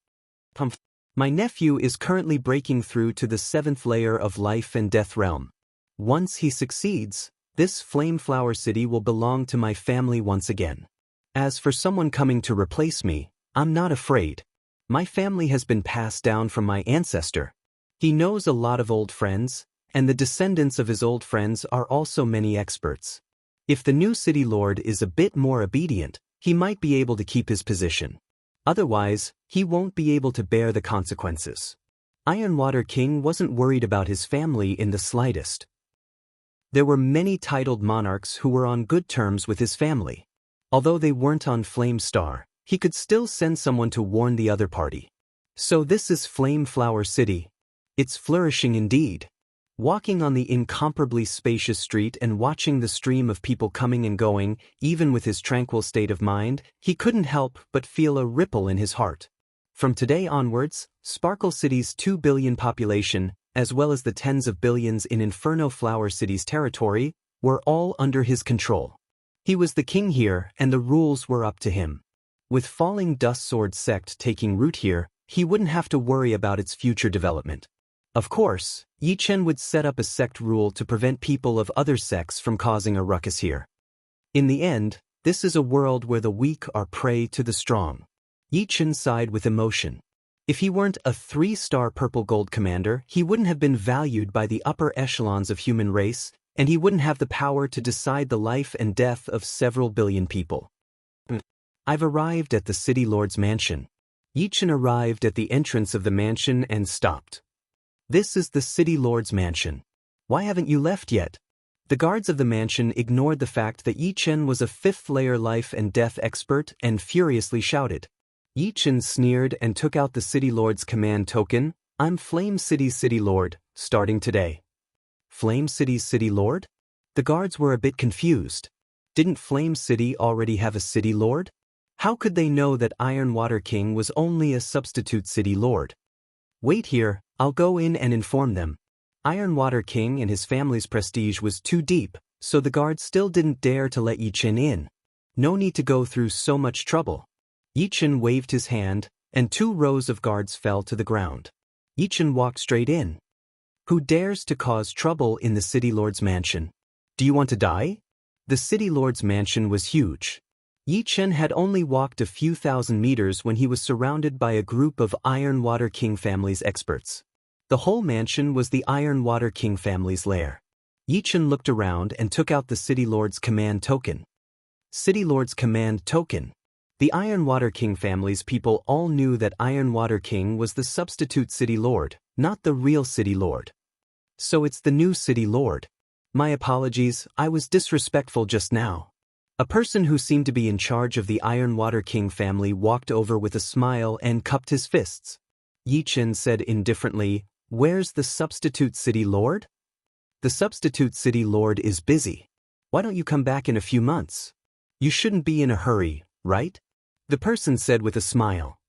My nephew is currently breaking through to the 7th layer of life and death realm. Once he succeeds, this Flameflower City will belong to my family once again. As for someone coming to replace me, I'm not afraid. My family has been passed down from my ancestor. He knows a lot of old friends, and the descendants of his old friends are also many experts. If the new city lord is a bit more obedient, he might be able to keep his position. Otherwise, he won't be able to bear the consequences. Iron Water King wasn't worried about his family in the slightest. There were many titled monarchs who were on good terms with his family. Although they weren't on Flame Star, he could still send someone to warn the other party. So this is Flameflower City. It's flourishing indeed. Walking on the incomparably spacious street and watching the stream of people coming and going, even with his tranquil state of mind, he couldn't help but feel a ripple in his heart. From today onwards, Sparkle City's 2 billion population, as well as the tens of billions in Inferno Flower City's territory, were all under his control. He was the king here, and the rules were up to him. With Falling Dust Sword sect taking root here, he wouldn't have to worry about its future development. Of course, Yi Chen would set up a sect rule to prevent people of other sects from causing a ruckus here. In the end, this is a world where the weak are prey to the strong. Yi Chen sighed with emotion. If he weren't a 3-star purple gold commander, he wouldn't have been valued by the upper echelons of human race, and he wouldn't have the power to decide the life and death of several billion people. I've arrived at the City Lord's mansion. Yi Chen arrived at the entrance of the mansion and stopped. This is the City Lord's mansion. Why haven't you left yet? The guards of the mansion ignored the fact that Yi Chen was a 5th-layer life and death expert and furiously shouted. Yi Chen sneered and took out the City Lord's command token. I'm Flame City's City Lord, starting today. Flame City's City Lord? The guards were a bit confused. Didn't Flame City already have a City Lord? How could they know that Iron Water King was only a substitute City Lord? Wait here, I'll go in and inform them. Iron Water King and his family's prestige was too deep, so the guards still didn't dare to let Yi Chen in. No need to go through so much trouble. Yi Chen waved his hand, and 2 rows of guards fell to the ground. Yi Chen walked straight in. Who dares to cause trouble in the City Lord's mansion? Do you want to die? The City Lord's mansion was huge. Yi Chen had only walked a few thousand meters when he was surrounded by a group of Iron Water King family's experts. The whole mansion was the Iron Water King family's lair. Yi Chen looked around and took out the City Lord's command token. City Lord's command token. The Iron Water King family's people all knew that Iron Water King was the substitute City Lord, not the real City Lord. So it's the new City Lord. My apologies, I was disrespectful just now. A person who seemed to be in charge of the Iron Water King family walked over with a smile and cupped his fists. Yi Chen said indifferently, "Where's the substitute City Lord?" "The substitute City Lord is busy. Why don't you come back in a few months? You shouldn't be in a hurry, right?" The person said with a smile.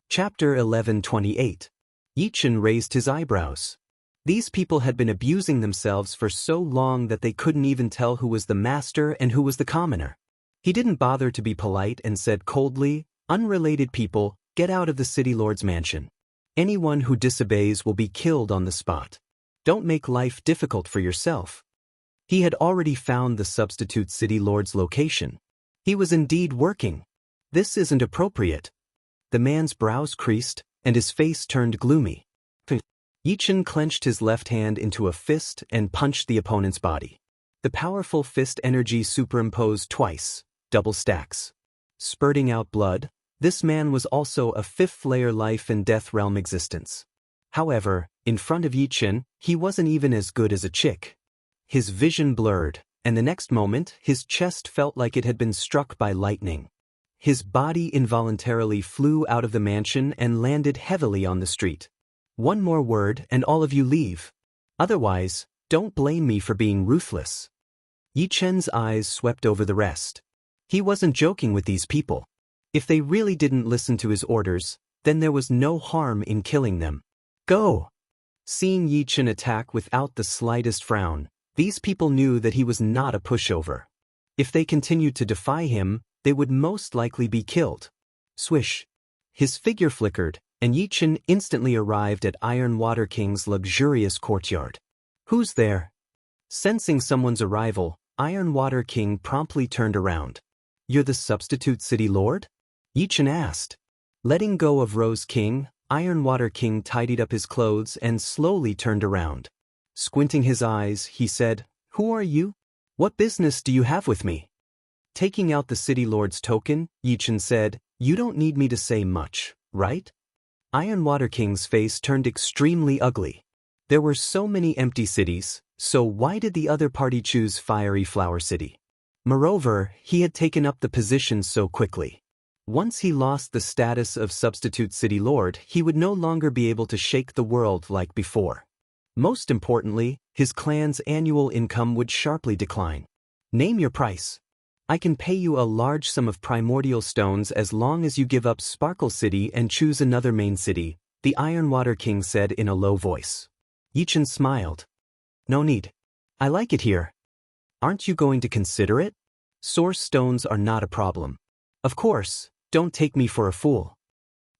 Chapter 11:28. Yi Chen raised his eyebrows. These people had been abusing themselves for so long that they couldn't even tell who was the master and who was the commoner. He didn't bother to be polite and said coldly, "Unrelated people, get out of the City Lord's mansion. Anyone who disobeys will be killed on the spot. Don't make life difficult for yourself." He had already found the substitute City Lord's location. He was indeed working. This isn't appropriate. The man's brows creased, and his face turned gloomy. Yi Chen clenched his left hand into a fist and punched the opponent's body. The powerful fist energy superimposed twice, double stacks. Spurting out blood, this man was also a 5th-layer life and death realm existence. However, in front of Yi Chen, he wasn't even as good as a chick. His vision blurred, and the next moment, his chest felt like it had been struck by lightning. His body involuntarily flew out of the mansion and landed heavily on the street. "One more word and all of you leave. Otherwise, don't blame me for being ruthless." Yi Chen's eyes swept over the rest. He wasn't joking with these people. If they really didn't listen to his orders, then there was no harm in killing them. "Go!" Seeing Yi Chen attack without the slightest frown, these people knew that he was not a pushover. If they continued to defy him, they would most likely be killed. Swish. His figure flickered, and Yi Chen instantly arrived at Iron Water King's luxurious courtyard. "Who's there?" Sensing someone's arrival, Iron Water King promptly turned around. "You're the substitute City Lord?" Yi Chen asked. Letting go of Rose King, Iron Water King tidied up his clothes and slowly turned around. Squinting his eyes, he said, "Who are you? What business do you have with me?" Taking out the City Lord's token, Yi Chen said, "You don't need me to say much, right?" Iron Water King's face turned extremely ugly. There were so many empty cities, so why did the other party choose Fiery Flower City? Moreover, he had taken up the position so quickly. Once he lost the status of substitute City Lord, he would no longer be able to shake the world like before. Most importantly, his clan's annual income would sharply decline. "Name your price. I can pay you a large sum of primordial stones as long as you give up Sparkle City and choose another main city," the Iron Water King said in a low voice. Yichen smiled. No need. I like it here. Aren't you going to consider it? Source stones are not a problem. Of course, don't take me for a fool.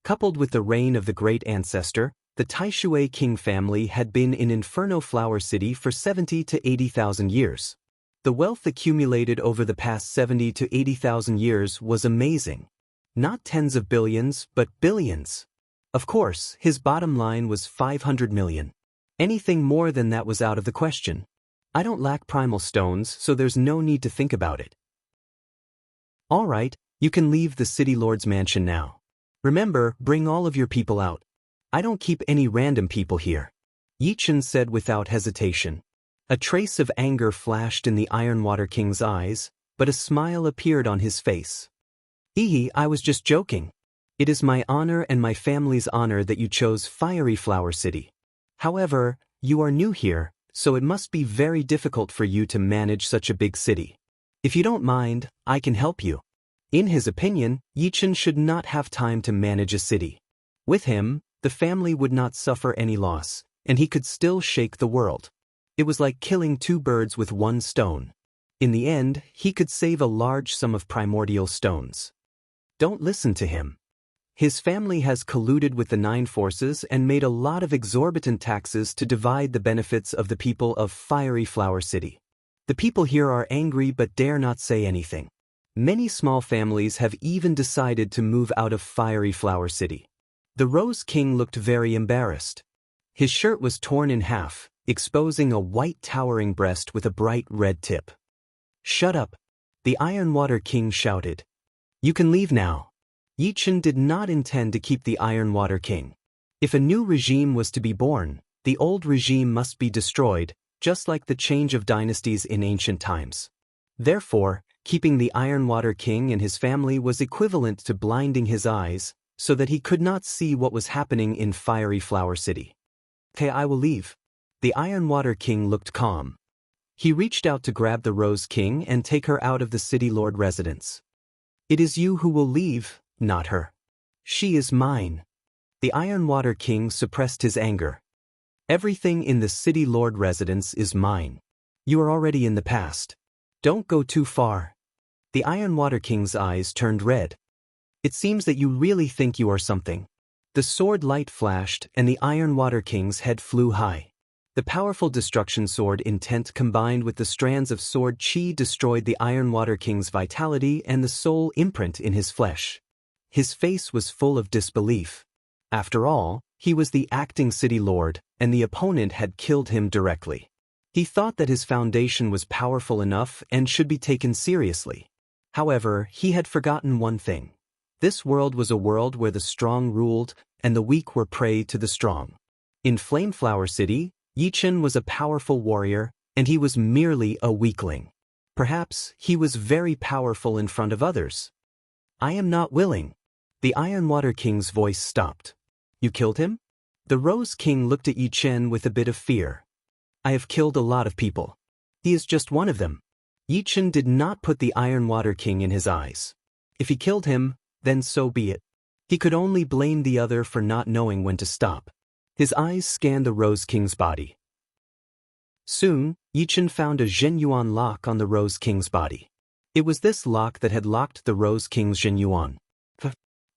Coupled with the reign of the great ancestor, the Taishui King family had been in Inferno Flower City for 70 to 80,000 years. The wealth accumulated over the past 70 to 80,000 years was amazing. Not tens of billions, but billions. Of course, his bottom line was 500 million. Anything more than that was out of the question. I don't lack primal stones, so there's no need to think about it. All right, you can leave the City Lord's mansion now. Remember, bring all of your people out. I don't keep any random people here. Yichen said without hesitation. A trace of anger flashed in the Iron Water King's eyes, but a smile appeared on his face. I was just joking. It is my honor and my family's honor that you chose Fiery Flower City. However, you are new here, so it must be very difficult for you to manage such a big city. If you don't mind, I can help you. In his opinion, Yichen should not have time to manage a city. With him, the family would not suffer any loss, and he could still shake the world. It was like killing two birds with one stone. In the end, he could save a large sum of primordial stones. Don't listen to him. His family has colluded with the Nine Forces and made a lot of exorbitant taxes to divide the benefits of the people of Fiery Flower City. The people here are angry but dare not say anything. Many small families have even decided to move out of Fiery Flower City. The Rose King looked very embarrassed. His shirt was torn in half, exposing a white towering breast with a bright red tip. Shut up! The Iron Water King shouted. You can leave now. Yichen did not intend to keep the Iron Water King. If a new regime was to be born, the old regime must be destroyed, just like the change of dynasties in ancient times. Therefore, keeping the Iron Water King and his family was equivalent to blinding his eyes, so that he could not see what was happening in Fiery Flower City. Okay, I will leave. The Iron Water King looked calm. He reached out to grab the Rose King and take her out of the City Lord residence. It is you who will leave, not her. She is mine. The Iron Water King suppressed his anger. Everything in the City Lord residence is mine. You are already in the past. Don't go too far. The Iron Water King's eyes turned red. It seems that you really think you are something. The sword light flashed and the Iron Water King's head flew high. The powerful destruction sword intent combined with the strands of sword chi destroyed the Iron Water King's vitality and the soul imprint in his flesh. His face was full of disbelief. After all, he was the acting City Lord, and the opponent had killed him directly. He thought that his foundation was powerful enough and should be taken seriously. However, he had forgotten one thing. This world was a world where the strong ruled, and the weak were prey to the strong. In Flameflower City, Yichen was a powerful warrior, and he was merely a weakling. Perhaps he was very powerful in front of others. I am not willing. The Iron Water King's voice stopped. You killed him? The Rose King looked at Yichen with a bit of fear. I have killed a lot of people. He is just one of them. Yichen did not put the Iron Water King in his eyes. If he killed him, then so be it. He could only blame the other for not knowing when to stop. His eyes scanned the Rose King's body. Soon, Yichen found a Zhenyuan lock on the Rose King's body. It was this lock that had locked the Rose King's Zhenyuan.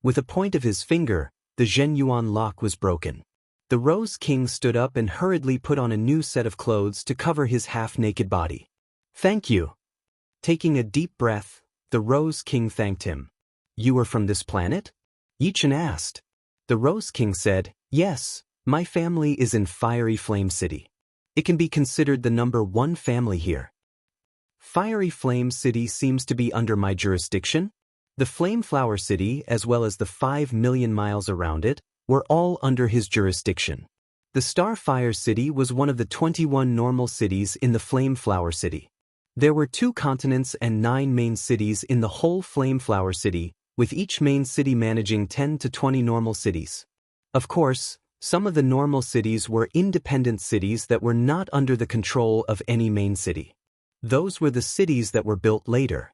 With a point of his finger, the Zhenyuan lock was broken. The Rose King stood up and hurriedly put on a new set of clothes to cover his half-naked body. Thank you. Taking a deep breath, the Rose King thanked him. You are from this planet? Yichen asked. The Rose King said, yes, my family is in Fiery Flame City. It can be considered the #1 family here. Fiery Flame City seems to be under my jurisdiction. The Flameflower City, as well as the 5 million miles around it, were all under his jurisdiction. The Starfire City was one of the 21 normal cities in the Flameflower City. There were 2 continents and 9 main cities in the whole Flameflower City, with each main city managing 10 to 20 normal cities. Of course, some of the normal cities were independent cities that were not under the control of any main city. Those were the cities that were built later.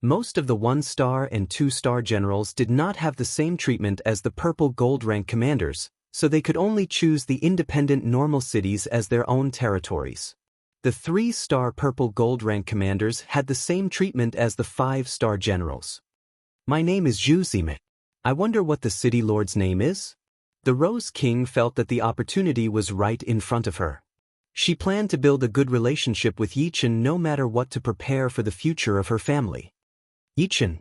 Most of the 1-star and 2-star generals did not have the same treatment as the purple gold rank commanders, so they could only choose the independent normal cities as their own territories. The 3-star purple gold rank commanders had the same treatment as the 5-star generals. My name is Zhu Zime. I wonder what the city lord's name is? The Rose King felt that the opportunity was right in front of her. She planned to build a good relationship with Yichen no matter what to prepare for the future of her family. Yichen.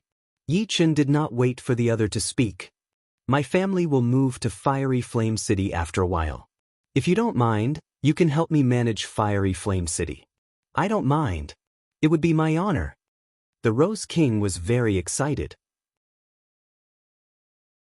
Yichen did not wait for the other to speak. My family will move to Fiery Flame City after a while. If you don't mind, you can help me manage Fiery Flame City. I don't mind. It would be my honor. The Rose King was very excited.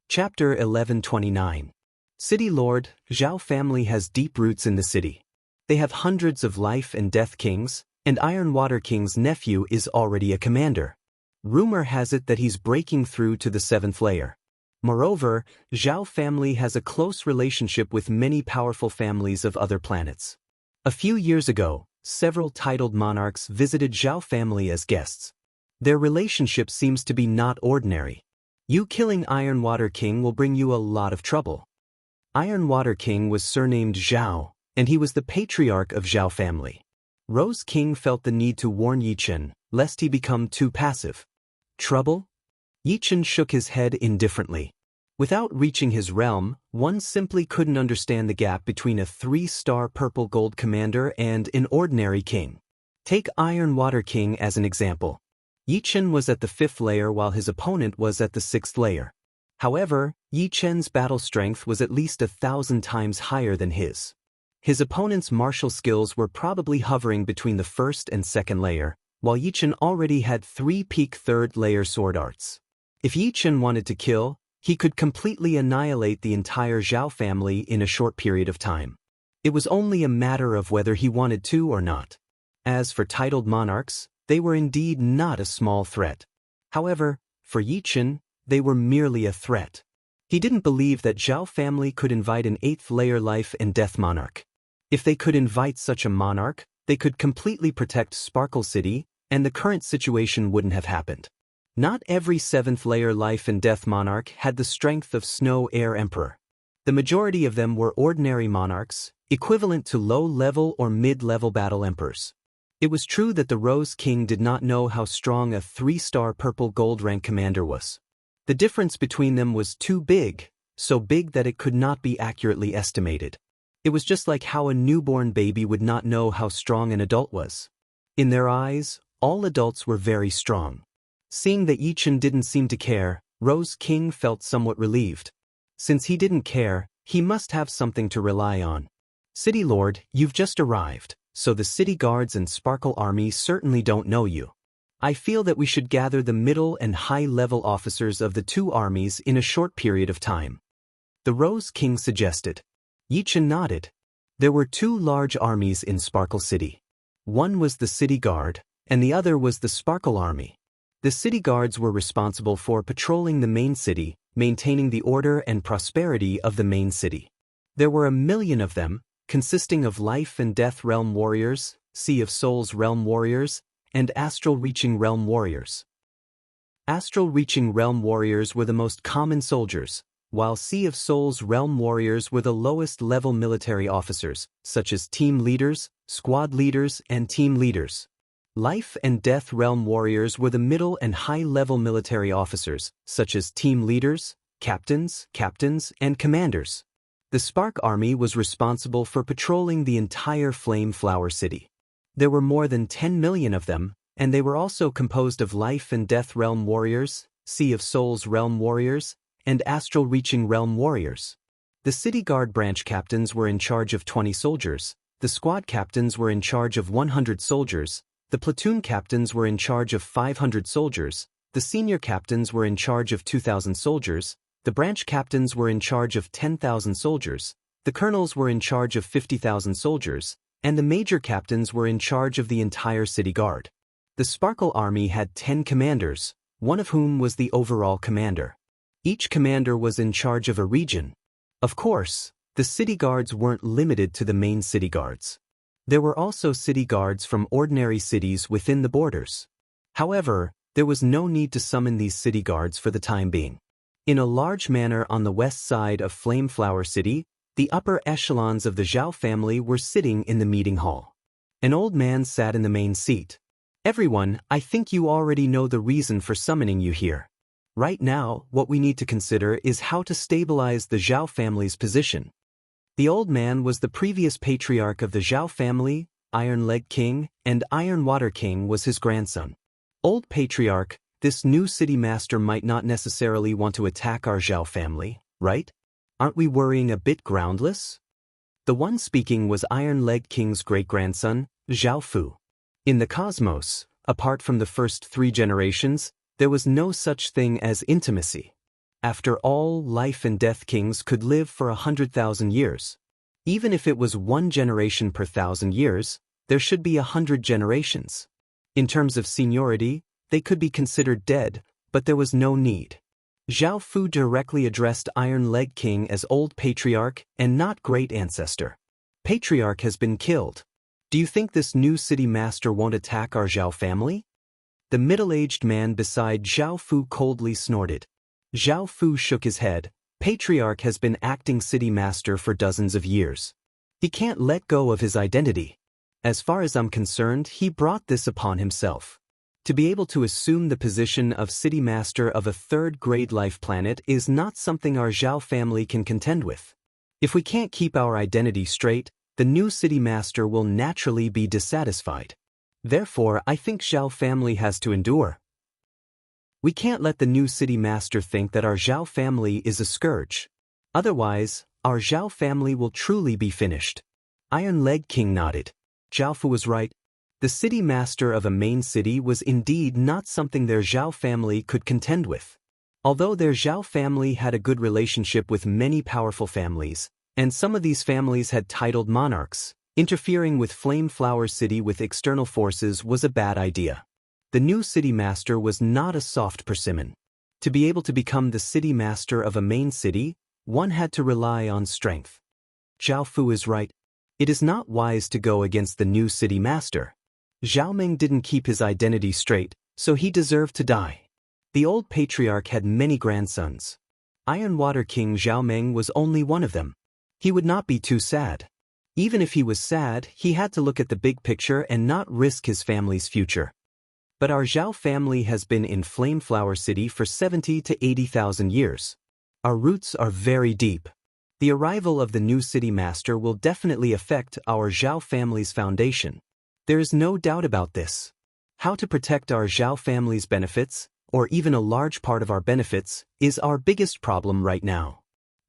Chapter 1129. City Lord, Zhao family has deep roots in the city. They have hundreds of life and death kings, and Iron Water King's nephew is already a commander. Rumor has it that he's breaking through to the 7th layer. Moreover, Zhao family has a close relationship with many powerful families of other planets. A few years ago, several titled monarchs visited Zhao family as guests. Their relationship seems to be not ordinary. You killing Iron Water King will bring you a lot of trouble. Iron Water King was surnamed Zhao, and he was the patriarch of Zhao family. Rose King felt the need to warn Yichen, lest he become too passive. Trouble? Yichen shook his head indifferently. Without reaching his realm, one simply couldn't understand the gap between a 3-star purple gold commander and an ordinary king. Take Iron Water King as an example. Yichen was at the 5th layer while his opponent was at the 6th layer. However, Yichen's battle strength was at least 1,000 times higher than his. His opponent's martial skills were probably hovering between the 1st and 2nd layer, while Yichen already had 3 peak 3rd layer sword arts. If Yichen wanted to kill, he could completely annihilate the entire Zhao family in a short period of time. It was only a matter of whether he wanted to or not. As for titled monarchs, they were indeed not a small threat. However, for Yichen, they were merely a threat. He didn't believe that Zhao family could invite an 8th layer life and death monarch. If they could invite such a monarch, they could completely protect Sparkle City, and the current situation wouldn't have happened. Not every 7th layer life and death monarch had the strength of Snow Air Emperor. The majority of them were ordinary monarchs, equivalent to low-level or mid-level battle emperors. It was true that the Rose King did not know how strong a 3-star purple gold rank commander was. The difference between them was too big, so big that it could not be accurately estimated. It was just like how a newborn baby would not know how strong an adult was. In their eyes, all adults were very strong. Seeing that Yichen didn't seem to care, Rose King felt somewhat relieved. Since he didn't care, he must have something to rely on. City Lord, you've just arrived, so the city guards and Sparkle Army certainly don't know you. I feel that we should gather the middle and high-level officers of the 2 armies in a short period of time. The Rose King suggested. Yichen nodded. There were 2 large armies in Sparkle City. One was the City Guard, and the other was the Sparkle Army. The city guards were responsible for patrolling the main city, maintaining the order and prosperity of the main city. There were 1 million of them, consisting of Life and Death Realm Warriors, Sea of Souls Realm Warriors, and Astral Reaching Realm Warriors. Astral Reaching Realm Warriors were the most common soldiers, while Sea of Souls Realm Warriors were the lowest level military officers, such as team leaders, squad leaders, and team leaders. Life and Death Realm Warriors were the middle and high-level military officers, such as team leaders, captains, and commanders. The Spark Army was responsible for patrolling the entire Flame Flower City. There were more than 10 million of them, and they were also composed of Life and Death Realm Warriors, Sea of Souls Realm Warriors, and Astral Reaching Realm Warriors. The City Guard branch captains were in charge of 20 soldiers, the squad captains were in charge of 100 soldiers, the platoon captains were in charge of 500 soldiers, the senior captains were in charge of 2,000 soldiers, the branch captains were in charge of 10,000 soldiers, the colonels were in charge of 50,000 soldiers, and the major captains were in charge of the entire city guard. The Sparkle Army had 10 commanders, one of whom was the overall commander. Each commander was in charge of a region. Of course, the city guards weren't limited to the main city guards. There were also city guards from ordinary cities within the borders. However, there was no need to summon these city guards for the time being. In a large manor on the west side of Flame Flower City, The upper echelons of the Zhao family were sitting in the meeting hall. An old man sat in the main seat. Everyone, I think you already know the reason for summoning you here. Right now, what we need to consider is how to stabilize the Zhao family's position. The old man was the previous patriarch of the Zhao family, Iron Leg King, and Iron Water King was his grandson. Old patriarch, this new city master might not necessarily want to attack our Zhao family, right? Aren't we worrying a bit groundless? The one speaking was Iron Leg King's great-grandson, Zhao Fu. In the cosmos, apart from the first 3 generations, there was no such thing as intimacy. After all, life and death kings could live for 100,000 years. Even if it was 1 generation per 1,000 years, there should be 100 generations. In terms of seniority, they could be considered dead, but there was no need. Zhao Fu directly addressed Iron Leg King as Old Patriarch and not Great Ancestor. Patriarch has been killed. Do you think this new city master won't attack our Zhao family? The middle-aged man beside Zhao Fu coldly snorted. Zhao Fu shook his head. Patriarch has been acting city master for dozens of years. He can't let go of his identity. As far as I'm concerned, he brought this upon himself. To be able to assume the position of city master of a 3rd-grade life planet is not something our Zhao family can contend with. If we can't keep our identity straight, the new city master will naturally be dissatisfied. Therefore, I think Zhao family has to endure. We can't let the new city master think that our Zhao family is a scourge. Otherwise, our Zhao family will truly be finished. Iron Leg King nodded. Zhao Fu was right. The city master of a main city was indeed not something their Zhao family could contend with. Although their Zhao family had a good relationship with many powerful families, and some of these families had titled monarchs, interfering with Flame Flower City with external forces was a bad idea. The new city master was not a soft persimmon. To be able to become the city master of a main city, one had to rely on strength. Zhao Fu is right. It is not wise to go against the new city master. Zhao Meng didn't keep his identity straight, so he deserved to die. The old patriarch had many grandsons. Iron Water King Zhao Meng was only one of them. He would not be too sad. Even if he was sad, he had to look at the big picture and not risk his family's future. But our Zhao family has been in Flame Flower City for 70 to 80,000 years. Our roots are very deep. The arrival of the new city master will definitely affect our Zhao family's foundation. There is no doubt about this. How to protect our Zhao family's benefits, or even a large part of our benefits, is our biggest problem right now.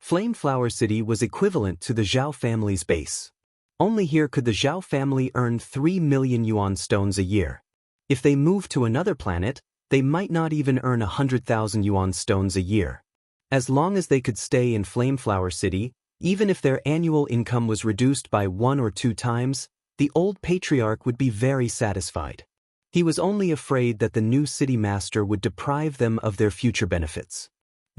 Flame Flower City was equivalent to the Zhao family's base. Only here could the Zhao family earn 3 million yuan stones a year. If they move to another planet, they might not even earn 100,000 yuan stones a year. As long as they could stay in Flame Flower City, even if their annual income was reduced by 1 or 2 times, the old patriarch would be very satisfied. He was only afraid that the new city master would deprive them of their future benefits.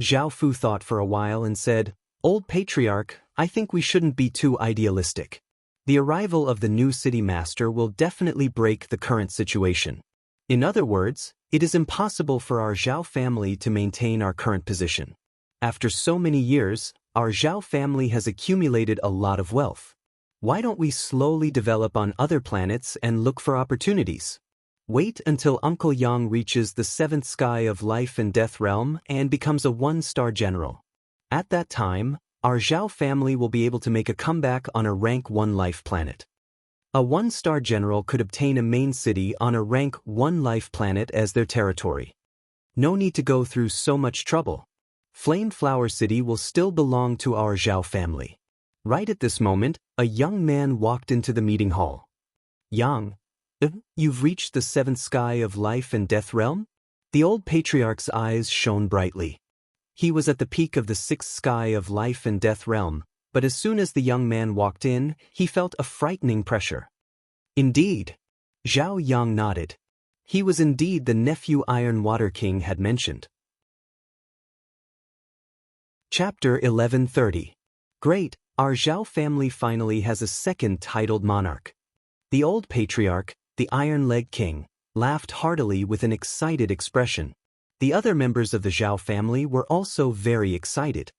Zhao Fu thought for a while and said, "Old patriarch, I think we shouldn't be too idealistic. The arrival of the new city master will definitely break the current situation. In other words, it is impossible for our Zhao family to maintain our current position. After so many years, our Zhao family has accumulated a lot of wealth. Why don't we slowly develop on other planets and look for opportunities? Wait until Uncle Yang reaches the 7th sky of life and death realm and becomes a 1-star general. At that time, our Zhao family will be able to make a comeback on a rank 1 life planet. A 1-star general could obtain a main city on a rank 1 life planet as their territory. No need to go through so much trouble. Flame Flower City will still belong to our Zhao family." Right at this moment, a young man walked into the meeting hall. "Yang, you've reached the 7th sky of life and death realm?" The old patriarch's eyes shone brightly. He was at the peak of the 6th sky of life and death realm, but as soon as the young man walked in, he felt a frightening pressure. "Indeed." Zhao Yang nodded. He was indeed the nephew Iron Water King had mentioned. Chapter 1130. Great, our Zhao family finally has a second titled monarch. The old patriarch, the Iron Leg King, laughed heartily with an excited expression. The other members of the Zhao family were also very excited.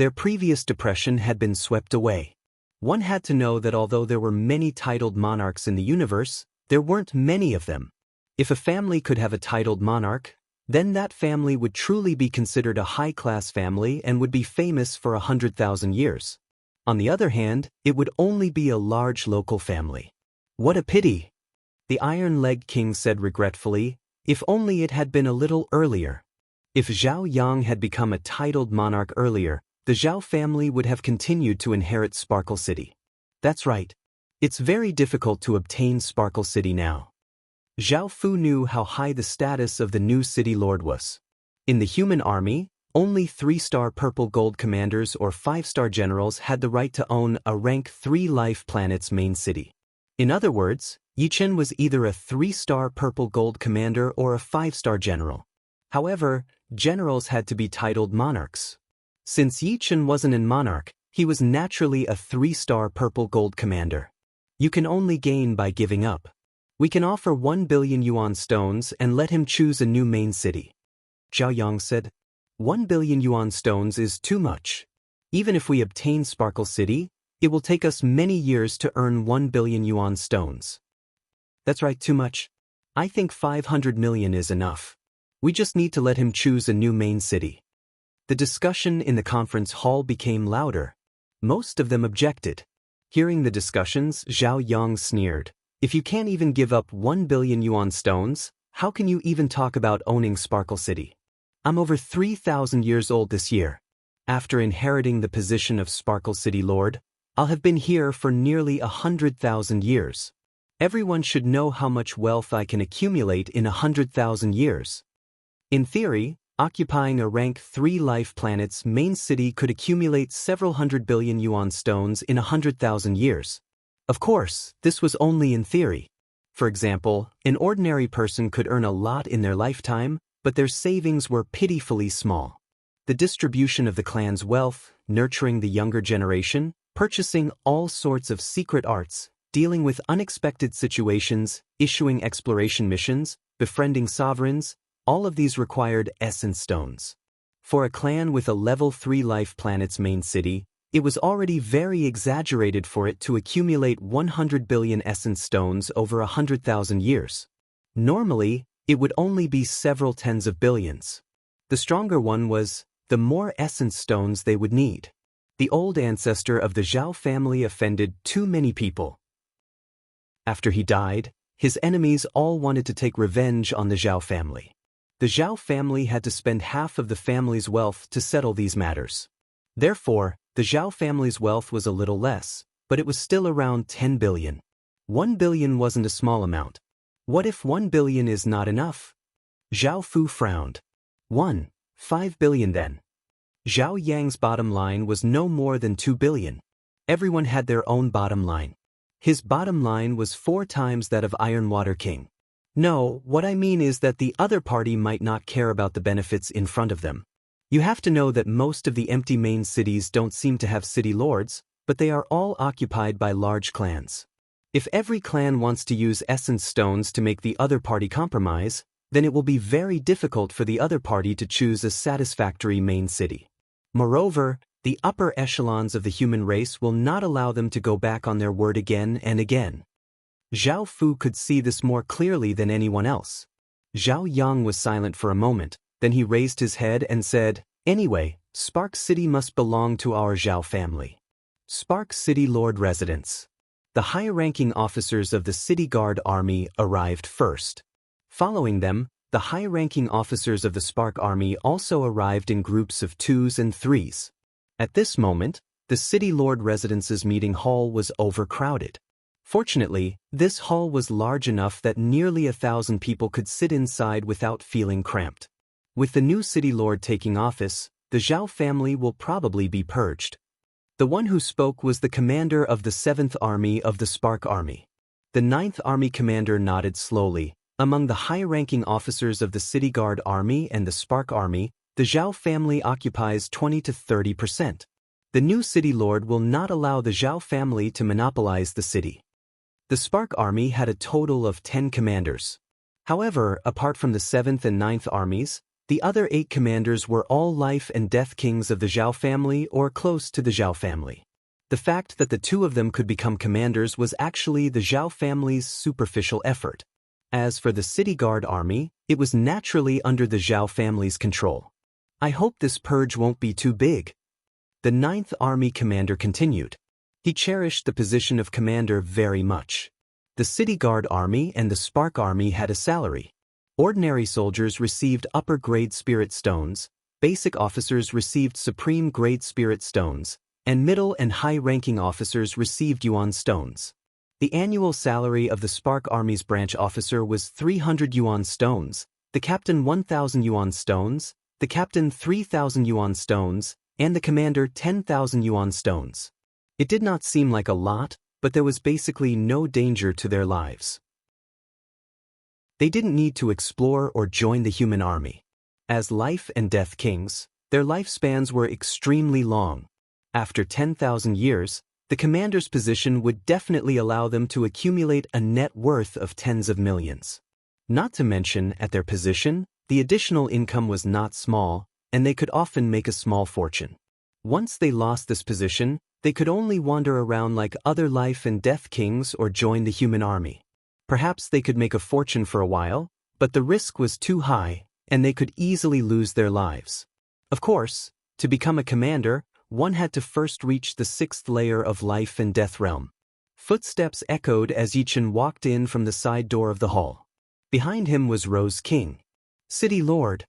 Their previous depression had been swept away. One had to know that although there were many titled monarchs in the universe, there weren't many of them. If a family could have a titled monarch, then that family would truly be considered a high-class family and would be famous for 100,000 years. On the other hand, it would only be a large local family. What a pity! The Iron-Legged King said regretfully, if only it had been a little earlier. If Zhao Yang had become a titled monarch earlier, the Zhao family would have continued to inherit Sparkle City. That's right. It's very difficult to obtain Sparkle City now. Zhao Fu knew how high the status of the new city lord was. In the human army, only 3-star purple gold commanders or 5-star generals had the right to own a rank 3 life planet's main city. In other words, Yi Chen was either a 3-star purple gold commander or a 5-star general. However, generals had to be titled monarchs. Since Yi Chen wasn't a monarch, he was naturally a 3-star purple gold commander. You can only gain by giving up. We can offer 1 billion yuan stones and let him choose a new main city. Zhao Yang said, 1 billion yuan stones is too much. Even if we obtain Sparkle City, it will take us many years to earn 1 billion yuan stones. That's right, too much. I think 500 million is enough. We just need to let him choose a new main city. The discussion in the conference hall became louder. Most of them objected. Hearing the discussions, Zhao Yang sneered. If you can't even give up 1 billion yuan stones, how can you even talk about owning Sparkle City? I'm over 3,000 years old this year. After inheriting the position of Sparkle City Lord, I'll have been here for nearly 100,000 years. Everyone should know how much wealth I can accumulate in 100,000 years. In theory, occupying a rank 3 life planet's main city could accumulate several hundred billion yuan stones in 100,000 years. Of course, this was only in theory. For example, an ordinary person could earn a lot in their lifetime, but their savings were pitifully small. The distribution of the clan's wealth, nurturing the younger generation, purchasing all sorts of secret arts, dealing with unexpected situations, issuing exploration missions, befriending sovereigns, all of these required essence stones. For a clan with a level 3 life planet's main city, it was already very exaggerated for it to accumulate 100 billion essence stones over 100,000 years. Normally, it would only be several tens of billions. The stronger one was, the more essence stones they would need. The old ancestor of the Zhao family offended too many people. After he died, his enemies all wanted to take revenge on the Zhao family. The Zhao family had to spend half of the family's wealth to settle these matters. Therefore, the Zhao family's wealth was a little less, but it was still around 10 billion. 1 billion wasn't a small amount. What if 1 billion is not enough? Zhao Fu frowned. 5 billion then. Zhao Yang's bottom line was no more than 2 billion. Everyone had their own bottom line. His bottom line was 4 times that of Iron Water King. No, what I mean is that the other party might not care about the benefits in front of them. You have to know that most of the empty main cities don't seem to have city lords, but they are all occupied by large clans. If every clan wants to use essence stones to make the other party compromise, then it will be very difficult for the other party to choose a satisfactory main city. Moreover, the upper echelons of the human race will not allow them to go back on their word again and again. Zhao Fu could see this more clearly than anyone else. Zhao Yang was silent for a moment. Then he raised his head and said, anyway, Spark City must belong to our Zhao family. Spark City Lord Residence. The high-ranking officers of the City Guard Army arrived first. Following them, the high-ranking officers of the Spark Army also arrived in groups of 2s and 3s. At this moment, the City Lord Residence's meeting hall was overcrowded. Fortunately, this hall was large enough that nearly 1,000 people could sit inside without feeling cramped. With the new city lord taking office, the Zhao family will probably be purged. The one who spoke was the commander of the 7th Army of the Spark Army. The 9th Army commander nodded slowly. Among the high-ranking officers of the City Guard Army and the Spark Army, the Zhao family occupies 20 to 30%. The new city lord will not allow the Zhao family to monopolize the city. The Spark Army had a total of 10 commanders. However, apart from the 7th and 9th armies, The other 8 commanders were all life and death kings of the Zhao family or close to the Zhao family. The fact that the 2 of them could become commanders was actually the Zhao family's superficial effort. As for the city guard army, it was naturally under the Zhao family's control. I hope this purge won't be too big. The 9th Army commander continued. He cherished the position of commander very much. The city guard army and the spark army had a salary. Ordinary soldiers received upper-grade spirit stones, basic officers received supreme-grade spirit stones, and middle and high-ranking officers received yuan stones. The annual salary of the Spark Army's branch officer was 300 yuan stones, the captain 1,000 yuan stones, the captain 3,000 yuan stones, and the commander 10,000 yuan stones. It did not seem like a lot, but there was basically no danger to their lives. They didn't need to explore or join the human army. As life and death kings, their lifespans were extremely long. After 10,000 years, the commander's position would definitely allow them to accumulate a net worth of tens of millions. Not to mention, at their position, the additional income was not small, and they could often make a small fortune. Once they lost this position, they could only wander around like other life and death kings or join the human army. Perhaps they could make a fortune for a while, but the risk was too high, and they could easily lose their lives. Of course, to become a commander, one had to first reach the 6th layer of life and death realm. Footsteps echoed as Yichen walked in from the side door of the hall. Behind him was Rose King. City Lord.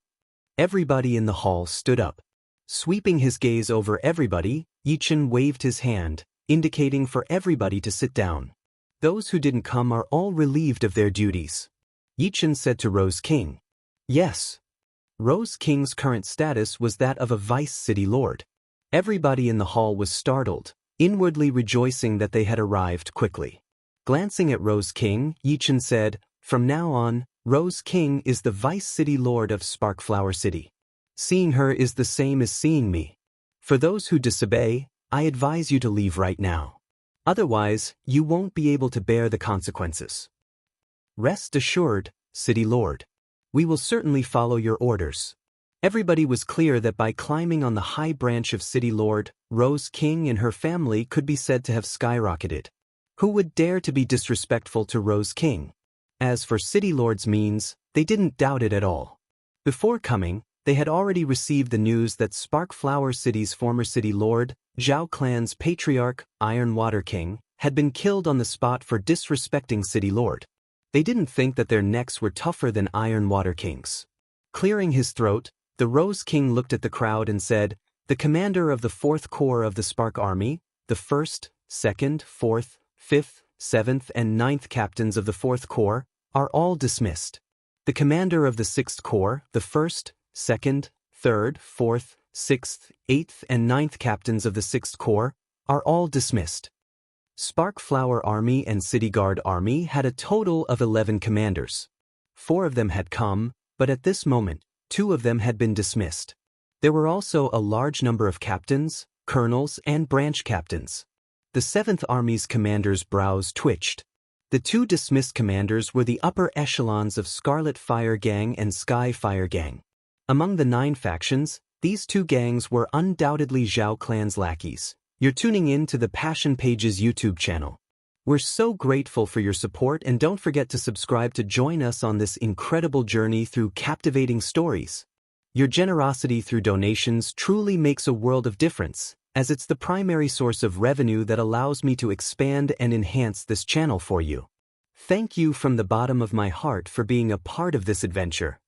Everybody in the hall stood up. Sweeping his gaze over everybody, Yichen waved his hand, indicating for everybody to sit down. Those who didn't come are all relieved of their duties. Yichen said to Rose King. Yes. Rose King's current status was that of a vice city lord. Everybody in the hall was startled, inwardly rejoicing that they had arrived quickly. Glancing at Rose King, Yichen said, "From now on, Rose King is the vice city lord of Sparkflower City. Seeing her is the same as seeing me. For those who disobey, I advise you to leave right now. Otherwise, you won't be able to bear the consequences. Rest assured, City Lord. We will certainly follow your orders." Everybody was clear that by climbing on the high branch of City Lord, Rose King and her family could be said to have skyrocketed. Who would dare to be disrespectful to Rose King? As for City Lord's means, they didn't doubt it at all. Before coming, they had already received the news that Sparkflower City's former City Lord, Zhao Clan's patriarch, Iron Water King, had been killed on the spot for disrespecting City Lord. They didn't think that their necks were tougher than Iron Water King's. Clearing his throat, the Rose King looked at the crowd and said, "The commander of the 4th Corps of the Spark Army, the 1st, 2nd, 4th, 5th, 7th, and 9th captains of the 4th Corps, are all dismissed. The commander of the 6th Corps, the 1st, 2nd, 3rd, 4th, 6th, 8th, and 9th captains of the 6th Corps, are all dismissed." Sparkflower Army and City Guard Army had a total of 11 commanders. 4 of them had come, but at this moment, 2 of them had been dismissed. There were also a large number of captains, colonels, and branch captains. The 7th Army's commanders' brows twitched. The 2 dismissed commanders were the upper echelons of Scarlet Fire Gang and Sky Fire Gang. Among the 9 factions, these 2 gangs were undoubtedly Zhao Clan's lackeys. You're tuning in to the Passion Pages YouTube channel. We're so grateful for your support, and don't forget to subscribe to join us on this incredible journey through captivating stories. Your generosity through donations truly makes a world of difference, as it's the primary source of revenue that allows me to expand and enhance this channel for you. Thank you from the bottom of my heart for being a part of this adventure.